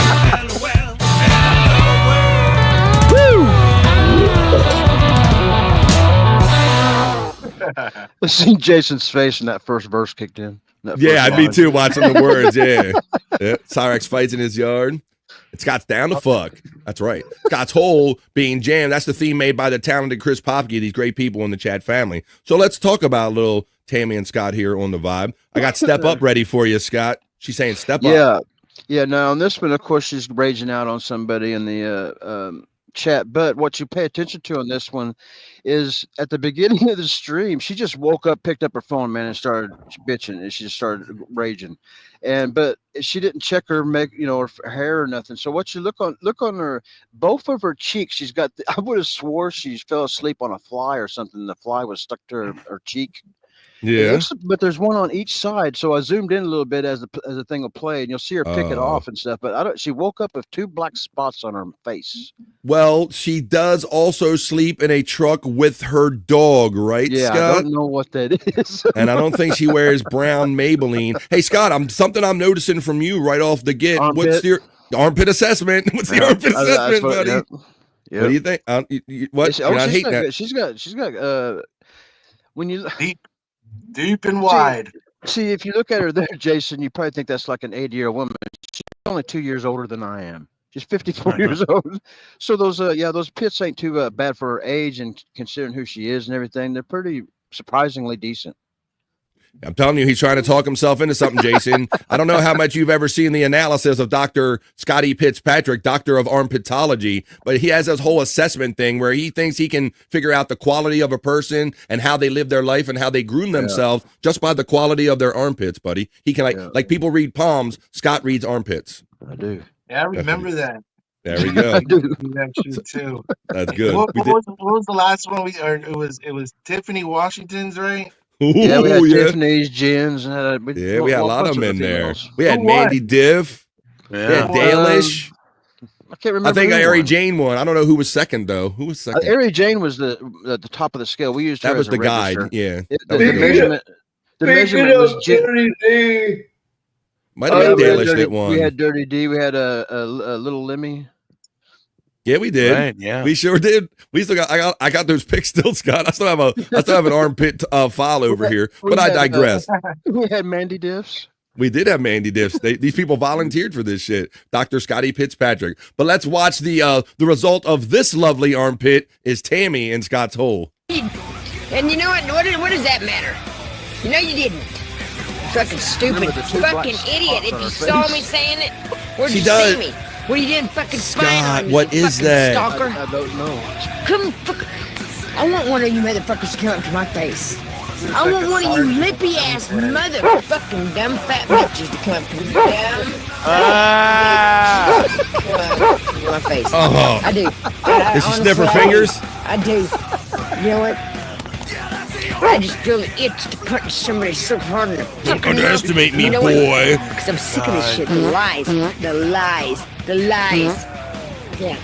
I seen Jason's face when that first verse kicked in. Yeah, me too, watching the words. Yeah. Cyrex fights in his yard. And Scott's down to fuck. That's right. Scott's hole being jammed. That's the theme made by the talented Chris Popke, these great people in the chat family. So let's talk about little Tammy and Scott here on the vibe. I got Step Up ready for you, Scott. She's saying Step Up. Yeah. Now on this one, of course, she's raging out on somebody in the chat. But what you pay attention to on this one is at the beginning of the stream, she just woke up, picked up her phone, man, and started bitching, and she just started raging. But she didn't check her her hair or nothing. So what you look on her, both of her cheeks, she's got. I would have swore she fell asleep on a fly or something. The fly was stuck to her cheek. Yeah, but there's one on each side. So I zoomed in a little bit as the thing will play, and you'll see her pick it off and stuff. But she woke up with 2 black spots on her face. Well, she does also sleep in a truck with her dog, right, Scott? I don't know what that is. And I don't think she wears brown Maybelline. Hey, Scott, I'm noticing from you right off the get. Armpit. What's your armpit assessment? What's the armpit assessment, buddy? Yep. What do you think? What? You're not hating that. She's got when you deep and wide. See, if you look at her there, Jason, you probably think that's like an 80-year-old woman. She's only 2 years older than I am. She's 54 years old. So those pits ain't too bad for her age, and considering who she is and everything, they're pretty surprisingly decent. I'm telling you, he's trying to talk himself into something, Jason. I don't know how much you've ever seen the analysis of Dr. Scotty Fitzpatrick, doctor of armpitology, but he has this whole assessment thing where he thinks he can figure out the quality of a person and how they live their life and how they groom themselves just by the quality of their armpits, buddy. He can like people read palms, Scott reads armpits. I do. Yeah, I remember that. There we go. That shit too. That's good. What was the last one? It was Tiffany Washington's, right? Ooh, yeah, we had Tiffany's, Jen's, and we had a lot of them in there. We had Mandy Div. Yeah. We had Dalish. I can't remember. I think Ari Jane won. I don't know who was second though. Who was second? Ari Jane was the top of the scale. We used her that was as a the guide. register. Yeah. The measurement was Dirty Might have been Dalish that won. We had Dirty D. We had a Little Lemmy. Yeah, we did. Right, yeah. We sure did. We still got. I got those pics still, Scott. I still have an armpit file over here. But I digress. We had Mandy Diffs. We did have Mandy Diffs. These people volunteered for this shit. Dr. Scotty Fitzpatrick. But let's watch the result of this lovely armpit is Tammy in Scott's hole. And you know what? What does that matter? You know you didn't. Fucking stupid, fucking idiot. If you saw me saying it, where'd you see me? What are you doing, fucking spying on me? What is that? Stalker? I don't know. Come, I want one of you motherfuckers to come up to my face. I want one of you lippy ass motherfucking dumb fat bitches to come up to me. My face. I do. Does she snip her fingers? I do. You know what? I just feel the itch to punch somebody so hard in the fucking Don't underestimate me, you know boy. Because I'm sick of this shit. The lies. The lies. The lies. Yeah.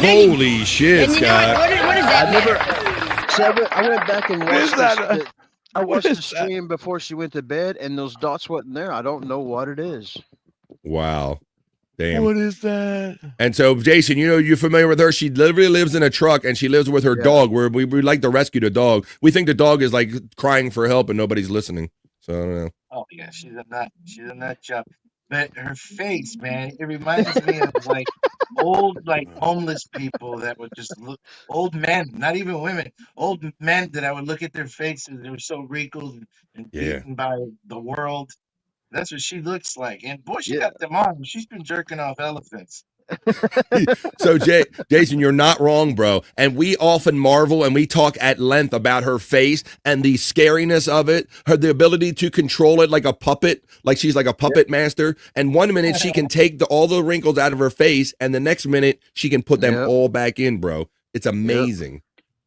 Holy shit, And you know Scott. what does that matter? I went back and watched I watched the stream before she went to bed, and those dots wasn't there. I don't know what it is. Wow. Damn. What is that? And so, Jason, you're familiar with her. She literally lives in a truck, and she lives with her dog. Where we like to rescue the dog. We think the dog is like crying for help, and nobody's listening. So I don't know. Oh yeah, she's a nut job. But her face, man, it reminds me of like old, like homeless people that would just look, old men, not even women, old men that I would look at their faces. They were so wrinkled and beaten by the world. That's what she looks like. And boy, she got them on. She's been jerking off elephants. So, Jason, you're not wrong, bro. And we often marvel and we talk at length about her face and the scariness of it, the ability to control it like a puppet, like she's like a puppet master. And 1 minute she can take all the wrinkles out of her face, and the next minute she can put them all back in, bro. It's amazing.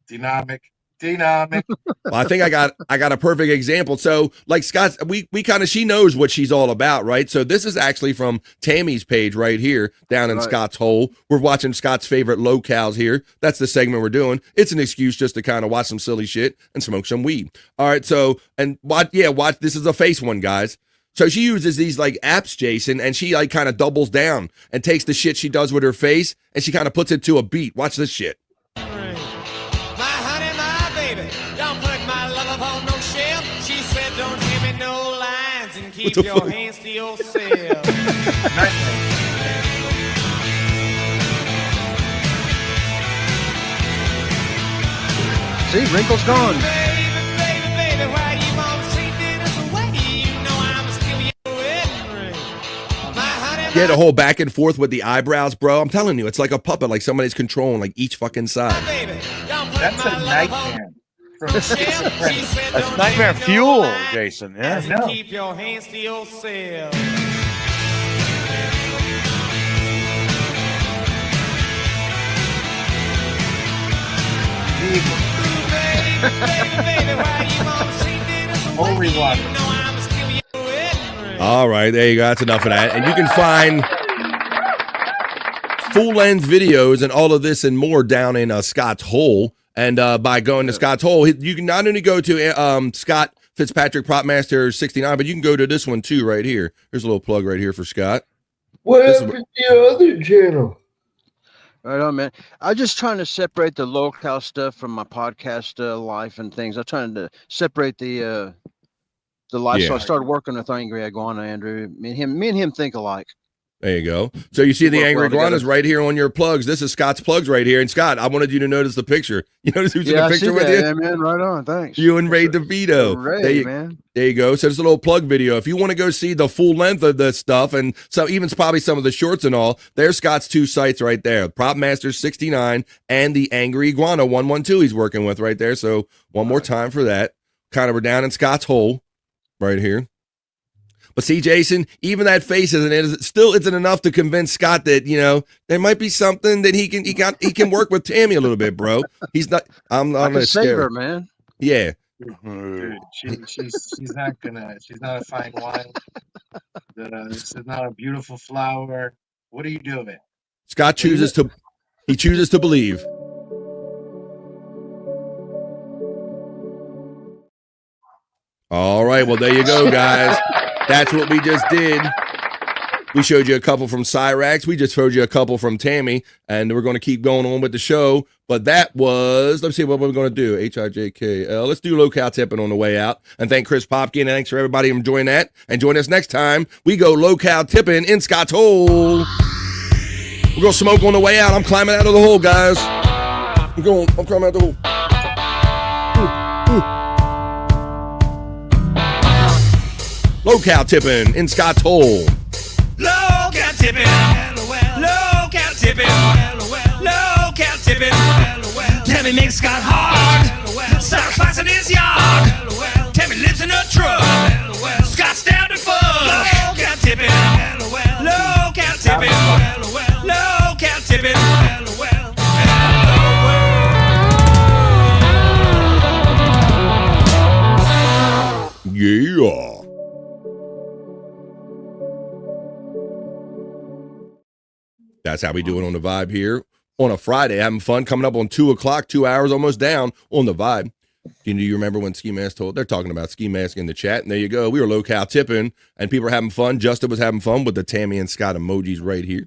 Dynamic. Dynamic. Well, I think I got a perfect example. So, like Scott, we kind of, she knows what she's all about, right? So this is actually from Tammy's page right here down in Scott's Hole. We're watching Scott's favorite locales here. That's the segment we're doing. It's an excuse just to kind of watch some silly shit and smoke some weed. All right, so and watch. This is a face one, guys. So she uses these like apps, Jason, and she like kind of doubles down and takes the shit she does with her face and she kind of puts it to a beat. Watch this shit. Keep your hands to yourself. See, wrinkles gone. Yeah, the whole back and forth with the eyebrows, bro. I'm telling you, it's like a puppet, like somebody's controlling like each fucking side. That's a nightmare. That's nightmare fuel, Jason. Yeah. Keep your hands to yourself. Holy water. All right, there you go. That's enough of that. And you can find full-length videos and all of this and more down in Scott's Hole. And by going to Scott's Hole, you can not only go to Scott Fitzpatrick Propmaster 69, but you can go to this one too right here. Here's a little plug right here for Scott. What happened to your other channel? Right on, man. I'm just trying to separate the local stuff from my podcast life and things. I'm trying to separate the life. Yeah. So I started working with Angry Iguana, Andrew. Me and him think alike. There you go. So you see the Work Angry well Iguanas together. right here on your plugs. This is Scott's plugs right here. And Scott, I wanted you to notice the picture. You notice who's in the I see picture with that, you? yeah, man. Right on. Thanks. You and Ray DeVito. Ray, man. There you go. So it's a little plug video. If you want to go see the full length of the stuff and so even probably some of the shorts and all, there's Scott's two sites right there. Prop Master 69 and the Angry Iguana 112 he's working with right there. So one more time for that. Kind of we're down in Scott's Hole right here. But see, Jason, even that face isn't enough to convince Scott that, you know, there might be something that he can work with Tammy a little bit, bro. He's not. I'm can not save her, scared. man. Yeah. Dude, she's not a fine wine. This is not a beautiful flower. What are you doing? Scott chooses to believe. All right, well, there you go, guys. That's what we just did. We showed you a couple from Cyrax. We just showed you a couple from Tammy, and we're going to keep going on with the show. But that was, let's see what we're going to do. HIJKL. Let's do locale tipping on the way out. And thank Chris Popkin, and thanks for everybody enjoying that. And join us next time. We go locale tipping in Scott's Hole. We're going to smoke on the way out. I'm climbing out of the hole, guys. I'm climbing out the hole. Locale tipping in Scott's Hole. Locale tipping. Locale tipping. Locale tipping. Tammy makes Scott hard. Sacrifice in his yard. Tammy lives in a truck. Scott's down to fuck. Locale tipping. Locale tipping. Locale tipping. Yeah. That's how we do it on the Vibe here on a Friday, having fun, coming up on 2 o'clock, 2 hours almost down on the Vibe. Do you remember when Ski Mask told? They're talking about Ski Mask in the chat, and there you go. We were locale tipping, and people were having fun. Justin was having fun with the Tammy and Scott emojis right here.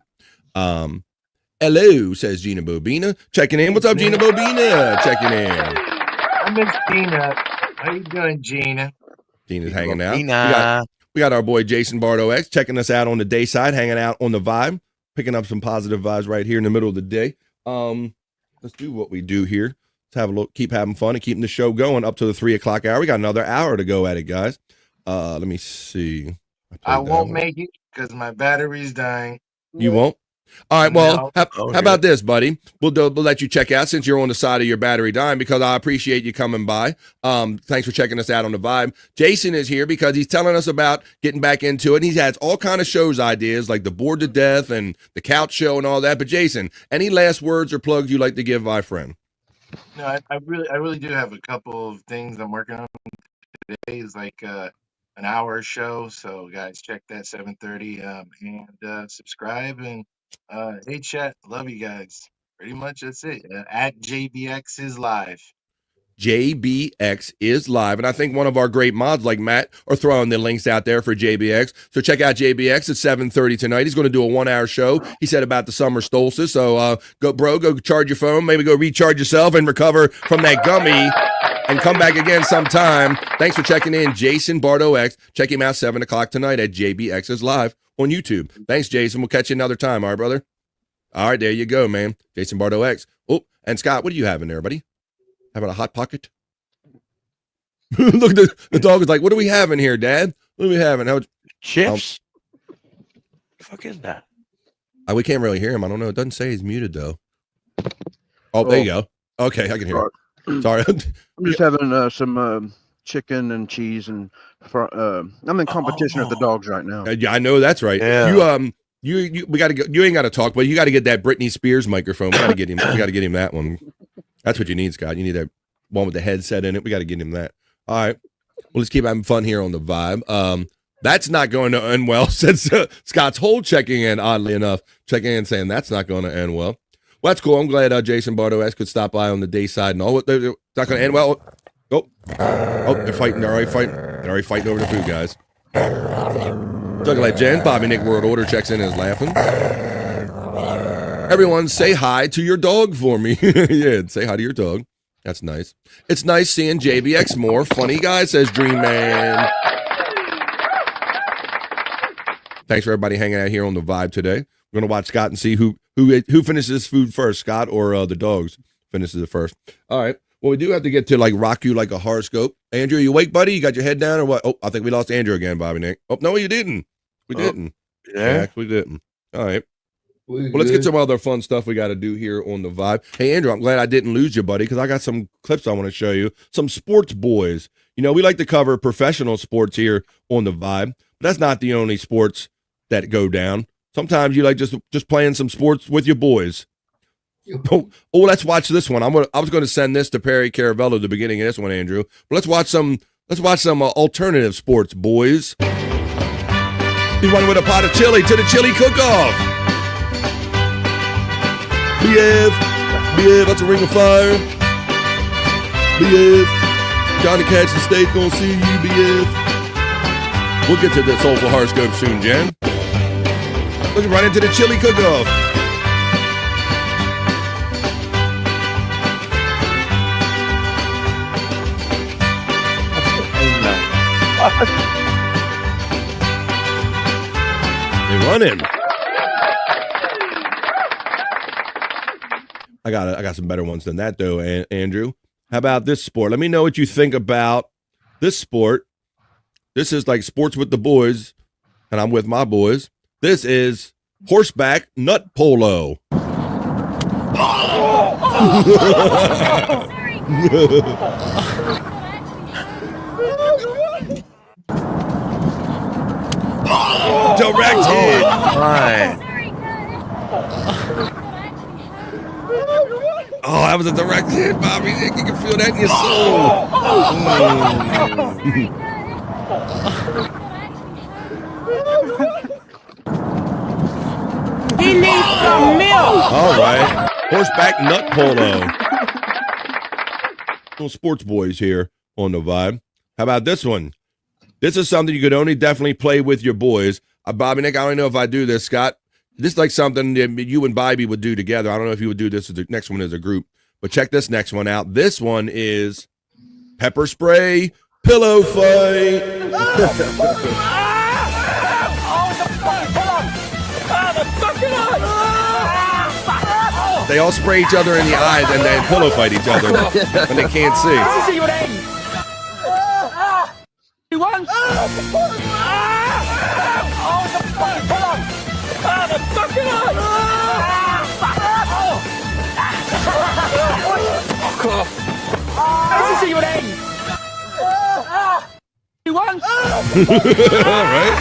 Hello, says Gina Bobina. Checking in. What's up, Gina Bobina? Checking in. I miss Gina. How you doing, Gina? Gina's hanging out. We got our boy Jason Bardo X checking us out on the day side, hanging out on the Vibe, picking up some positive vibes right here in the middle of the day. Let's do what we do here. Let's have a look, keep having fun and keeping the show going up to the 3 o'clock hour. We got another hour to go at it, guys. Let me see. I won't make it because my battery's dying. You won't? All right, well, how about this, buddy? We'll let you check out since you're on the side of your battery dying because I appreciate you coming by. Thanks for checking us out on the Vibe. Jason is here because he's telling us about getting back into it. He has all kind of shows ideas like the Bored to Death and the Couch Show and all that. But Jason, any last words or plugs you'd like to give my friend? No, I really do have a couple of things I'm working on today. Is like an hour show, so guys, check that 7:30 and subscribe and hey chat, love you guys. Pretty much that's it. At JBX is live. JBX is live. And I think one of our great mods like Matt are throwing the links out there for JBX. So check out JBX at 7:30 tonight. He's going to do a 1-hour show. He said about the summer solstice. So go charge your phone, maybe go recharge yourself and recover from that gummy and come back again sometime. Thanks for checking in, Jason Bardo X. Check him out 7 o'clock tonight at JBX is live on YouTube. Thanks, Jason. We'll catch you another time. All right, brother? All right, there you go, man. Jason Bardo X. Oh, and Scott, what do you have in there, buddy? How about a Hot Pocket? Look, the dog is like, what do we have in here, Dad? What do we have in? Chips? The fuck is that? We can't really hear him. I don't know. It doesn't say he's muted, though. Oh, there you go. Okay, I can hear him. Sorry. I'm just having some chicken and cheese, and I'm in competition with the dogs right now. Yeah, I know that's right. Yeah. We got to go. You ain't got to talk, but you got to get that Britney Spears microphone. We got to get him. We got to get him that one. That's what you need, Scott. You need that one with the headset in it. We got to get him that. All right. Well, let's keep having fun here on the vibe. That's not going to end well since Scott's whole checking in, oddly enough, checking in saying that's not going to end well. Well, that's cool. I'm glad Jason Bardo S could stop by on the day side and all. It's not going to end well. Oh, they're fighting. They're already fighting. They're already fighting over the food, guys. Talking like Jen, Bobby Nick World Order checks in and is laughing. Everyone say hi to your dog for me. Yeah, say hi to your dog. That's nice. It's nice seeing JBX more. Funny guy, says Dream Man. Thanks for everybody hanging out here on the vibe today. We're going to watch Scott and see who finishes food first, Scott or the dogs finishes it first. All right. Well, we do have to get to like rock you like a horoscope. Andrew, you awake, buddy? You got your head down or what? Oh, I think we lost Andrew again, Bobby Nick. Oh, no, you didn't. We didn't. Yeah, we didn't. All right. Well, let's get some other fun stuff we got to do here on the vibe. Hey, Andrew, I'm glad I didn't lose you, buddy, because I got some clips I want to show you. Some sports boys. You know, we like to cover professional sports here on the vibe, but that's not the only sports that go down. Sometimes you like just playing some sports with your boys. Oh, let's watch this one. I was going to send this to Perry Caravello at the beginning of this one, Andrew. But let's watch some alternative sports, boys. He's running with a pot of chili to the chili cook-off. BF, that's a ring of fire. BF, Johnny Cash the State gonna see you, BF. We'll get to the Soulful Horoscope soon, Jen. Looking right into the chili cook-off. They're running. I got some better ones than that, though, Andrew. How about this sport? Let me know what you think about this sport. This is like sports with the boys, and I'm with my boys. This is horseback nut polo. Direct hit. Oh, that was a direct hit, Bobby. You can feel that in your soul. He needs some milk. All right. Horseback nut polo. Little sports boys here on the vibe. How about this one? This is something you could only definitely play with your boys. Bobby Nick, I don't know if I do this, Scott. This is like something that you and Bobby would do together. I don't know if you would do this as the next one as a group, but check this next one out. This one is pepper spray pillow fight. They all spray each other in the eyes and then pillow fight each other when they can't see. All right.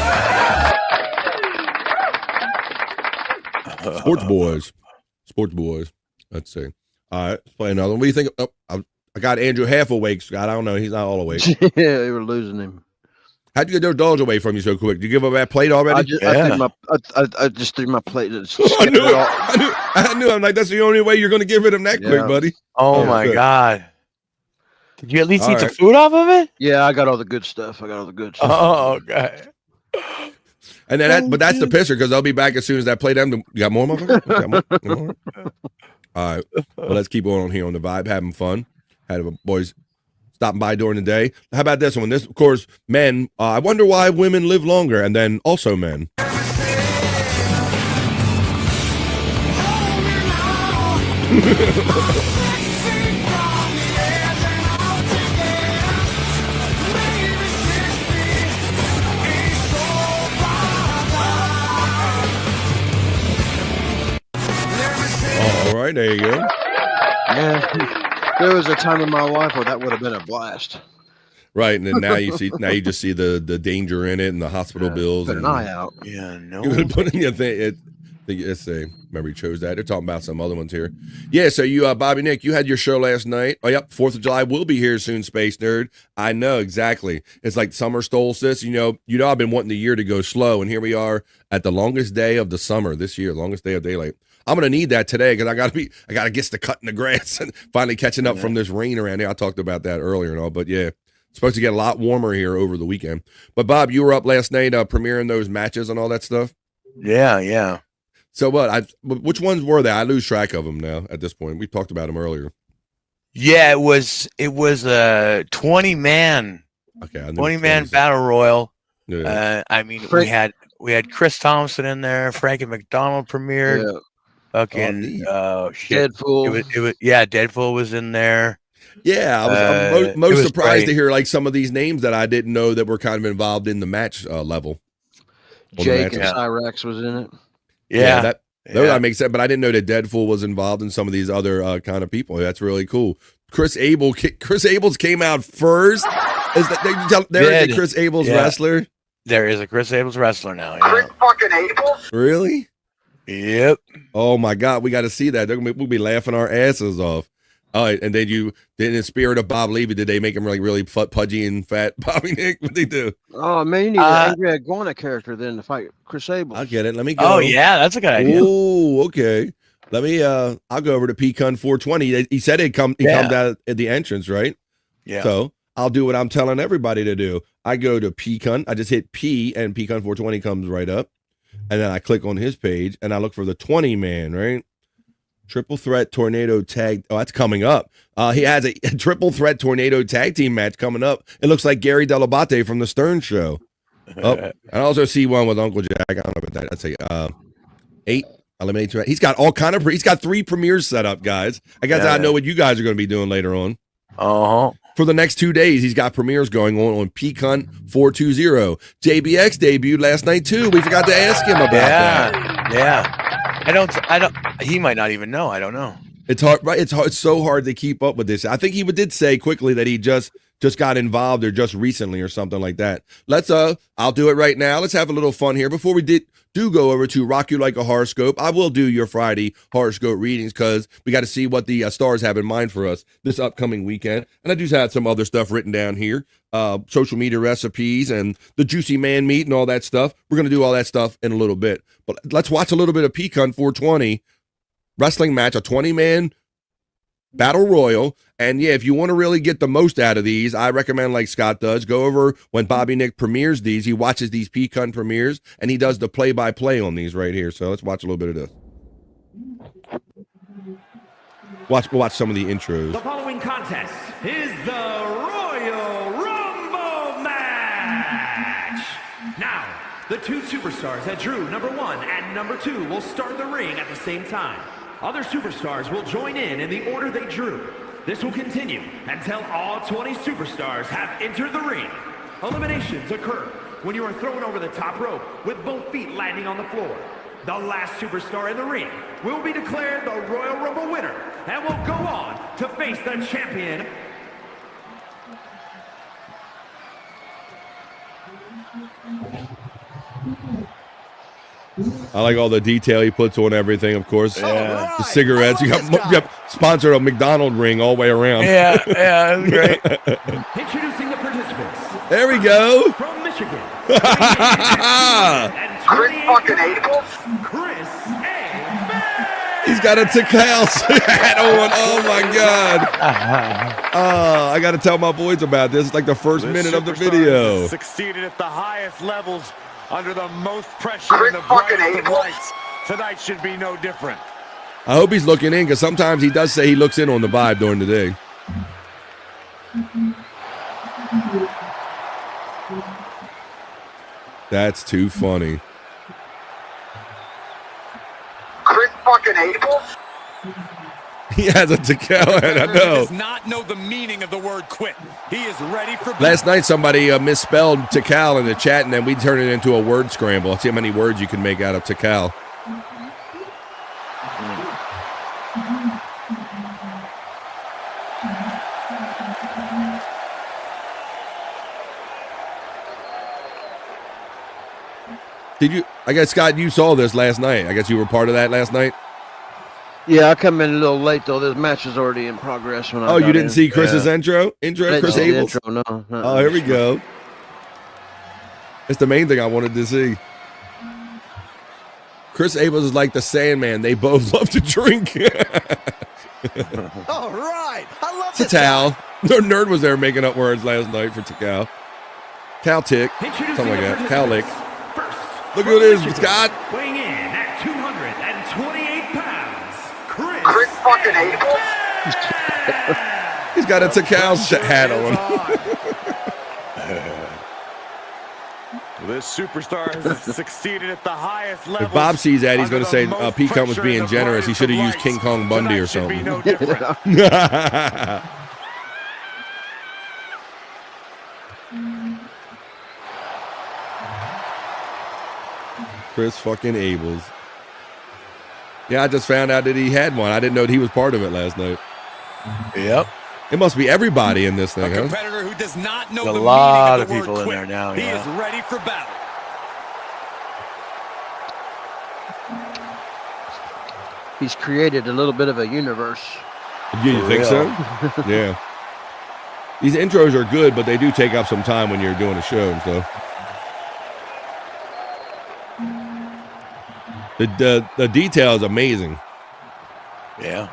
Sports boys. Let's see. All right, let's play another one. What do you think? Oh, I got Andrew half awake, Scott. I don't know. He's not all awake. Yeah, they were losing him. How'd you get those dogs away from you so quick? Did you give up that plate already? I just threw my plate. I knew. I'm like, that's the only way you're going to get rid of them that quick, buddy. Oh my God. Did you at least eat the food off of it? Yeah, I got all the good stuff. Oh, okay. And then but that's the pisser because they'll be back as soon as that plate ends. You got more, motherfucker? Got more? All right. Well, let's keep going on here on the vibe, having fun. Had boys stopping by during the day. How about this one? This, of course, men. I wonder why women live longer, and then also men. All right, there you go. Yeah. There was a time in my life where that would have been a blast. Right, and then now you just see the danger in it and the hospital bills. Put an eye out. Yeah, no. You're gonna put in your thing. Let's say, remember you chose that. They're talking about some other ones here. Yeah, so you, Bobby Nick, you had your show last night. Oh, yep, 4th of July will be here soon, Space Nerd. I know, exactly. It's like summer solstice. You know, I've been wanting the year to go slow, and here we are at the longest day of the summer this year, longest day of daylight. I'm gonna need that today because I gotta get to cutting the grass and finally catching up from this rain around here. I talked about that earlier and all, but yeah, it's supposed to get a lot warmer here over the weekend. But Bob, you were up last night premiering those matches and all that stuff. Yeah. So what? Which ones were they? I lose track of them now at this point. We talked about them earlier. Yeah, it was a 20-man. Okay, 20-man battle royal. Yeah. I mean, we had Chris Thompson in there. Frankie McDonald premiered. Yeah. Fucking shit. Deadpool. It was Deadpool was in there. Yeah, I was most surprised to hear like some of these names that I didn't know that were kind of involved in the match level. Jake and Cyrax was in it. Yeah, that makes sense. But I didn't know that Deadpool was involved in some of these other kind of people. That's really cool. Chris Abels came out first. Is that there is a Chris Abels wrestler? There is a Chris Abels wrestler now. Yeah. Chris fucking Abels? Really? Yep. Oh my God, we got to see that. We'll be laughing our asses off. And then in the spirit of Bob Levy, did they make him like really pudgy and fat, Bobby Nick? What they do? Oh man, you need an Andrea Iguana character then to fight Chris Abels. I'll get it. Let me go. Oh yeah, that's a good idea. Oh, okay. Let me. I'll go over to Pecan 420. He said he comes out at the entrance, right? Yeah. So I'll do what I'm telling everybody to do. I go to Pecan. I just hit P, and Pecan 420 comes right up. And then I click on his page and I look for the 20-man, right? Triple threat tornado tag. Oh, that's coming up. He has a triple threat tornado tag team match coming up. It looks like Gary Delabate from the Stern Show. I also see one with Uncle Jack. I don't know about that. I'd say 8 elimination. He's got all kind of. He's got 3 premieres set up, guys. I guess I know what you guys are going to be doing later on. For the next 2 days, he's got premieres going on Pecan 420. JBX debuted last night too. We forgot to ask him about that. Yeah. I don't. He might not even know. I don't know. It's hard, right? It's so hard to keep up with this. I think he did say quickly that he just got involved or just recently or something like that. Let's I'll do it right now. Let's have a little fun here before we do go over to Rock You Like a Horoscope. I will do your Friday horoscope readings because we got to see what the stars have in mind for us this upcoming weekend. And I do have some other stuff written down here, social media recipes and the Juicy Man meat and all that stuff. We're going to do all that stuff in a little bit. But let's watch a little bit of Pecan 420 wrestling match, a 20-man battle royal. And yeah, if you want to really get the most out of these, I recommend, like Scott does, go over when Bobby Nick premieres these. He watches these Pecan premieres and he does the play-by-play on these right here. So let's watch a little bit of this. We'll watch some of the intros. The following contest is the Royal Rumble match. Now, the 2 superstars that drew number 1 and number 2 will start the ring at the same time. Other superstars will join in the order they drew. This will continue until all 20 superstars have entered the ring. Eliminations occur when you are thrown over the top rope with both feet landing on the floor. The last superstar in the ring will be declared the Royal Rumble winner and will go on to face the champion. I like all the detail he puts on everything, of course. Yeah. The cigarettes. You got Sponsored a McDonald's ring all the way around. Yeah, that was great. Introducing the participants. There we go. From Michigan. Chris fucking Abel. Chris He's got a Tikal hat on. Oh my God. I got to tell my boys about this. It's like the first minute of the video. Succeeded at the highest levels under the most pressure in the brightest of lights. Tonight should be no different. I hope he's looking in because sometimes he does say he looks in on the vibe during the day. That's too funny. Chris fucking Abel. He has a Tikal hat, I know. Does not know the meaning of the word quit. He is ready for Last night somebody misspelled Tikal in the chat, and then we turned it into a word scramble. Let's see how many words you can make out of Tikal. Did you? I guess, Scott, you saw this last night. I guess you were part of that last night. Yeah, I come in a little late though. This match is already in progress. When I Oh, got you didn't in. see Chris's Yeah. intro? Chris Abel's? Intro, no. Oh, here we go. It's the main thing I wanted to see. Chris Abels is like the Sandman. They both love to drink. All right. I love Tikal. The nerd was there making up words last night for Tikal. Cal Tick. Something like that. Cal Lick. Look at this, Scott. Weighing in at 228 pounds, Chris fucking Abel. He's got a Tikal hat on. This superstar has succeeded at the highest level. If Bob sees that, he's going to say Pete Kong was being generous. He should have used King Kong Bundy or something. No different. Chris fucking Abels. Yeah, I just found out that he had one. I didn't know that he was part of it last night. Yep. It must be everybody in this thing, huh? Competitor who does not know There's the a lot meaning of of the people word in quit. there now. He Yeah. is ready for battle. He's created a little bit of a universe. Yeah, you think so? Yeah. These intros are good, but they do take up some time when you're doing a show and stuff. The detail is amazing. Yeah.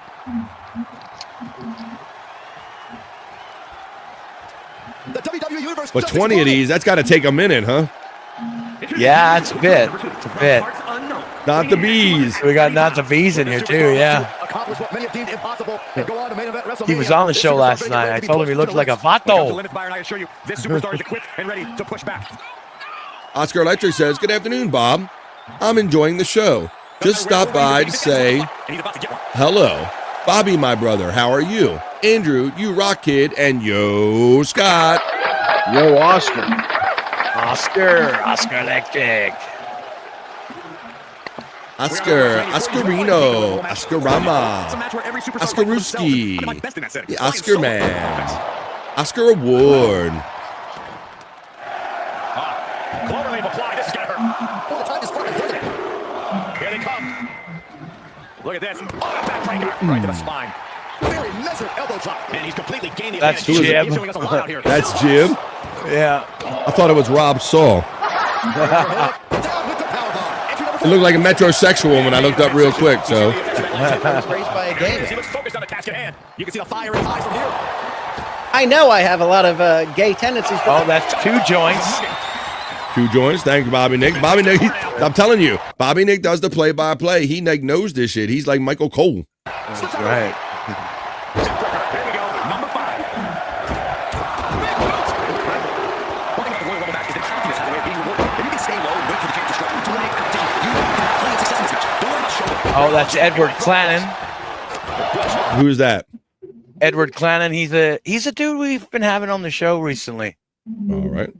The WWE Universe. But 20 of these, that's got to take a minute, huh? Yeah, it's a bit. It's a bit. Not the bees. We got not the bees in here too. Yeah. Accomplish what many have deemed impossible and go on to main event WrestleMania. He was on the show last night. I told him he looked like a vato. I assure you, this superstar is equipped and ready to push back. Oscar Electric says, "Good afternoon, Bob. I'm enjoying the show. Just stopped by to say hello. Bobby, my brother, how are you? Andrew, you rock, kid, and yo, Scott. Yo, Oscar. Oscar Electric. Oscarino, Oscarama, Oscaruski, the Oscar Man, Oscar Award." Cloverleaf applied. This is gonna hurt. Oh, the time is flying, doesn't it? Here they come. Look at this. Oh, backbreaker right to the spine. Very measured elbow drop, and he's completely gained the That's advantage. Jim. He's showing us a lot out here. That's Jim. Yeah. I thought it was Rob Saul. It looked like a metrosexual when I looked up real quick. So. He looks focused on the task at hand. You can see the fire in his eyes from here. I know I have a lot of gay tendencies. Oh, that's 2 joints. 2 joints. Thank you, Bobby Nick. Bobby Nick, I'm telling you, Bobby Nick does the play-by-play. He like knows this shit. He's like Michael Cole. That's right. Here we go. Number 5. One thing about the Royal Rumble match is that happiness has a way of being rewarded. If you can stay low and wait for the chance to strike, dominate, continue, you will have plenty of success in this match. Don't worry about shoulder. Oh, that's Edward Clannon. Who's that? Edward Clannon. He's a dude we've been having on the show recently. All right.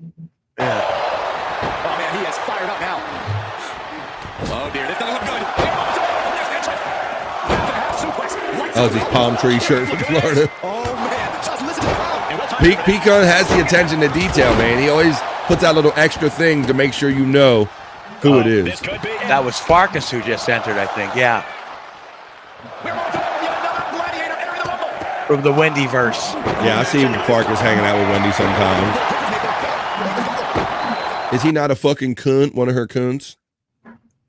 Yeah. Oh man, he is fired up now. Oh dear, this doesn't look good. Oh, it's his palm tree shirt from Florida. Oh man, just listen to the crowd. Peacock has the attention to detail, man. He always puts out little extra things to make sure you know who it is. That was Farkas who just entered, I think. Yeah. We're on to yet another gladiator from the Wendy verse. Yeah, I see Farkas hanging out with Wendy sometimes. Is he not a fucking cunt? One of her cunts?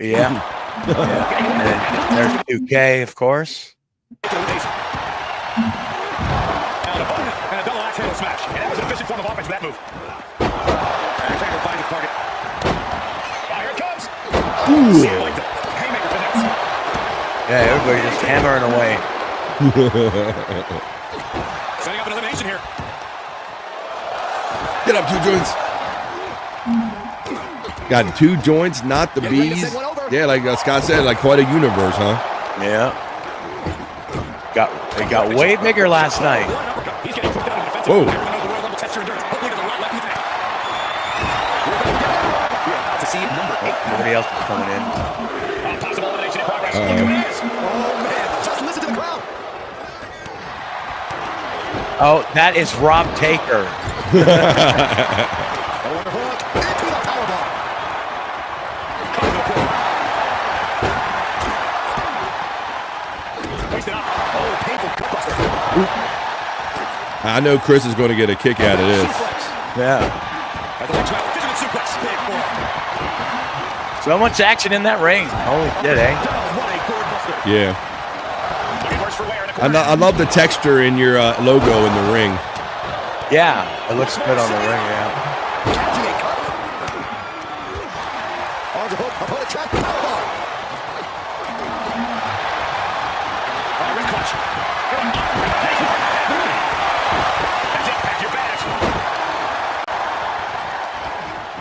Yeah. And there's 2K, of course. And a double axe handle smash. And that was an efficient form of offense for that move. Alexander finds his target. Here it comes. Haymaker connects. Yeah, everybody just hammering away. Setting up an elimination here. Get up, 2 joints. Got 2 joints, not the bees. Yeah, like Scott said, like quite a universe, huh? Yeah. It got way bigger last night. Whoa. Nobody else is coming in. Oh, that is Rob Taker. I know Chris is going to get a kick out of this. Yeah. So much action in that ring. Holy shit, eh? Yeah. I love the texture in your logo in the ring. Yeah, it looks good on the ring, yeah.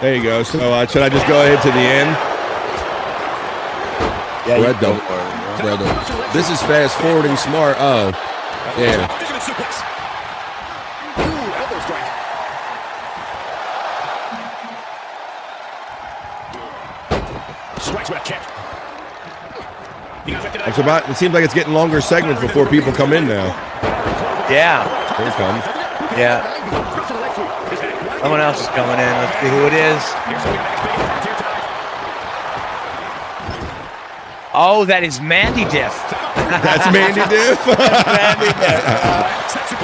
There you go. So should I just go ahead to the end? Yeah, Red though. This is fast forwarding smart. Oh, yeah. It's about. It seems like it's getting longer segments before people come in now. Yeah. Here it comes. Yeah. Someone else is coming in. Let's see who it is. Oh, that is Mandy Diff. That's Mandy Diff? Mandy Diff.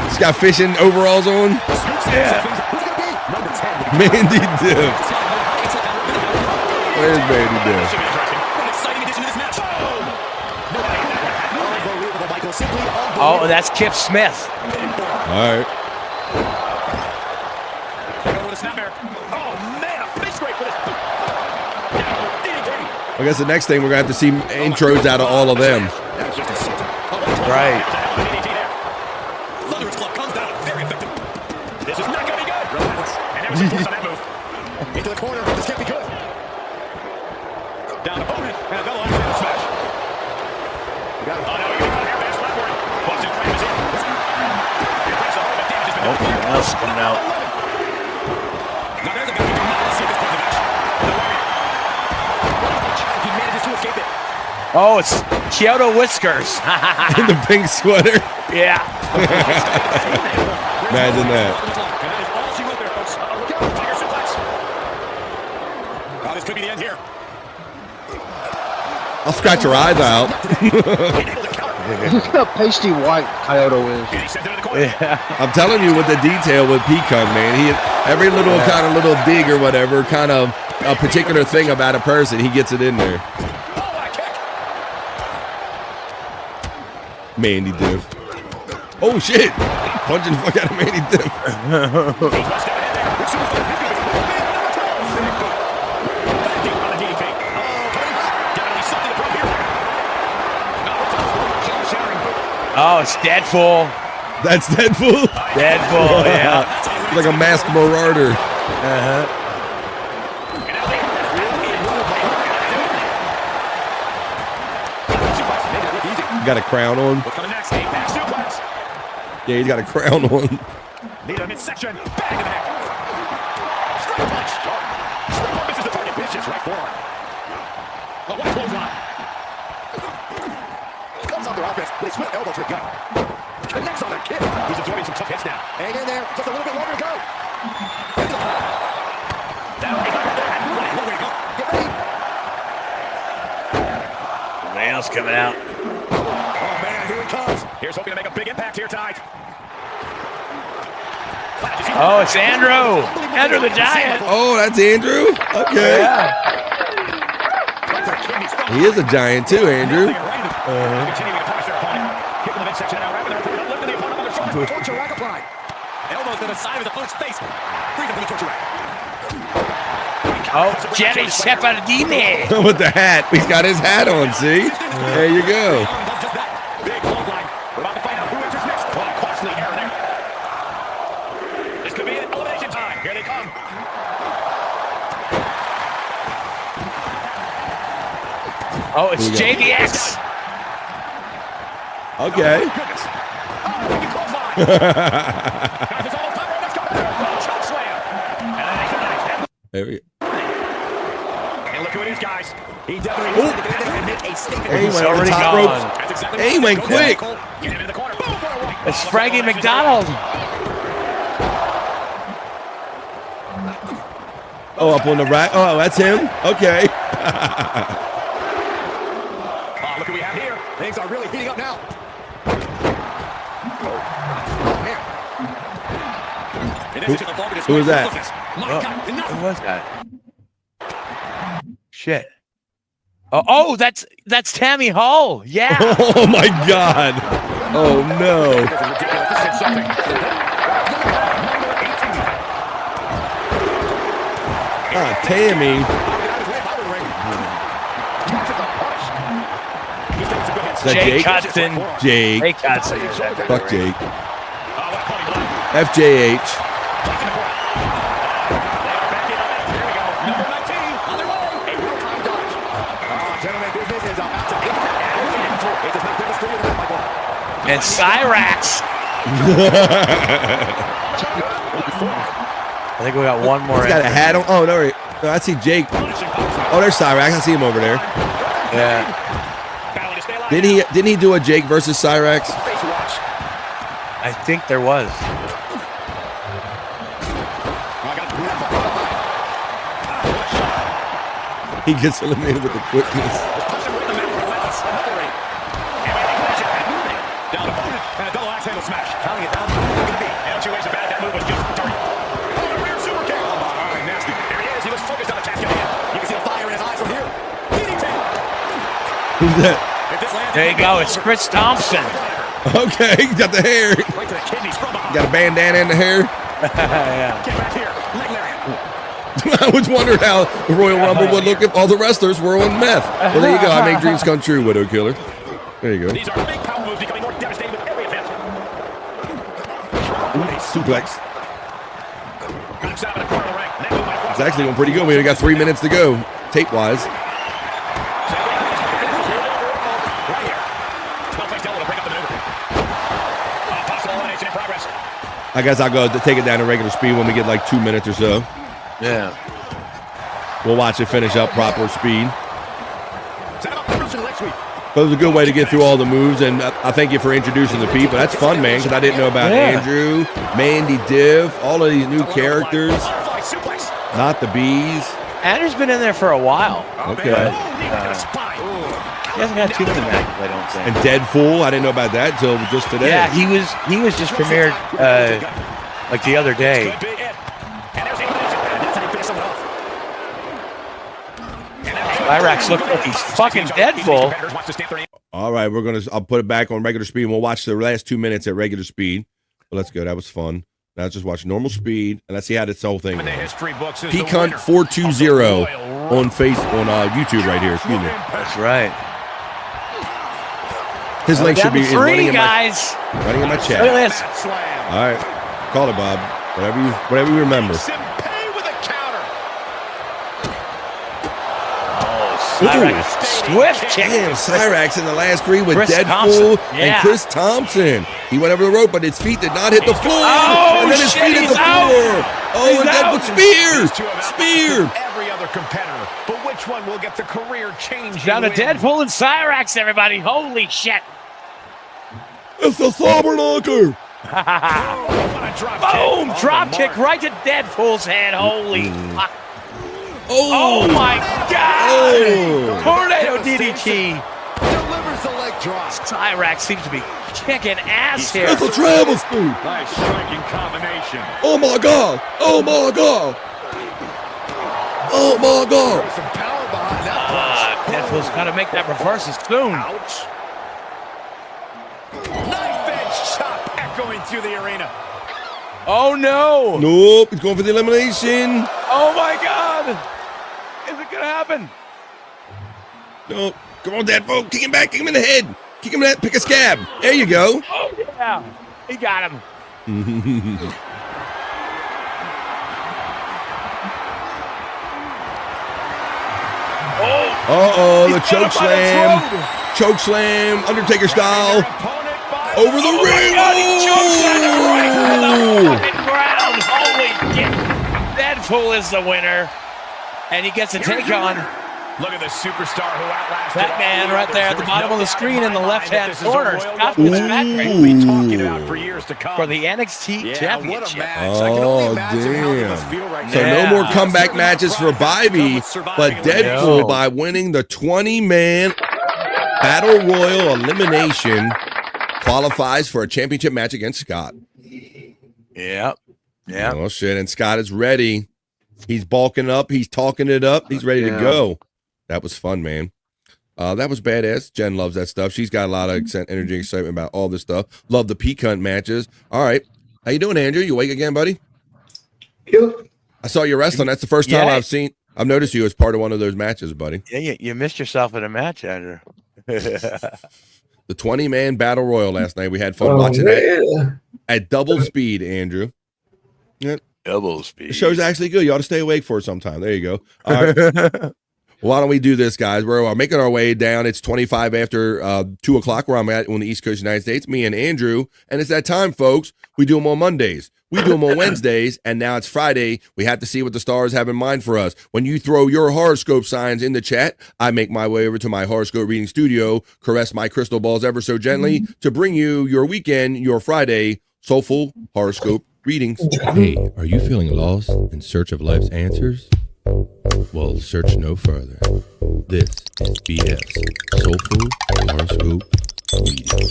He's got fishing overalls on. Yeah. Mandy Diff. Where's Mandy Diff? Oh, that's Kip Smith. All right. I guess the next thing we're going to have to see intros out of all of them. Right. This is not going to be good. And there was a force on that move. Into the corner. This can't be good. Down opponent. And a double axe handle smash. Oh, no, you're going to come here. Fast backward. Boston Crab is in. Oh, someone else coming out. Now there's a guy who did not see this part of the match. He manages to escape it. Oh, it's Kyoto Whiskers. In the pink sweater. Yeah. Imagine that. And that is all she wrote there, folks. Tiger suplex. Oh, this could be the end here. I'll scratch your eyes out. Look how pasty white Kyoto is. Yeah. I'm telling you with the detail with Peacock, man. Every little kind of little dig or whatever, kind of a particular thing about a person, he gets it in there. Mandy Diff. Oh shit! Punching the fuck out of Mandy Diff. Oh, it's Deadpool. That's Deadpool? Deadpool, yeah. He's like a masked marauder. Uh-huh. Got a crown on. Yeah, he's got a crown on. Lead him midsection. Back in the neck. Straight punch. Straight punch misses the target. Vicious right forward. The white clothesline. Comes off their offense with a swift elbow to the gut. Connects on that kick. He's absorbing some tough hits now. Hang in there. Just a little bit longer to go. Somebody else coming out. Oh, man, here he comes. Here's hoping to make a big impact here tonight. Oh, it's Andrew. Andrew the Giant. Oh, that's Andrew? Okay. Yeah. He is a giant too, Andrew. Torture rack applied. Elbows to the side of the opponent's face. Freedom from the torture rack. Oh, Jerry Seppardini. With the hat. He's got his hat on, see? There you go. Big low line. We're about to find out who enters next. Oh, costly error there. This could be an elimination time. Here they come. Oh, it's JBX. Okay. There we go. And look who it is, guys. He definitely admit a statement. He went over the top ropes. Hey, he went quick. It's Frankie McDonald. Oh, up on the rack. Oh, that's him. Okay. Look who we have here. Things are really heating up now. Who was that? Who was that? Shit. Oh, that's Tammy Hall. Yeah. Oh my God. Oh no. Ah, Tammy. Is that Jake Jake? Hudson. Jake. Jake Hudson. Fuck Jake. FJH. And Cyrax. I think we got one more. He's got a hat on. Oh, no, I see Jake. Oh, there's Cyrax. I see him over there. Yeah. Didn't he do a Jake versus Cyrax? I think there was. He gets eliminated with the quickness. Who's that? There you go. It's Chris Thompson. Okay, he got the hair. Got a bandana in the hair. Yeah. I was wondering how the Royal Rumble would look if all the wrestlers were on meth. Well, there you go. I make dreams come true, Widow Killer. There you go. These are big power moves becoming more devastating with every event. Suplex. It's actually going pretty good. We only got 3 minutes to go, tape-wise. I guess I'll go take it down to regular speed when we get like 2 minutes or so. Yeah. We'll watch it finish up proper speed. But it was a good way to get through all the moves, and I thank you for introducing the people. That's fun, man, because I didn't know about Andrew, Mandy Div, all of these new characters. Not the Bees. Andrew's been in there for a while. Okay. He hasn't had too many matches, I don't think. And Deadpool, I didn't know about that until just today. Yeah, he was just premiered like the other day. Cyrax looked like he's fucking Deadpool. All right, I'll put it back on regular speed, and we'll watch the last 2 minutes at regular speed. Well, let's go. That was fun. Now let's just watch normal speed, and let's see how this whole thing goes. Peacunt 420 on YouTube right here. Excuse me. That's right. His link should be running in my chat. Look at this. All right, call it, Bob. Whatever you remember. Cyrax, swift kick. Damn, Cyrax in the last three with Chris Deadpool Thompson. and Chris Thompson. He went over the rope, but his feet did not hit the floor. Oh, and then his shit, feet hit he's the out. floor. Oh, He's and out. Deadpool spear. Every other competitor, but which one will get the career change? Down to Deadpool and Cyrax, everybody. Holy shit. It's the Slobber Knocker. Boom! Drop kick right to Deadpool's head. Holy fuck. Oh my God! Oh. Tornado DDT. delivers the leg drop. Cyrax seems to be kicking ass here. That's a travesty. Nice striking combination. Oh my God. Oh my God. Oh my God. Some power behind that punch. Deadpool's got to make that reversal soon. Ouch. Knife edge chop echoing through the arena. Oh no. Nope. He's going for the elimination. Oh my God. Is it going to happen? No. Come on, Deadpool. Kick him back. Kick him in the head. Kick him in that. Pick a scab. There you go. Oh yeah. He got him. Uh-oh, the choke slam. Choke slam, Undertaker style. Over the ring. He chokes on it right to the fucking ground. Holy shit. Deadpool is the winner. And he gets a take on Look at the superstar who outlasted that man right there at the bottom of the screen in the left-hand corner. Scott we'll be talking about for years to come. For the NXT Championship. What a match. I can only imagine how it must damn. feel right So now. no more comeback matches for Bobby, but Deadpool, by winning the 20-man Battle Royal elimination, qualifies for a championship match against Scott. Yep. Yeah. Oh, shit. And Scott is ready. He's bulking up. He's talking it up. He's ready to go. That was fun, man. That was badass. Jen loves that stuff. She's got a lot of energy, excitement about all this stuff. Love the P-Cunt matches. All right. How you doing, Andrew? You awake again, buddy? Yep. I saw you wrestling. That's the first time I've noticed you as part of one of those matches, buddy. Yeah, you missed yourself in a match, Andrew. The 20-man Battle Royal last night. We had fun watching that at double speed, Andrew. Yeah. Double speed. The show's actually good. You ought to stay awake for it sometime. There you go. All right. Why don't we do this, guys? We're making our way down. It's 25 after 2 o'clock where I'm at on the East Coast of the United States, me and Andrew. And it's that time, folks. We do them on Mondays. We do them on Wednesdays. And now it's Friday. We have to see what the stars have in mind for us. When you throw your horoscope signs in the chat, I make my way over to my horoscope reading studio, caress my crystal balls ever so gently to bring you your weekend, your Friday soulful horoscope readings. Hey, are you feeling lost in search of life's answers? Well, search no further. This is BS Soulful Horoscope Reading.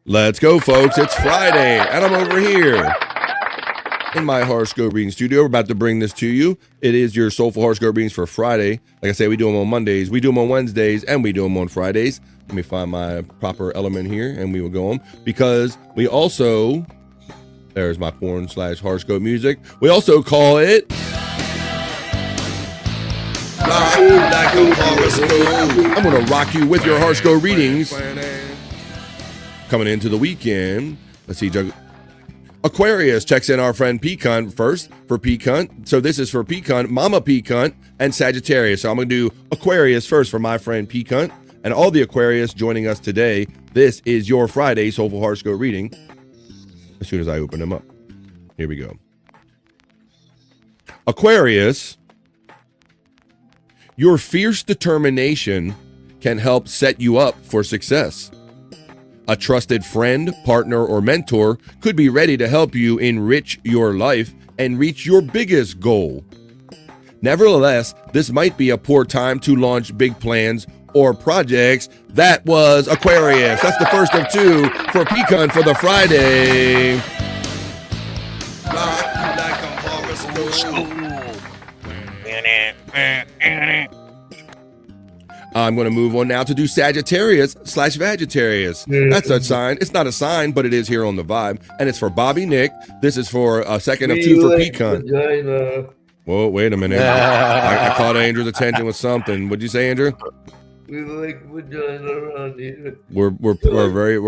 Let's go, folks. It's Friday, and I'm over here in my horoscope reading studio. We're about to bring this to you. It is your Soulful Horoscope readings for Friday. Like I say, we do them on Mondays, we do them on Wednesdays, and we do them on Fridays. Let me find my proper element here, and we will go on because we also... There's my porn/horoscope music. We also call it I'm going to rock you with your horoscope readings. Coming into the weekend. Let's see. Aquarius checks in our friend P-Cunt first for P-Cunt. So this is for P-Cunt, Mama P-Cunt, and Sagittarius. So I'm going to do Aquarius first for my friend P-Cunt. And all the Aquarius joining us today. This is your Friday Soulful Horoscope reading. As soon as I open them up. Here we go. Aquarius, your fierce determination can help set you up for success. A trusted friend, partner, or mentor could be ready to help you enrich your life and reach your biggest goal. Nevertheless, this might be a poor time to launch big plans or projects. That was Aquarius. That's the first of 2 for P-Cunt for the Friday. I'm going to move on now to do Sagittarius/Vagittarius. That's a sign. It's not a sign, but it is here on the vibe. And it's for Bobby Nick. This is for a second of 2 for P-Cunt. Whoa, wait a minute. I caught Andrew's attention with something. What'd you say, Andrew? We like vagina around here. We're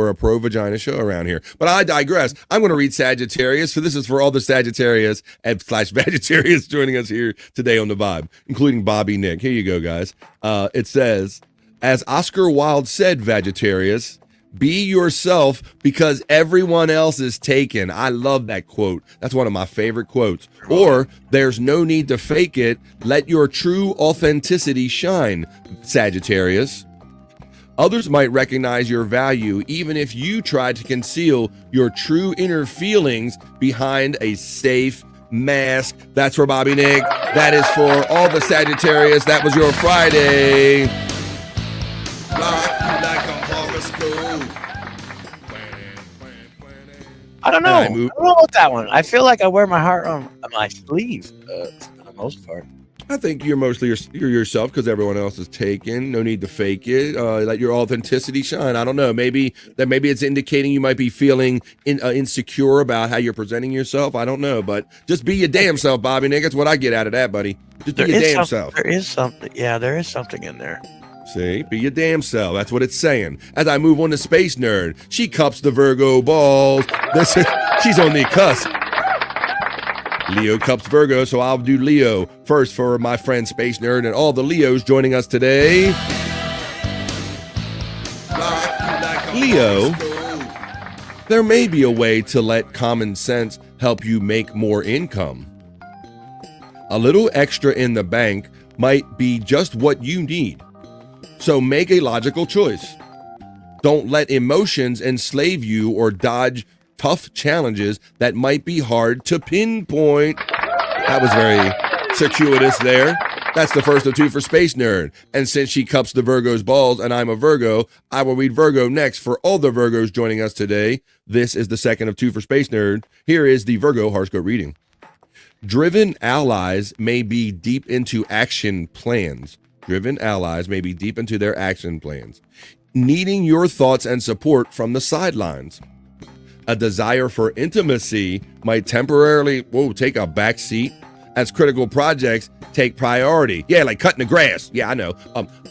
a pro vagina show around here. But I digress. I'm going to read Sagittarius. So this is for all the Sagittarius and /Vagittarius joining us here today on the vibe, including Bobby Nick. Here you go, guys. It says, as Oscar Wilde said, Vagittarius, be yourself because everyone else is taken. I love that quote. That's one of my favorite quotes. Or there's no need to fake it. Let your true authenticity shine, Sagittarius. Others might recognize your value even if you try to conceal your true inner feelings behind a safe mask. That's for Bobby Nick. That is for all the Sagittarius. That was your Friday. I don't know. I don't know about that one. I feel like I wear my heart on my sleeve for the most part. I think you're mostly you're yourself because everyone else is taken. No need to fake it. Let your authenticity shine. I don't know. Maybe it's indicating you might be feeling insecure about how you're presenting yourself. I don't know, but just be your damn self, Bobby Nick. That's what I get out of that, buddy. Just be your damn self. There is something. Yeah, there is something in there. See, be your damn self. That's what it's saying. As I move on to Space Nerd, she cups the Virgo balls. She's on the cusp. Leo cups Virgo, so I'll do Leo first for my friend Space Nerd and all the Leos joining us today. Leo, there may be a way to let common sense help you make more income. A little extra in the bank might be just what you need. So make a logical choice. Don't let emotions enslave you or dodge tough challenges that might be hard to pinpoint. That was very circuitous there. That's the first of two for Space Nerd. And since she cups the Virgo's balls and I'm a Virgo, I will read Virgo next for all the Virgos joining us today. This is the second of two for Space Nerd. Here is the Virgo horoscope reading. Driven allies may be deep into action plans. Driven allies may be deep into their action plans, needing your thoughts and support from the sidelines. A desire for intimacy might temporarily take a back seat as critical projects take priority. Yeah, like cutting the grass. Yeah, I know.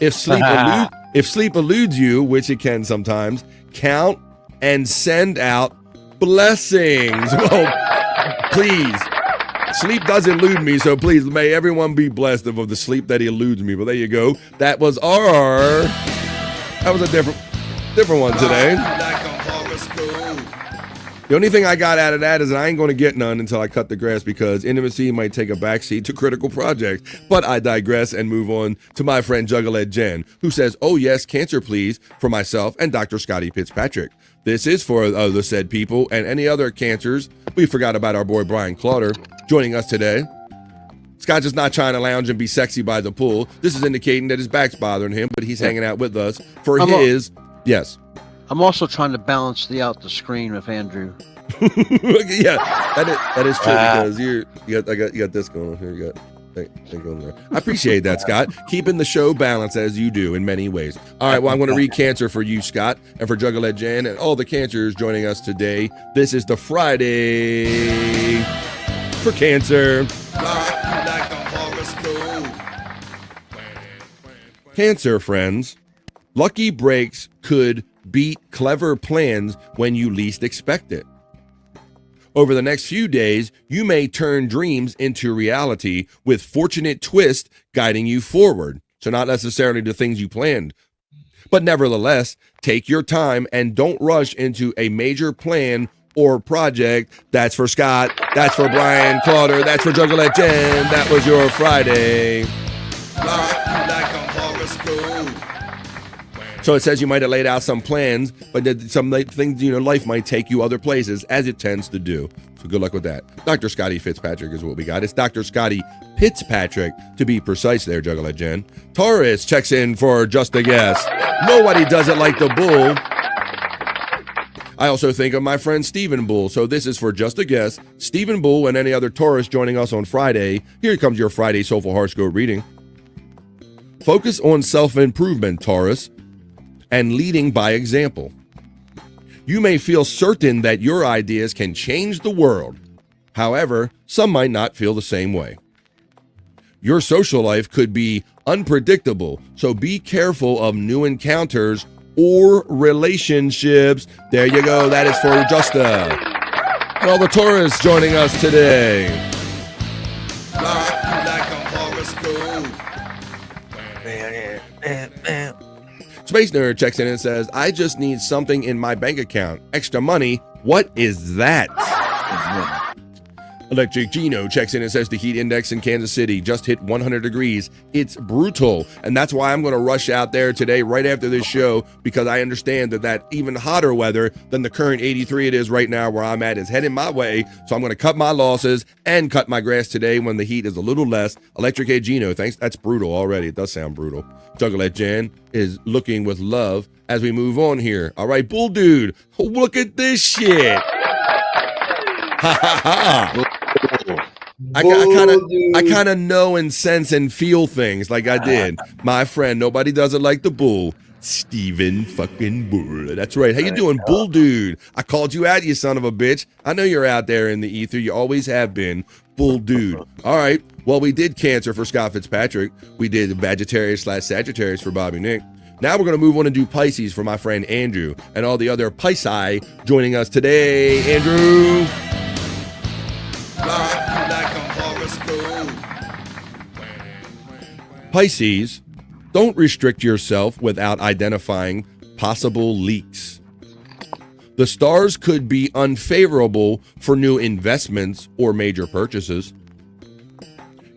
If sleep eludes you, which it can sometimes, count and send out blessings. Well, please. Sleep does elude me, so please, may everyone be blessed of the sleep that eludes me. But there you go. That was a different one today. The only thing I got out of that is that I ain't going to get none until I cut the grass because intimacy might take a backseat to critical projects. But I digress and move on to my friend Juggalette Jen, who says, oh yes, Cancer please, for myself and Dr. Scotty Fitzpatrick. This is for the said people and any other Cancers. We forgot about our boy Brian Clauter joining us today. Scott's just not trying to lounge and be sexy by the pool. This is indicating that his back's bothering him, but he's hanging out with us for yes. I'm also trying to balance out the screen with Andrew. Yeah, that is true because you got this going on here. You got thing going there. I appreciate that, Scott. Keeping the show balanced as you do in many ways. All right, well, I'm going to read Cancer for you, Scott, and for Juggalette Jan and all the Cancers joining us today. This is the Friday for Cancer. Cancer friends, lucky breaks could beat clever plans when you least expect it. Over the next few days, you may turn dreams into reality with fortunate twist guiding you forward. So not necessarily the things you planned, but nevertheless, take your time and don't rush into a major plan or project. That's for Scott. That's for Brian Clauter. That's for Juggalette Jen. That was your Friday. So it says you might have laid out some plans, but some things, life might take you other places, as it tends to do. So good luck with that. Dr. Scotty Fitzpatrick is what we got. It's Dr. Scotty Fitzpatrick, to be precise there, Juggalette Jen. Taurus checks in for just a guess. Nobody does it like the bull. I also think of my friend Stephen Bull. So this is for just a guess. Stephen Bull and any other Taurus joining us on Friday. Here comes your Friday Soulful Horoscope reading. Focus on self-improvement, Taurus, and leading by example. You may feel certain that your ideas can change the world. However, some might not feel the same way. Your social life could be unpredictable, so be careful of new encounters or relationships. There you go. That is for Justa. And all the Taurus joining us today. Space Nerd checks in and says, I just need something in my bank account. Extra money. What is that? Electric Gino checks in and says the heat index in Kansas City just hit 100 degrees. It's brutal. And that's why I'm going to rush out there today right after this show, because I understand that even hotter weather than the current 83 it is right now where I'm at is heading my way. So I'm going to cut my losses and cut my grass today when the heat is a little less. Electric Gino, thanks. That's brutal already. It does sound brutal. Juggalette Jan is looking with love as we move on here. All right, Bull Dude, look at this shit. Ha ha ha. I kind of know and sense and feel things like I did. My friend, nobody does it like the Bull. Steven fucking Bull. That's right. How you doing, Bull Dude? I called you out, you son of a bitch. I know you're out there in the ether. You always have been. Bull Dude. All right. Well, we did Cancer for Scott Fitzpatrick. We did Sagittarius for Bobby Nick. Now we're going to move on and do Pisces for my friend Andrew and all the other Pisces joining us today. Andrew. Pisces, don't restrict yourself without identifying possible leaks. The stars could be unfavorable for new investments or major purchases.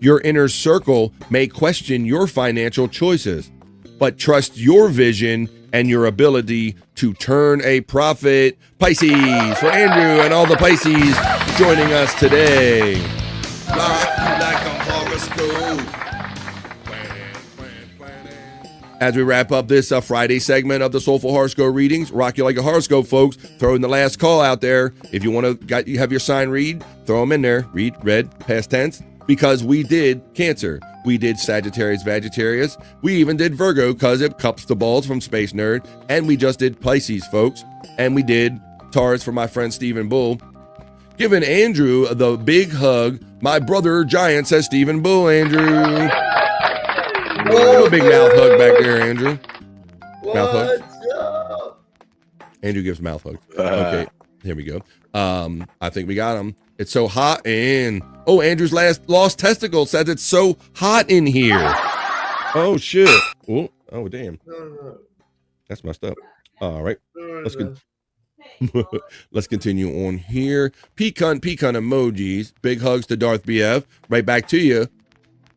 Your inner circle may question your financial choices, but trust your vision and your ability to turn a profit. Pisces, for Andrew and all the Pisces joining us today. As we wrap up this Friday segment of the Soulful Horoscope readings, rock you like a horoscope, folks. Throw in the last call out there. If you want to have your sign read, throw them in there. Read, red, past tense. Because we did Cancer. We did Sagittarius, Vagittarius. We even did Virgo because it cups the balls from Space Nerd. And we just did Pisces, folks. And we did Taurus for my friend Stephen Bull. Giving Andrew the big hug. My brother Giant, says Stephen Bull, Andrew. A big mouth hug back there, Andrew. Mouth hug. Andrew gives mouth hug. Okay, here we go. I think we got him. It's so hot in. Oh, Andrew's lost testicle says it's so hot in here. Oh shit. Oh damn. That's messed up. All right. Let's continue on here. Pecan emojis. Big hugs to Darth BF. Right back to you.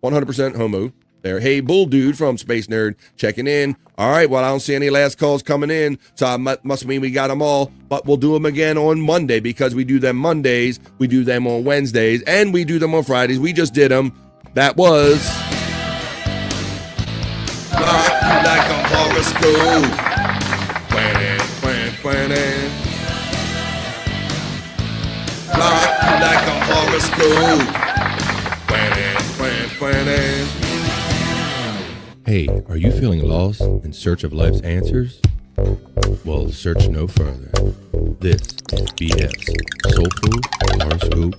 100% homo. There. Hey, Bull Dude from Space Nerd checking in. All right, well, I don't see any last calls coming in, so I must mean we got them all, but we'll do them again on Monday because we do them Mondays, we do them on Wednesdays, and we do them on Fridays. We just did them. That was... Rock you like a horoscope. Rock you like a horoscope. Hey, are you feeling lost in search of life's answers? Well, search no further. This is BF's Soulful Horoscope.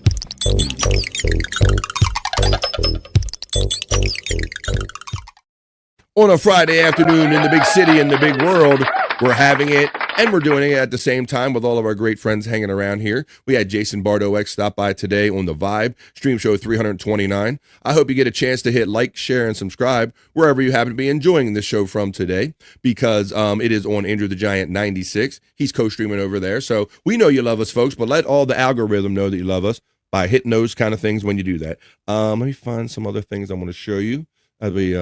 On a Friday afternoon in the big city, in the big world, we're having it, and we're doing it at the same time with all of our great friends hanging around here. We had Jason Bardo X stop by today on The Vibe, Stream Show 329. I hope you get a chance to hit like, share, and subscribe wherever you happen to be enjoying this show from today, because it is on Andrew the Giant 96. He's co-streaming over there. So we know you love us, folks, but let all the algorithm know that you love us by hitting those kind of things when you do that. Let me find some other things I want to show you as we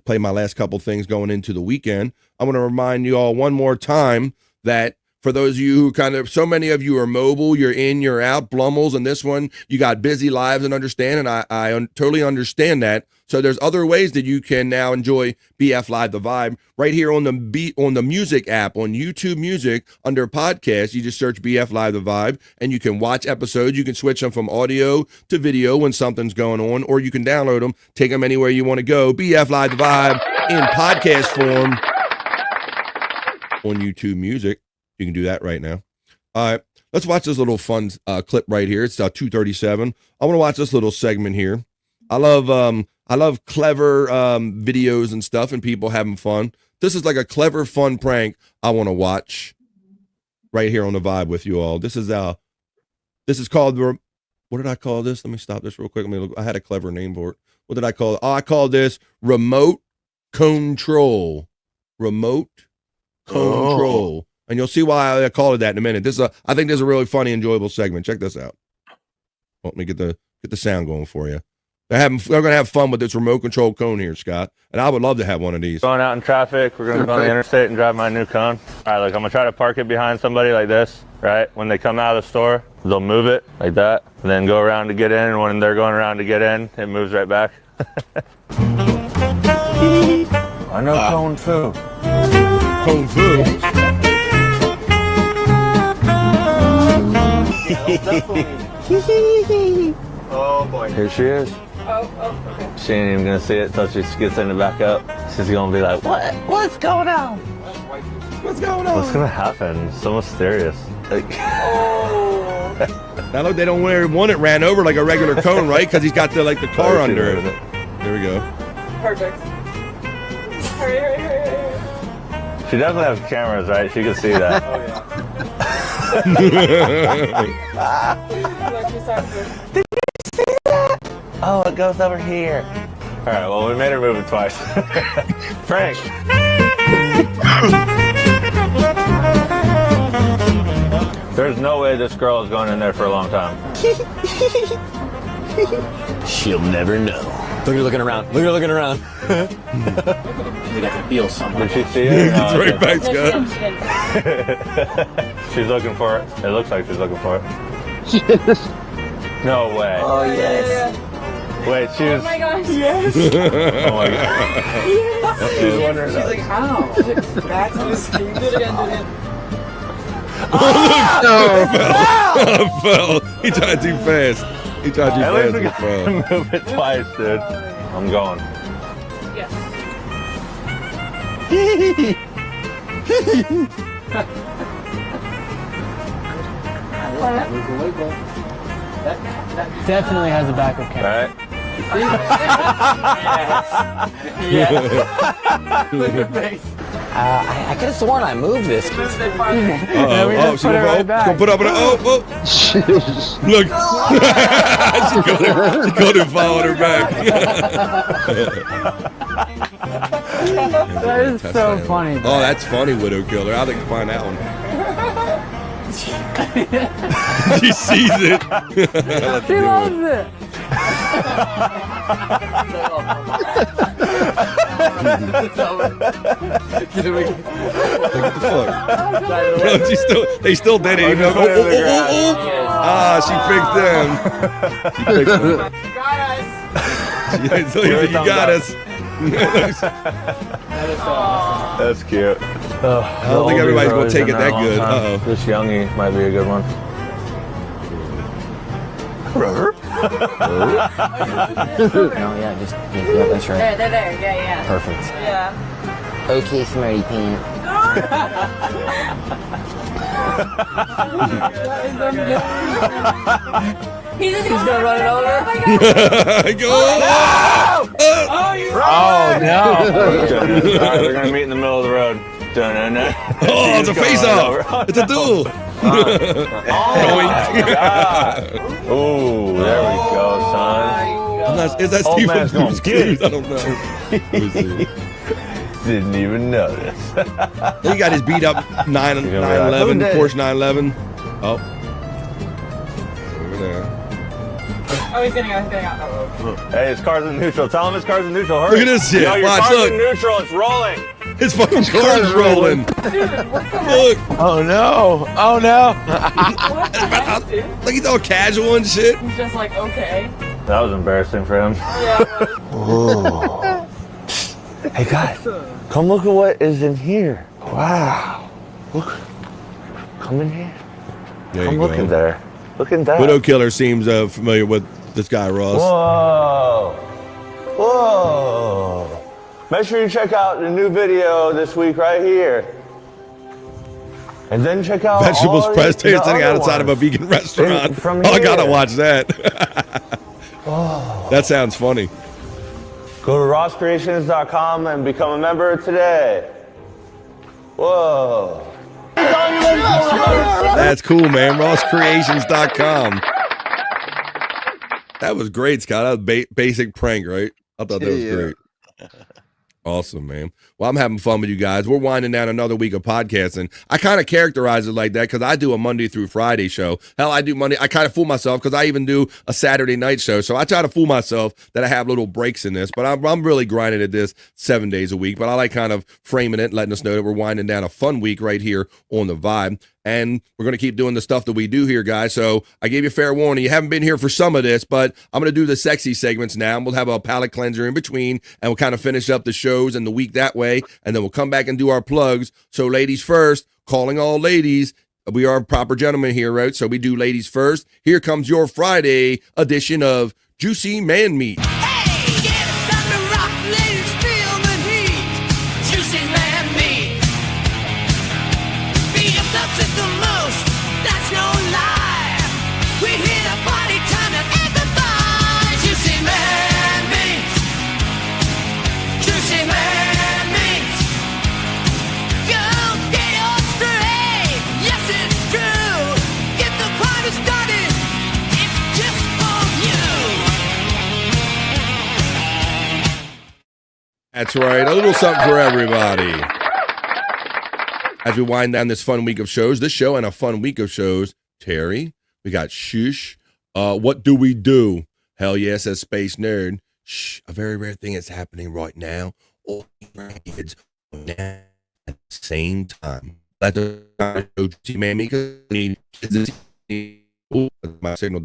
play my last couple things going into the weekend. I want to remind you all one more time that for those of you who so many of you are mobile, you're in, you're out, Blummels, and this one, you got busy lives and understand, and I totally understand that. So there's other ways that you can now enjoy BF Live The Vibe right here on the music app, on YouTube Music, under podcast. You just search BF Live The Vibe, and you can watch episodes. You can switch them from audio to video when something's going on, or you can download them, take them anywhere you want to go. BF Live The Vibe in podcast form on YouTube Music. You can do that right now. All right, let's watch this little fun clip right here. It's 2:37. I want to watch this little segment here. I love clever videos and stuff and people having fun. This is like a clever, fun prank I want to watch right here on The Vibe with you all. This is called, what did I call this? Let me stop this real quick. Let me look. I had a clever name for it. What did I call it? Oh, I called this remote control. Remote control. And you'll see why I called it that in a minute. I think this is a really funny, enjoyable segment. Check this out. Let me get the sound going for you. They're gonna have fun with this remote control cone here, Scott. And I would love to have one of these. Going out in traffic, we're gonna go on the interstate and drive my new cone. All right, look, I'm gonna try to park it behind somebody like this, right? When they come out of the store, they'll move it like that, and then go around to get in, and when they're going around to get in, it moves right back. I know cone foo. Cone foo. Oh boy. Here she is. Oh, okay. She ain't even gonna see it until she gets in the back up. She's gonna be like, what? What's going on? What's going on? What's gonna happen? It's so mysterious. Like, now look, they don't want it ran over like a regular cone, right? Because he's got the car under it. There we go. Perfect. Hurry. she definitely has cameras, right? She can see that. Oh, yeah. Did you see that? Oh, it goes over here. All right, well, we made her move it twice. Frank. There's no way this girl is going in there for a long time. She'll never know. Look at her looking around. Look at her looking around. We got to feel something. Did she see it? It's right back, Scott. She's looking for it. It looks like she's looking for it. No way. Oh, yes. Wait, she was... Oh my gosh, yes. Oh my god. Yes. She's wondering. She's like, how? Back to the screen. Do it again. Oh, fell. He tried too fast. He tried too At least we fast. got to move it twice, dude. I'm going. Yes. Definitely has a backup camera. Right? Yes. Look at face. I could have sworn I moved this. She gonna put up an look. she got him following her back. That is so funny. Oh, that's funny, Widow Killer. I'll think to find that one. She sees it. She loves it. What the fuck? No, they still did it. Even though, she fixed them. She fixed them. You got us. That's cute. I don't think everybody's gonna take it that good. Uh-oh. This youngie might be a good one. No, yeah, just yeah, that's right. They're there. Yeah. Perfect. Yeah. Okay, smarty pants. He's gonna run it over. Go! Oh no! Alright, we're gonna meet in the middle of the road. Oh, it's a face-off! It's a duel! Oh, there we go, son. Is that Old Steve? man's gonna get it. I don't know. Didn't even notice. He got his beat up 911, Porsche 911. Oh. Over there. Oh, he's getting out. Hey, it's cars in neutral. Tell him it's cars in neutral. Hurry. Look at this shit. Yo, your Watch, car's look. in neutral. It's rolling. His fucking car is rolling. Look. Oh no. Oh no. Like he's all casual and shit. He's just like, okay. That was embarrassing for him. Yeah. Whoa. Hey guys, come look at what is in here. Wow. Look. Come in here. There Come you look go. in there. Look in there. Widow Killer seems familiar with this guy, Ross. Whoa. Whoa. Make sure you check out the new video this week right here. And then check out Vegetables all pressed the sitting other outside of a ones. vegan restaurant. From Oh, I gotta here. watch that. Oh. That sounds funny. Go to rosscreations.com and become a member today. Whoa. That's cool, man. RossCreations.com. That was great, Scott. That was basic prank, right? I thought that was Yeah. great. Awesome, man. Well, I'm having fun with you guys. We're winding down another week of podcasting. I kind of characterize it like that because I do a Monday through Friday show. Hell, I do Monday. I kind of fool myself because I even do a Saturday night show. So I try to fool myself that I have little breaks in this, but I'm really grinding at this 7 days a week. But I like kind of framing it, letting us know that we're winding down a fun week right here on The Vibe. And we're going to keep doing the stuff that we do here, guys. So I gave you fair warning. You haven't been here for some of this, but I'm going to do the sexy segments now. We'll have a palate cleanser in between, and we'll kind of finish up the shows and the week that way. And then we'll come back and do our plugs. So ladies first, calling all ladies. We are proper gentlemen here, right? So we do ladies first. Here comes your Friday edition of Juicy Man Meat. That's right. A little something for everybody. As we wind down this fun week of shows, this show and a fun week of shows, Terry, we got Shush. What do we do? Hell yeah, says Space Nerd. Shh, a very rare thing is happening right now. All kids at the same time. Let the man make my signal.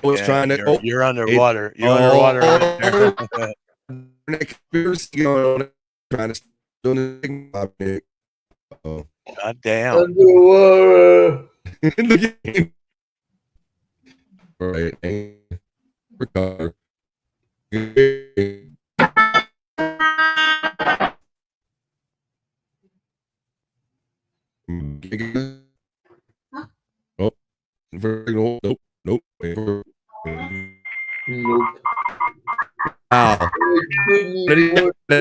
Always trying to. You're underwater. You're underwater. Right there. Trying to God damn. Underwater. In the game. Right. Recover. Oh. Nope. Nope. Nope. Wow.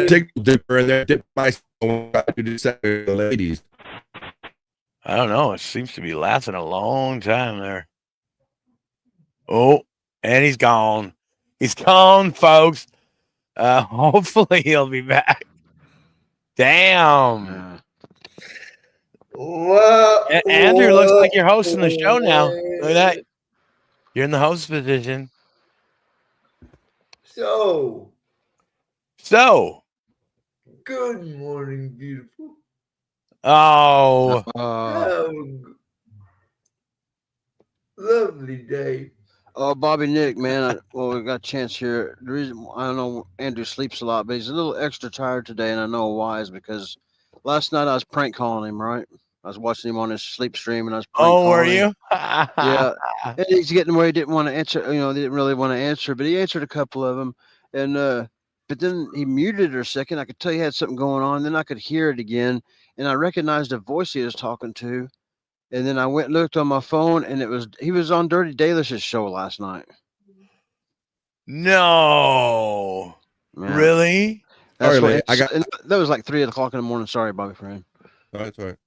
Take dipper and then dip my the ladies. I don't know. It seems to be lasting a long time there. Oh, and he's gone. He's gone, folks. Hopefully he'll be back. Damn. Andrew, looks like you're hosting the show now. Look at that. You're in the host position. So. Good morning, beautiful. Oh. Have a lovely day. Oh, Bobby Nick, man. We got a chance here. The reason I don't know Andrew sleeps a lot, but he's a little extra tired today, and I know why is because last night I was prank calling him, right? I was watching him on his sleep stream, and I was prank calling were him. you? Yeah. And he's getting where he didn't want to answer. They didn't really want to answer, but he answered a couple of them. And but then he muted it a second. I could tell he had something going on. Then I could hear it again, and I recognized the voice he was talking to. And then I went and looked on my phone, and he was on Dirty Dalish's show last night. No. Yeah. Really? That's All right, that was like 3 o'clock in the morning. Sorry, Bobby Friend. That's all right.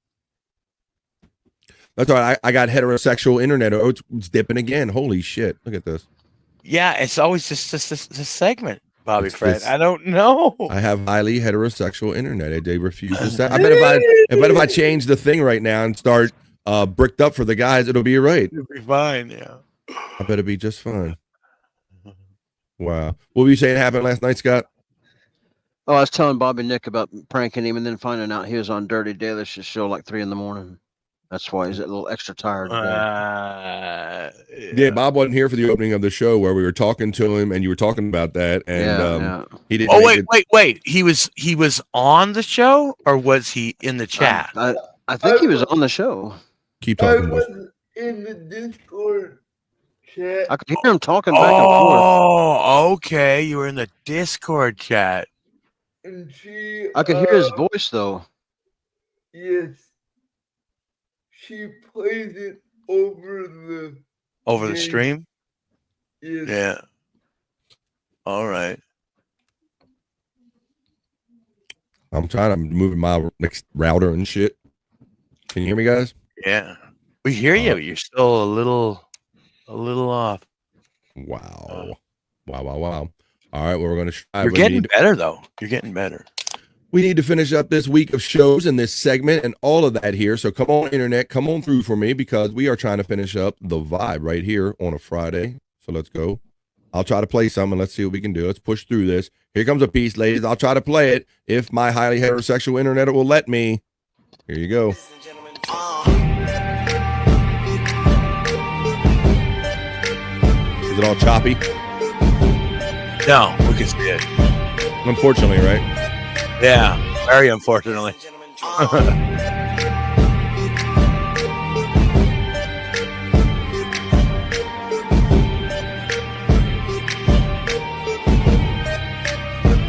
That's all right. I got heterosexual internet. Oh, it's dipping again. Holy shit. Look at this. Yeah, it's always just a segment, Bobby Fred. I don't know. I have highly heterosexual internet. They refuse to say. I bet if I change the thing right now and start bricked up for the guys, it'll be right. It'll be fine, yeah. I bet it'll be just fine. Wow. What were you saying happened last night, Scott? Oh, I was telling Bobby Nick about pranking him and then finding out he was on Dirty Dalish's show like 3 in the morning. That's why he's a little extra tired today. Yeah, Bob wasn't here for the opening of the show where we were talking to him and you were talking about that. And he didn't. Oh, wait. He was on the show or was he in the chat? I think he was on the show. Keep I talking. was in the Discord chat. I could hear him talking back and forth. Oh, okay. You were in the Discord chat. And she, I could hear his voice though. Yes. She plays it over the the stream? Yes. Yeah. All right. I'm trying to move my next router and shit. Can you hear me, guys? Yeah. We hear you. You're still a little off. Wow. Wow. All right, well, we're going to try. You're getting better, though. You're getting better. We need to finish up this week of shows and this segment and all of that here. So come on, internet, come on through for me because we are trying to finish up the vibe right here on a Friday. So let's go. I'll try to play some and let's see what we can do. Let's push through this. Here comes a piece, ladies. I'll try to play it if my highly heterosexual internet will let me. Here you go. Is it all choppy? No, we can see it. Unfortunately, right? Yeah, very unfortunately.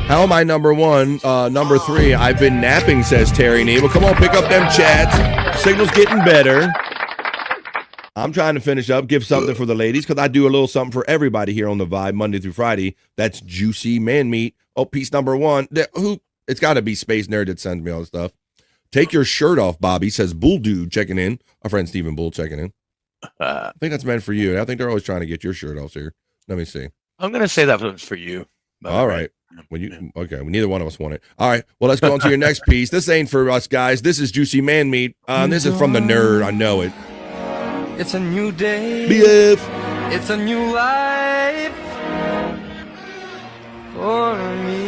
How am I number one? Number three, I've been napping, says Terry Nee. Well, come on, pick up them chats. Signal's getting better. I'm trying to finish up, give something for the ladies, because I do a little something for everybody here on the Vibe, Monday through Friday. That's juicy man meat. Oh, piece number one. It's got to be Space Nerd that sends me all this stuff. Take your shirt off, Bobby, says Bull Dude checking in. Our friend Stephen Bull checking in. I think that's meant for you. I think they're always trying to get your shirt off here. Let me see. I'm going to say that was for you. All right. Okay, neither one of us want it. All right, well, let's go on to your next piece. This ain't for us, guys. This is Juicy Man Meat. This is from the Nerd. I know it. It's a new day. BF. It's a new life for me.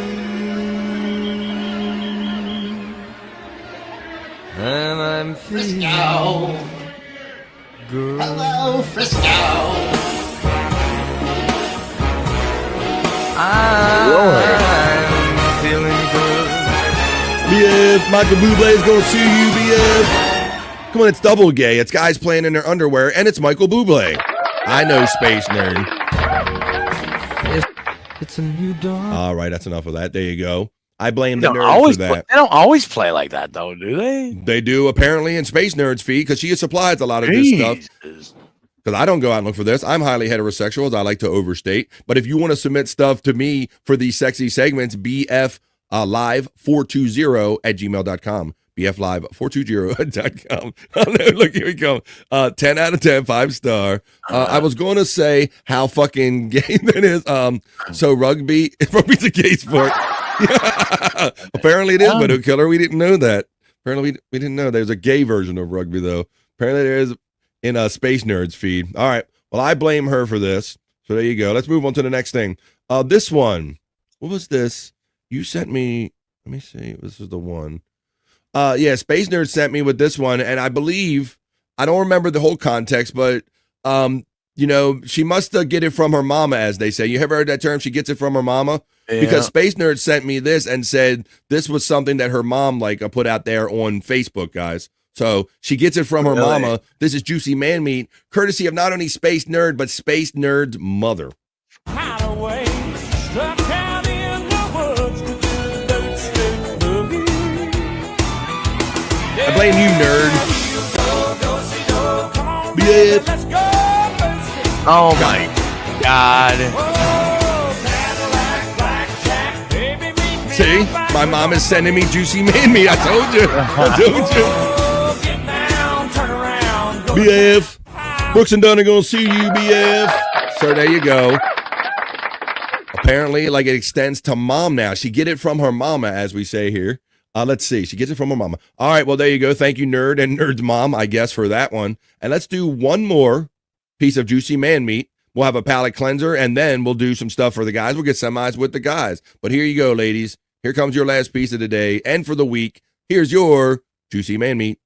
And I'm feeling good. Hello, Frisco. I'm feeling good. BF, Michael Bublé is going to see you, BF. Come on, it's double gay. It's guys playing in their underwear, and it's Michael Bublé. I know, Space Nerd. It's a new dawn. All right, that's enough of that. There you go. I blame the nerd for that. They don't always play like that, though, do they? They do, apparently, in Space Nerd's feed, because she supplies a lot of this stuff. Because I don't go out and look for this. I'm highly heterosexual, as I like to overstate. But if you want to submit stuff to me for these sexy segments, bflive420 at gmail.com. bflive420.com. Oh, no, look, here we go. 10 out of 10, 5-star. I was going to say how fucking gay that is. So rugby's a gay sport. Apparently it is, but killer, we didn't know that. Apparently we didn't know there's a gay version of rugby, though. Apparently there is in a Space Nerds feed. All right. Well, I blame her for this. So there you go. Let's move on to the next thing. This one. What was this? You sent me. Let me see. This is the one. Yeah, Space Nerd sent me with this one, and I believe, I don't remember the whole context, but you know, she must get it from her mama, as they say. You ever heard that term? She gets it from her mama? Yeah. Because Space Nerd sent me this and said this was something that her mom put out there on Facebook, guys. So she gets it from her mama. This is Juicy Man Meat, courtesy of not only Space Nerd, but Space Nerd's mother. I blame you, nerd. Bitch. Oh my God. See? My mom is sending me Juicy Man Meat. I told you. BF. Brooks and Dunn are going to see you, BF. So there you go. Apparently, it extends to mom now. She get it from her mama, as we say here. Let's see. She gets it from her mama. All right. Well, there you go. Thank you, Nerd and Nerd's mom, I guess, for that one. And let's do one more piece of Juicy Man Meat. We'll have a palate cleanser, and then we'll do some stuff for the guys. We'll get semis with the guys. But here you go, ladies. Here comes your last piece of the day and for the week. Here's your Juicy Man Meat.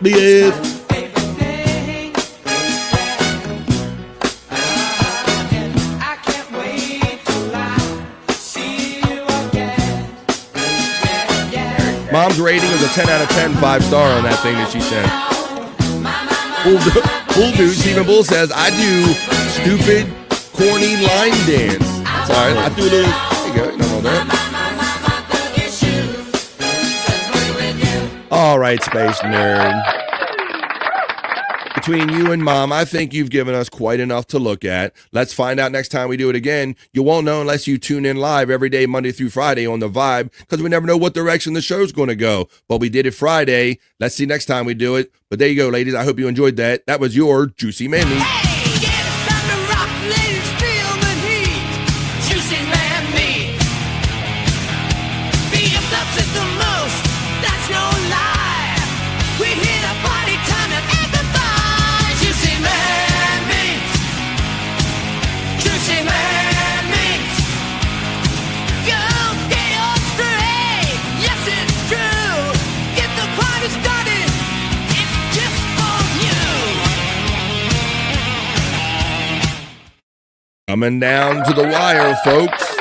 BF. Mom's rating was a 10 out of 10, 5-star on that thing that she sent. Bull Dude, Stephen Bull says, I do stupid, corny line dance. That's all right. I do a little, there you go. You don't know that. All right, Space Nerd. Between you and Mom, I think you've given us quite enough to look at. Let's find out next time we do it again. You won't know unless you tune in live every day, Monday through Friday on The Vibe, because we never know what direction the show's going to go. But we did it Friday. Let's see next time we do it. But there you go, ladies. I hope you enjoyed that. That was your Juicy Man Meat. Hey, yeah, it's time to rock, ladies, feel Coming down to the wire, folks.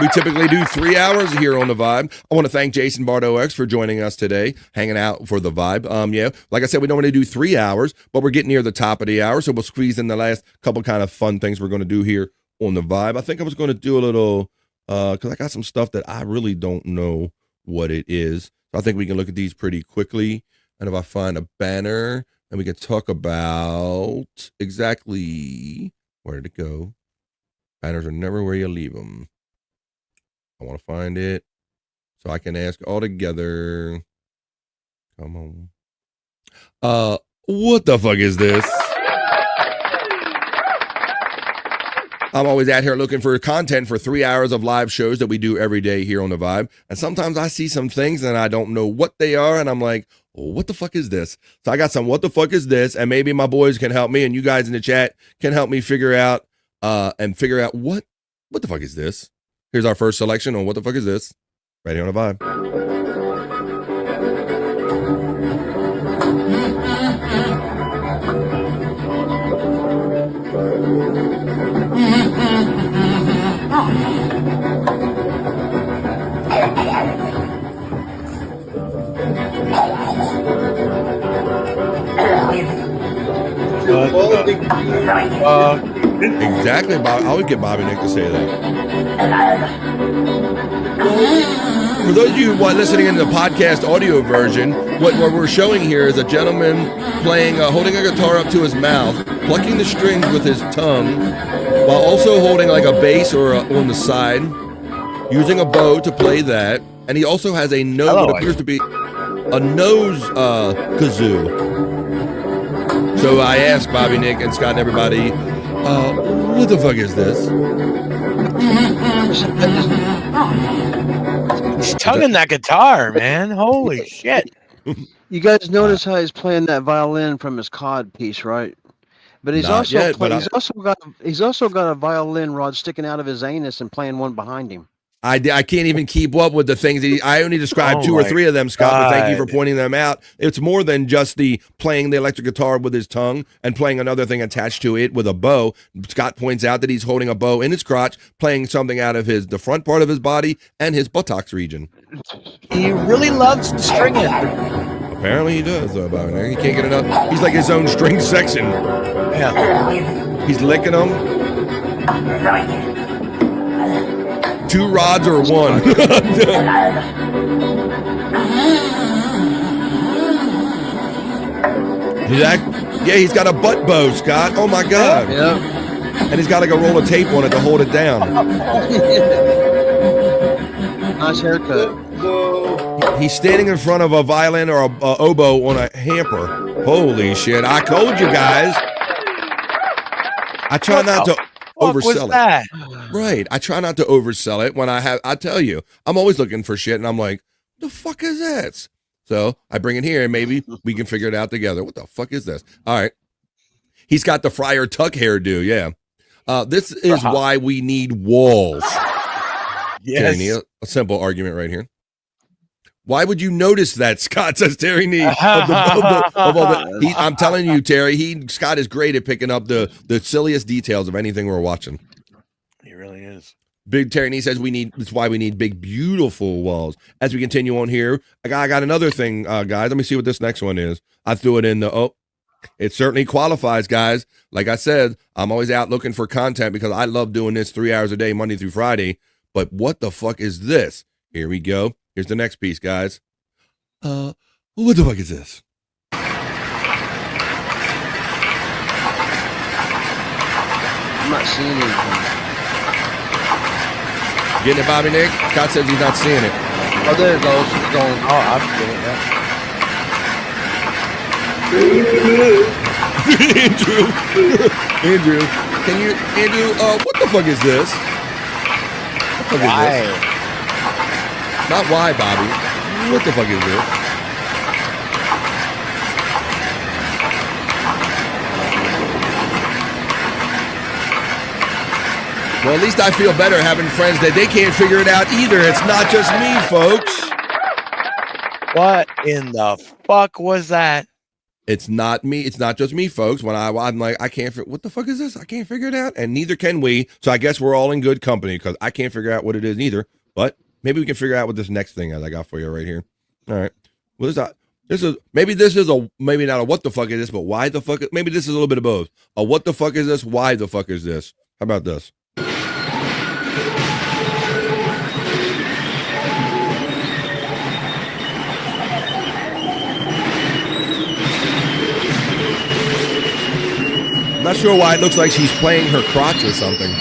We typically do 3 hours here on The Vibe. I want to thank Jason Bardo X for joining us today, hanging out for The Vibe. Yeah, like I said, we normally do 3 hours, but we're getting near the top of the hour, so we'll squeeze in the last couple kind of fun things we're going to do here on The Vibe. I think I was going to do a little, because I got some stuff that I really don't know what it is. So I think we can look at these pretty quickly, and if I find a banner, and we can talk about exactly where to go. Banners are never where you leave them. I want to find it so I can ask all together. Come on. What the fuck is this? I'm always out here looking for content for 3 hours of live shows that we do every day here on The Vibe. And sometimes I see some things and I don't know what they are. And I'm like, oh, what the fuck is this? So I got some what the fuck is this? And maybe my boys can help me and you guys in the chat can help me figure out what the fuck is this? Here's our first selection on what the fuck is this? Right here on The Vibe. Exactly, Bob. I would get Bobby Nick to say that. For those of you who are listening in the podcast audio version, what we're showing here is a gentleman playing, holding a guitar up to his mouth, plucking the strings with his tongue, while also holding like a bass or on the side, using a bow to play that, and he also has a nose, what appears to be a nose kazoo. So I asked Bobby, Nick, and Scott and everybody, what the fuck is this? He's tonguing that guitar, man. Holy shit. You guys notice how he's playing that violin from his cod piece, right? But he's also got a violin rod sticking out of his anus and playing one behind him. I can't even keep up with the things that I only described 2 or 3 of them, Scott, but thank you for pointing them out. It's more than just the playing the electric guitar with his tongue and playing another thing attached to it with a bow. Scott points out that he's holding a bow in his crotch, playing something out of the front part of his body and his buttocks region. He really loves to string it. Apparently he does, though, about it. He can't get enough. He's like his own string section. Yeah. He's licking them. 2 rods or 1? Yeah, he's got a butt bow, Scott. Oh my God. Yeah. And he's got like a roll of tape on it to hold it down. Nice haircut. He's standing in front of a violin or a oboe on a hamper. Holy shit. I told you guys. I try not to oversell it. Right. I try not to oversell it when I tell you, I'm always looking for shit and I'm like, the fuck is that? So I bring it here and maybe we can figure it out together. What the fuck is this? All right. He's got the Friar Tuck hairdo. Yeah. This is why we need walls. Yes. Terry, a simple argument right here. Why would you notice that, Scott, says Terry Nee? I'm telling you, Terry, Scott is great at picking up the silliest details of anything we're watching. He really is. Big Terry Nee says that's why we need big, beautiful walls. As we continue on here, I got another thing, guys. Let me see what this next one is. I threw it in it certainly qualifies, guys. Like I said, I'm always out looking for content because I love doing this 3 hours a day, Monday through Friday. But what the fuck is this? Here we go. Here's the next piece, guys. What the fuck is this? I'm not seeing anything. Getting it, Bobby Nick? Scott says he's not seeing it. Oh, there it goes. It's going. Oh, I'm getting that. Andrew, what the fuck is this? What the fuck is this? Not why, Bobby. What the fuck is this? Well, at least I feel better having friends that they can't figure it out either. It's not just me, folks. What in the fuck was that? It's not me. It's not just me, folks. When I'm like, I can't. What the fuck is this? I can't figure it out, and neither can we. So I guess we're all in good company because I can't figure out what it is either. But maybe we can figure out what this next thing is I got for you right here. All right. Well, this is maybe not a what the fuck is this, but why the fuck? Maybe this is a little bit of both. A what the fuck is this? Why the fuck is this? How about this? Not sure why it looks like she's playing her crotch or something.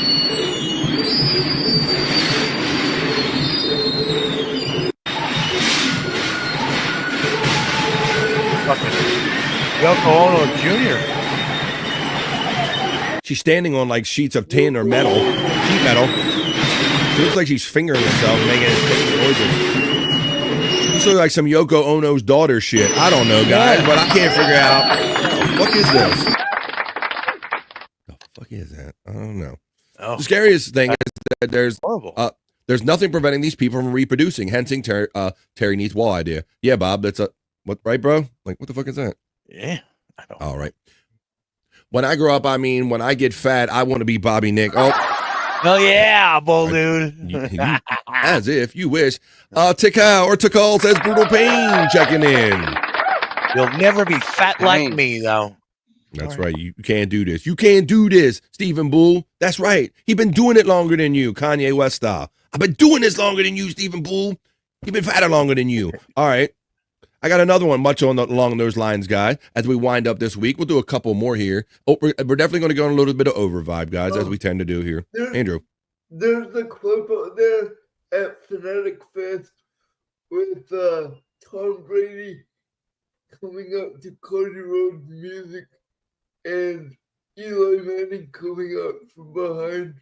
Yoko Ono Jr. She's standing on like sheets of tin or metal, sheet metal. She looks like she's fingering herself, making noises. This looks like some Yoko Ono's daughter shit. I don't know, guys, but I can't figure out what the fuck is this. Fuck is that? I don't know. The scariest thing is that there's nothing preventing these people from reproducing. Hence, Terry needs wall idea. Yeah, Bob, that's what, right, bro? Like, what the fuck is that? Yeah, I don't. All right. When I grow up, when I get fat, I want to be Bobby Nick. Oh yeah, bull dude. As if you wish. Tikal says Brutal Pain checking in. You'll never be fat like me, though. That's right. You can't do this. You can't do this, Stephen Bull. That's right. He been doing it longer than you, Kanye West style. I've been doing this longer than you, Stephen Bull. You've been fatter longer than you. All right. I got another one much along those lines, guys. As we wind up this week, we'll do a couple more here. Oh, we're definitely going to go on a little bit of over vibe, guys, as we tend to do here. Andrew. There's a clip out there at Fanatic Fest with Tom Brady coming up to Cody Rhodes' music and Eli Manning coming out from behind.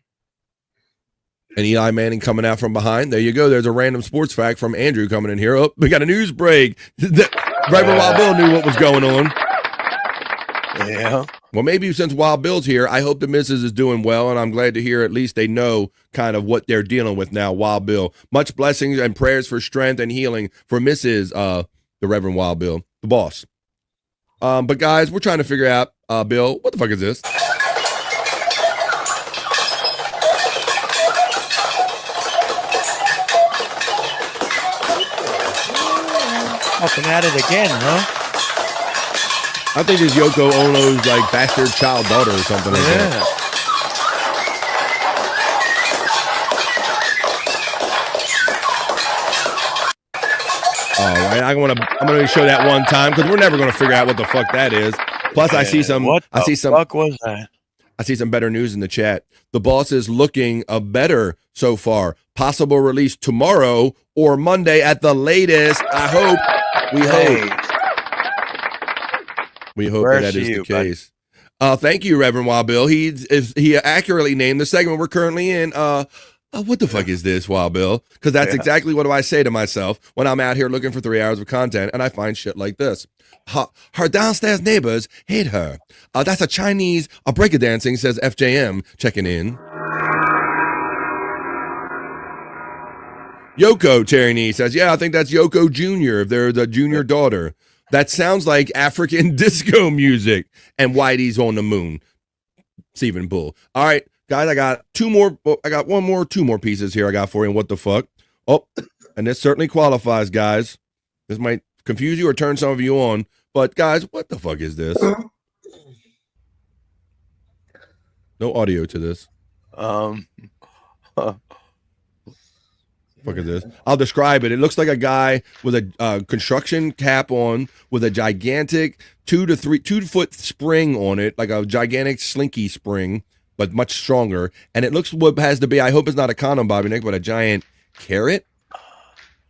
And Eli Manning coming out from behind. There you go. There's a random sports fact from Andrew coming in here. Oh, we got a news break. Right when Wild Bill knew what was going on. Yeah. Well, maybe since Wild Bill's here, I hope the missus is doing well, and I'm glad to hear at least they know kind of what they're dealing with now, Wild Bill. Much blessings and prayers for strength and healing for Mrs. The Reverend Wild Bill, the boss. But guys, we're trying to figure out, Bill, what the fuck is this? Fucking at it again, huh? I think it's Yoko Ono's like bastard child daughter or something like that. All right, I'm gonna show that one time because we're never gonna figure out what the fuck that is. Plus, I see some. What the fuck was that? I see some better news in the chat. The boss is looking better so far. Possible release tomorrow or Monday at the latest. I hope. We hope that is the case. Thank you, Reverend Wild Bill. He accurately named the segment we're currently in. What the fuck is this, Wild Bill? Because that's exactly what do I say to myself when I'm out here looking for 3 hours of content and I find shit like this. Her downstairs neighbors hate her. That's a Chinese breaker dancing, says FJM checking in. Yoko, Terry says, yeah, I think that's Yoko Jr. if they're the junior daughter. That sounds like African disco music. And Whitey's on the moon. Stephen Bull. All right, guys, I got two more pieces here I got for you. What the fuck? Oh, and this certainly qualifies, guys. This might confuse you or turn some of you on. But, guys, what the fuck is this? No audio to this. Fuck is this? I'll describe it. It looks like a guy with a construction cap on with a gigantic 2 foot spring on it, like a gigantic slinky spring, but much stronger. And it looks what has to be, I hope it's not a condom, Bobby Nick, but a giant carrot.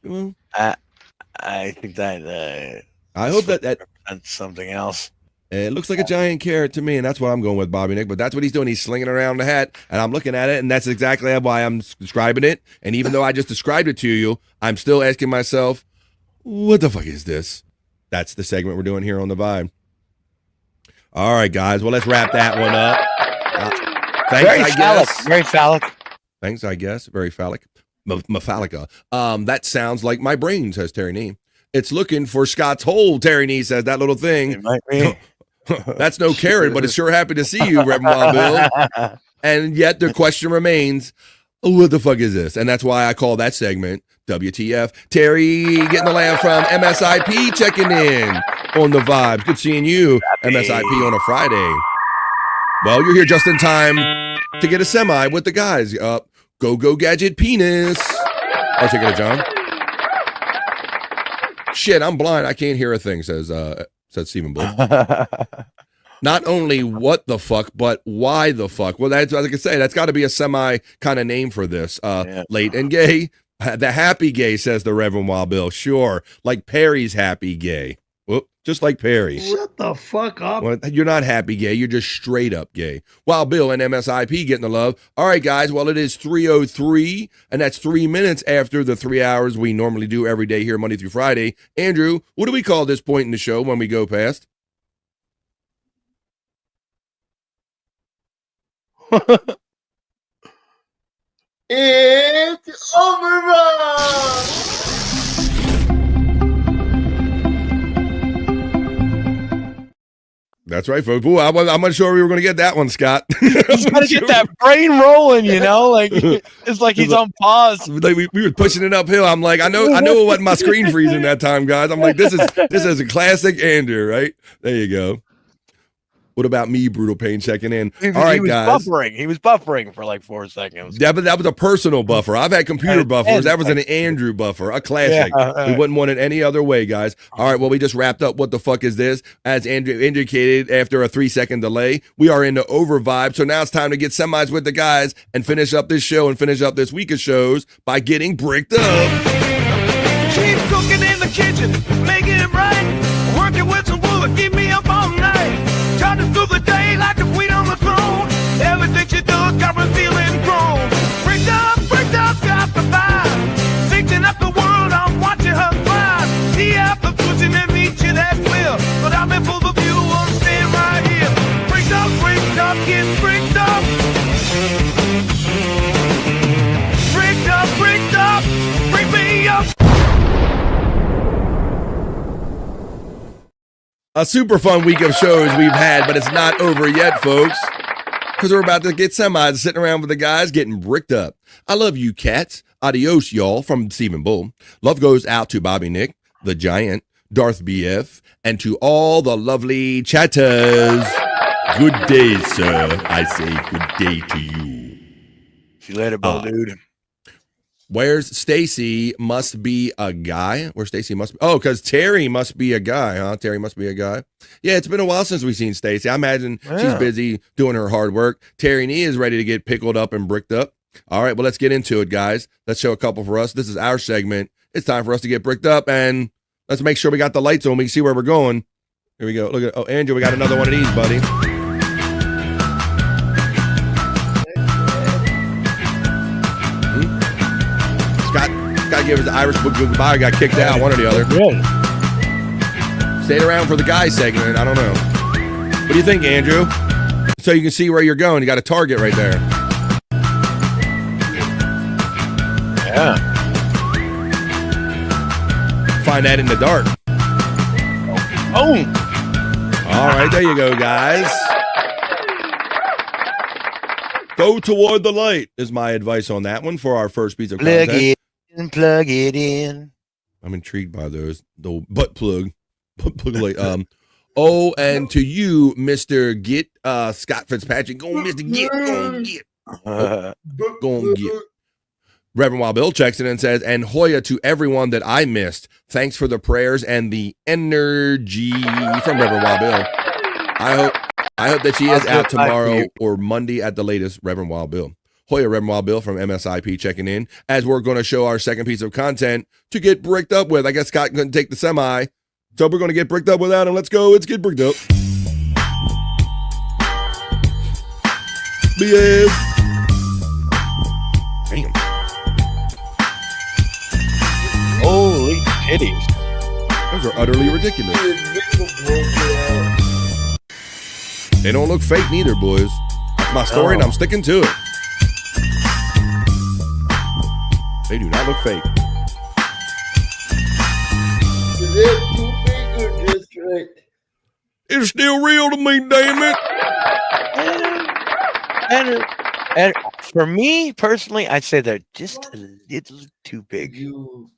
I think that I hope that represents something else. It looks like a giant carrot to me, and that's what I'm going with, Bobby Nick. But that's what he's doing. He's slinging around the hat, and I'm looking at it, and that's exactly why I'm describing it. And even though I just described it to you, I'm still asking myself, what the fuck is this? That's the segment we're doing here on The Vibe. All right, guys. Well, let's wrap that one up. Thanks, Very phallic. Very phallic. Thanks, I guess. Very phallic. Mephalica. That sounds like my brain, says Terry Nee. It's looking for Scott's hole, Terry Nee says. That little thing. It might be. That's no Karen, but it's sure happy to see you, Reverend Wild Bill. And yet the question remains, what the fuck is this? And that's why I call that segment WTF. Terry getting the laugh from MSIP checking in on the vibes. Good seeing you, MSIP, on a Friday. Well, you're here just in time to get a semi with the guys. Go Gadget Penis. I'll take it, John. Shit, I'm blind. I can't hear a thing, says Stephen Bull. Not only what the fuck, but why the fuck? Well, that's like I say, that's got to be a semi kind of name for this. Late and gay. The happy gay, says the Reverend Wild Bill. Sure. Like Perry's happy gay. Whoop, just like Perry. Shut the fuck up. Well, you're not happy gay. You're just straight up gay. Wild Bill and MSIP getting the love. All right, guys. Well, it is 3:03, and that's 3 minutes after the 3 hours we normally do every day here, Monday through Friday. Andrew, what do we call this point in the show when we go past? It's overrun! That's right, folks. Ooh, I'm not sure we were going to get that one, Scott. He's got to get that brain rolling, you know? Like, it's like he's on pause. Like we were pushing it uphill. I'm like, I know it wasn't my screen freezing that time, guys. I'm like, this is a classic Andrew, right? There you go. What about me, Brutal Pain, checking in? All right, guys. He was buffering for like 4 seconds. Yeah, but that was a personal buffer. I've had computer buffers. That was an Andrew buffer, a classic. Yeah. We wouldn't want it any other way, guys. All right, well, we just wrapped up What the Fuck Is This? As Andrew indicated, after a 3-second delay, we are into over vibe. So now it's time to get semis with the guys and finish up this show and finish up this week of shows by getting bricked up. Keep cooking in the kitchen, making it right. Working with some wood, keep me up all night. Charging through the day like a queen on the throne. Everything she does got me feeling grown. Bricked up, got the vibe. Fixing up the world, I'm watching her thrive. The after pushing and reaching that will. But I'm in full of view, I'm staying right here. Bricked up, get bricked up. Bricked up, break me up. A super fun week of shows we've had, but it's not over yet, folks. Because we're about to get semis sitting around with the guys getting bricked up. I love you, cats. Adios, y'all, from Stephen Bull. Love goes out to Bobby Nick, the Giant, Darth BF, and to all the lovely chatters. Good day, sir. I say good day to you. See you later, Bull, dude. Where's Stacy must be a guy? Where Stacy must be? Oh, because Terry must be a guy, huh? Terry must be a guy. Yeah, it's been a while since we've seen Stacy. I imagine she's busy doing her hard work. Terry Nee is ready to get pickled up and bricked up. All right, well, let's get into it, guys. Let's show a couple for us. This is our segment. It's time for us to get bricked up, and let's make sure we got the lights on. We can see where we're going. Here we go. Look at Andrew, we got another one of these, buddy. Scott gave us the Irish book goodbye, got kicked out, one or the other. Stayed around for the guy segment. I don't know. What do you think, Andrew? So you can see where you're going. You got a target right there. Yeah. Find that in the dark. Oh. All right, there you go, guys. Go toward the light is my advice on that one for our first piece of content. Plug it in. I'm intrigued by those. The butt plug light. Oh, and to you, Mr. Get Scott Fitzpatrick. Go, Mr. Get. Go and get. Reverend Wild Bill checks in and says, and Hoya to everyone that I missed. Thanks for the prayers and the energy from Reverend Wild Bill. I hope that she is out tomorrow or Monday at the latest, Reverend Wild Bill. Hoya, Reverend Wild Bill from MSIP checking in as we're going to show our second piece of content to get bricked up with. I guess Scott couldn't take the semi, so we're going to get bricked up without him. Let's go. Let's get bricked up. BS. Damn. Holy titties. Those are utterly ridiculous. They don't look fake neither, boys. That's my story, and I'm sticking to it. They do not look fake. it too big or just right? It's still real to me, damn it. And for me personally, I'd say they're just a little too big. You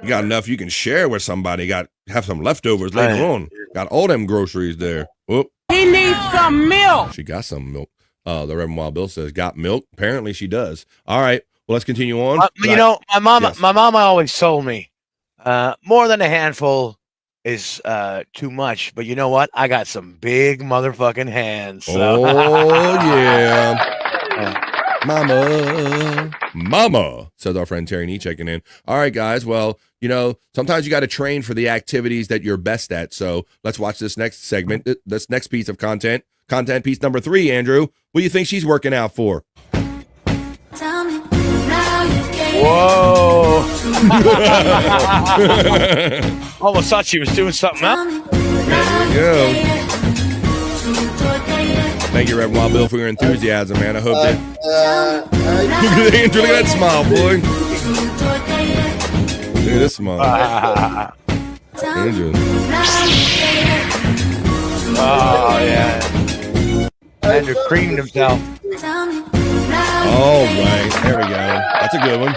got enough you can share with somebody. Have some leftovers later on. Got all them groceries there. Whoop. He needs some milk. She got some milk. The Reverend Wild Bill says, got milk? Apparently she does. All right. Well, let's continue on. You know, my mama always told me, more than a handful is too much. But you know what? I got some big motherfucking hands. So. Oh, yeah. Mama, says our friend Terry Nee checking in. All right, guys. Well, you know, sometimes you got to train for the activities that you're best at. So let's watch this next segment, this next piece of content. Content piece number 3, Andrew. What do you think she's working out for? Whoa. Almost thought she was doing something else. There we go. Thank you, Reverend Wild Bill, for your enthusiasm, man. I hope that. Look at Andrew. Look at that smile, boy. Look at this smile. Andrew. Oh, yeah. Andrew creamed himself. All right. There we go. That's a good one.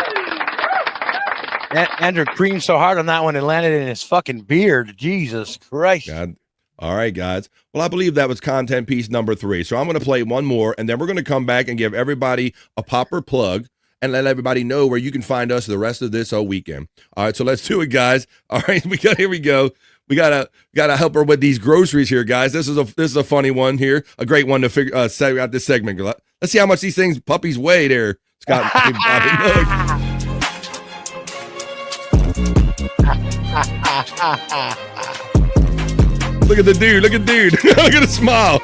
Andrew creamed so hard on that one, it landed in his fucking beard. Jesus Christ. God. All right, guys. Well, I believe that was content piece number 3. So I'm going to play one more, and then we're going to come back and give everybody a proper plug and let everybody know where you can find us the rest of this whole weekend. All right, so let's do it, guys. All right, here we go. We gotta help her with these groceries here, guys. This is a funny one here, a great one to figure set out this segment. Let's see how much these puppies weigh there, Scott. Look at the dude. Look at dude. Look at the smile.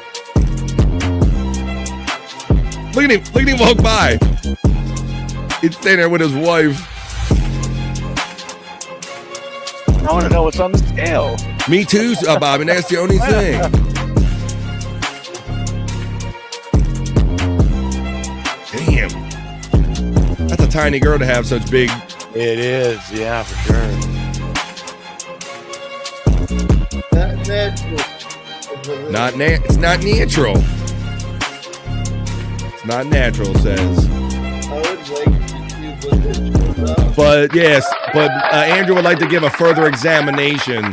Look at him walk by. He's standing there with his wife. I want to know what's on the scale. Me too, Bobby. That's the only thing. Damn. That's a tiny girl to have such big. It is, yeah, for sure. Not natural. It's not natural. It's not natural, says. I would like to see what it turns out. But yes, Andrew would like to give a further examination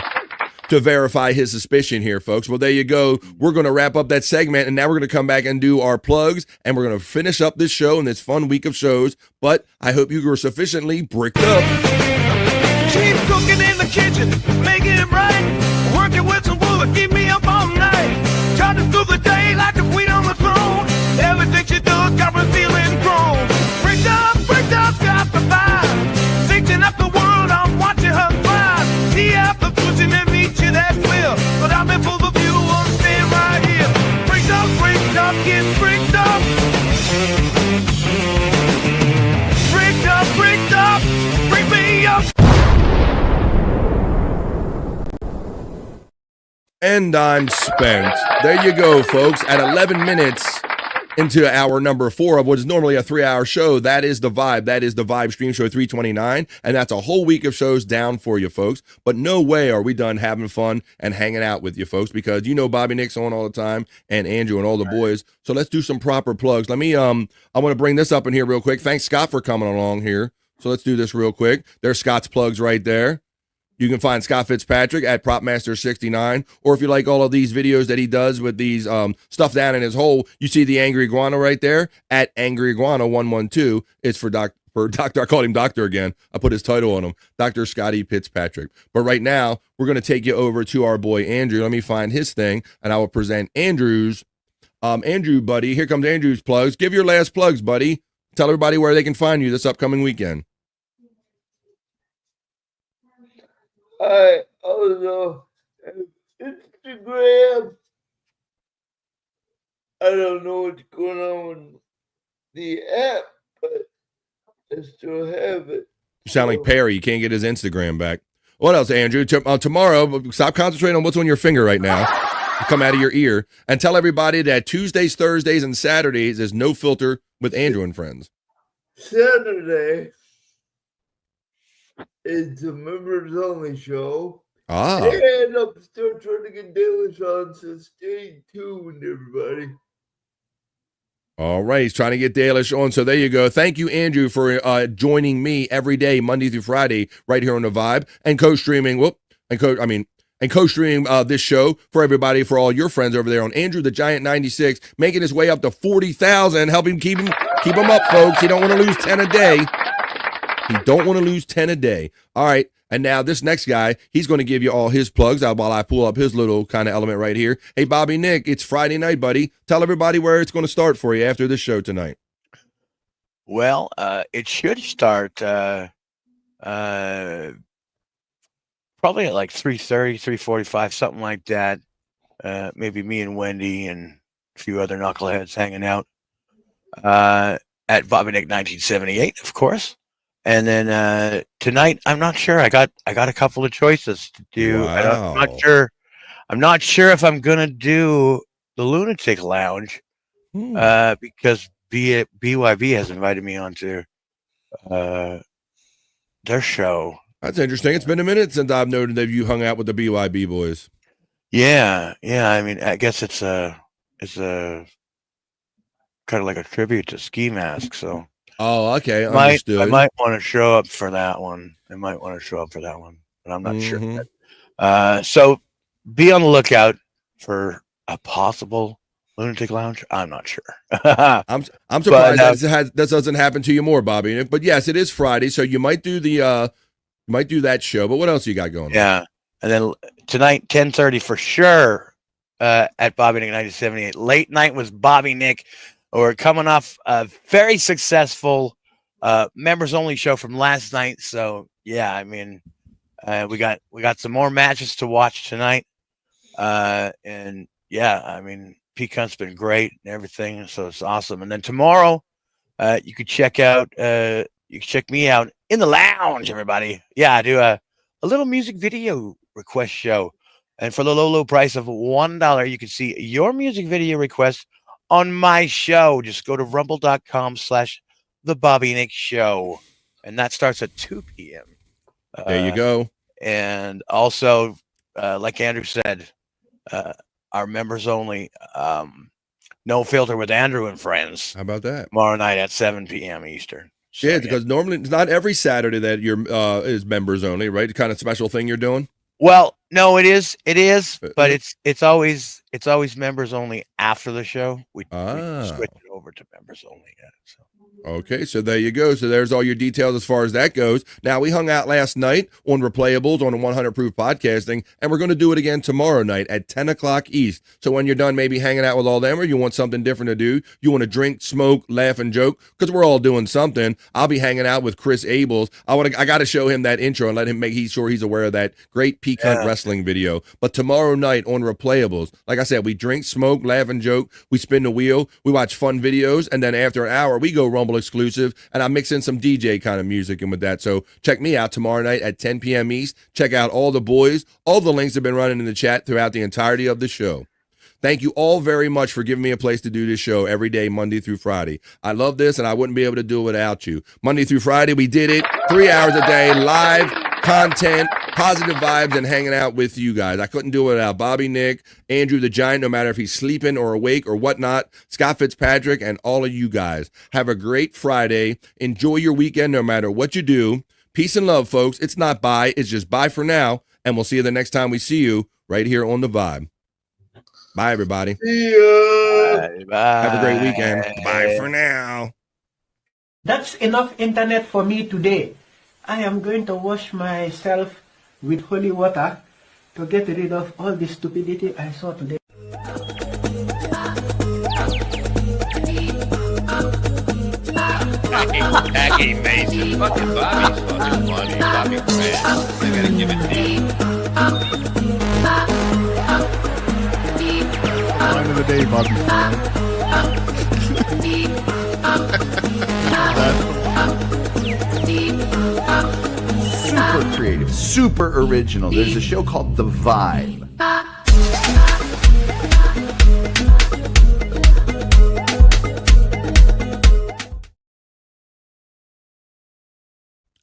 to verify his suspicion here, folks. Well, there you go. We're going to wrap up that segment, and now we're going to come back and do our plugs, and we're going to finish up this show and this fun week of shows. But I hope you were sufficiently bricked up. Keep cooking in the kitchen, making it right. Working with some wood, keep me up all night. Charging through the day like a queen on the throne. Everything she does got me feeling grown. Bricked up, got the vibe. Thinking up the world, I'm watching her thrive. See after pushing and reaching that will. But I'm in full of view, I'm staying right here. Bricked up, get bricked up. Bricked up, break me up. And I'm spent. There you go, folks. At 11 minutes into hour number 4 of what is normally a 3-hour show, that is the Vibe. That is the Vibe Stream Show 329. And that's a whole week of shows down for you, folks. But no way are we done having fun and hanging out with you, folks, because you know Bobby Nick's on all the time and Andrew and all the boys. So let's do some proper plugs. Let me, I want to bring this up in here real quick. Thanks, Scott, for coming along here. So let's do this real quick. There's Scott's plugs right there. You can find Scott Fitzpatrick at PropMaster69, or if you like all of these videos that he does with these stuff down in his hole, you see the Angry Iguana right there at Angry Iguana 112. It's for Doctor. I called him Doctor again. I put his title on him, Dr. Scotty Fitzpatrick. But right now, we're going to take you over to our boy Andrew. Let me find his thing, and I will present Andrew's. Andrew, buddy, here comes Andrew's plugs. Give your last plugs, buddy. Tell everybody where they can find you this upcoming weekend. I also have Instagram. I don't know what's going on with the app, but I still have it. You sound like Perry. You can't get his Instagram back. What else, Andrew? Tomorrow, stop concentrating on what's on your finger right now. Come out of your ear. And tell everybody that Tuesdays, Thursdays, and Saturdays is No Filter with Andrew and Friends. Saturday is the members only show. And I'm still trying to get Dalish on, so stay tuned, everybody. All right, he's trying to get Dalish on. So there you go. Thank you, Andrew, for joining me every day, Monday through Friday, right here on The Vibe, and co-streaming. Co-streaming this show for everybody, for all your friends over there on Andrew the Giant 96, making his way up to 40,000. Help him keep him up, folks. He don't want to lose 10 a day. He don't want to lose 10 a day. All right. And now this next guy, he's going to give you all his plugs while I pull up his little kind of element right here. Hey, Bobby Nick, it's Friday night, buddy. Tell everybody where it's going to start for you after this show tonight. Well, it should start probably at like 3:30, 3:45, something like that. Maybe me and Wendy and a few other knuckleheads hanging out at Bobby Nick 1978, of course. And then tonight, I'm not sure. I got a couple of choices to do. Wow. I'm not sure if I'm gonna do the Lunatic Lounge because BYB has invited me onto their show. That's interesting. It's been a minute since I've noted that you hung out with the BYB boys. Yeah. I mean, I guess it's a kind of like a tribute to Ski Mask. So. Oh, okay. Understood. I might want to show up for that one. But I'm not sure. So be on the lookout for a possible Lunatic Lounge. I'm not sure. I'm surprised that doesn't happen to you more, Bobby. But yes, it is Friday, so you might do that show. But what else you got going on? Yeah, and then tonight 10:30 for sure at Bobby Nick 1978. Late night was Bobby Nick. We're coming off a very successful members only show from last night. So yeah, I mean, we got some more matches to watch tonight. And yeah, I mean, Peacock's been great and everything. So it's awesome. And then tomorrow, you could check me out in the lounge, everybody. Yeah, I do a little music video request show. And for the low price of $1, you can see your music video request on my show. Just go to rumble.com/The Bobby Nick Show. And that starts at 2 p.m. There you go. And also, like Andrew said, our members only No Filter with Andrew and Friends. How about that? Tomorrow night at 7 p.m. Eastern. So, yeah, because normally it's not every Saturday that you're is members only, right? The kind of special thing you're doing. Well, no, it is, but it's always members only after the show. We switch it over to members only. Yeah, so. Okay, so there you go. So there's all your details as far as that goes. Now, we hung out last night on Replayables on 100 Proof Podcasting, and we're going to do it again tomorrow night at 10 o'clock East. So when you're done maybe hanging out with all them, or you want something different to do, you want to drink, smoke, laugh, and joke, because we're all doing something, I'll be hanging out with Chris Abels. I got to show him that intro and let him make sure he's aware of that great Peak Hunt wrestling video. But tomorrow night on Replayables, like I said, we drink, smoke, laugh, and joke. We spin the wheel. We watch fun videos, and then after an hour, we go Rumble exclusive, and I mix in some DJ kind of music and with that. So check me out tomorrow night at 10 p.m. East. Check out all the boys. All the links have been running in the chat throughout the entirety of the show. Thank you all very much for giving me a place to do this show every day, Monday through Friday. I love this, and I wouldn't be able to do it without you. Monday through Friday, we did it. 3 hours a day, live content, positive vibes, and hanging out with you guys. I couldn't do it without Bobby Nick, Andrew the Giant, no matter if he's sleeping or awake or whatnot, Scott Fitzpatrick, and all of you guys. Have a great Friday. Enjoy your weekend no matter what you do. Peace and love, folks. It's not bye. It's just bye for now, and we'll see you the next time we see you right here on The Vibe. Bye, everybody. See ya. Bye. Have a great weekend. Bye for now. That's enough internet for me today. I am going to wash myself with holy water to get rid of all the stupidity I saw today. Jackie Mason. Fucking Bobby's fucking funny. Bobby Grant. I gotta give it to you. Line of the day, Bobby. Super creative, super original. There's a show called The Vibe.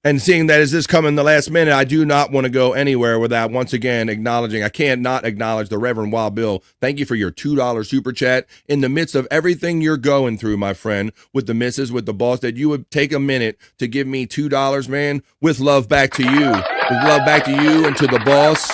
And seeing that as this coming the last minute, I do not want to go anywhere without once again acknowledging, I can't not acknowledge the Reverend Wild Bill. Thank you for your $2 super chat. In the midst of everything you're going through, my friend, with the missus, with the boss, that you would take a minute to give me $2, man, with love back to you. With love back to you and to the boss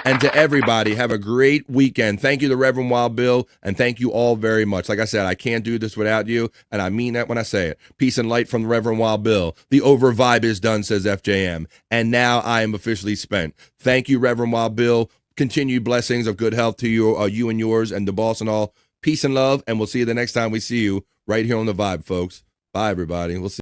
and to everybody. Have a great weekend. Thank you to Reverend Wild Bill, and thank you all very much. Like I said, I can't do this without you, and I mean that when I say it. Peace and light from the Reverend Wild Bill. The over vibe is done, says FJM. And now I am officially spent. Thank you, Reverend Wild Bill. Continued blessings of good health to you, you and yours, and the boss and all. Peace and love, and we'll see you the next time we see you right here on The Vibe, folks. Bye, everybody. We'll see.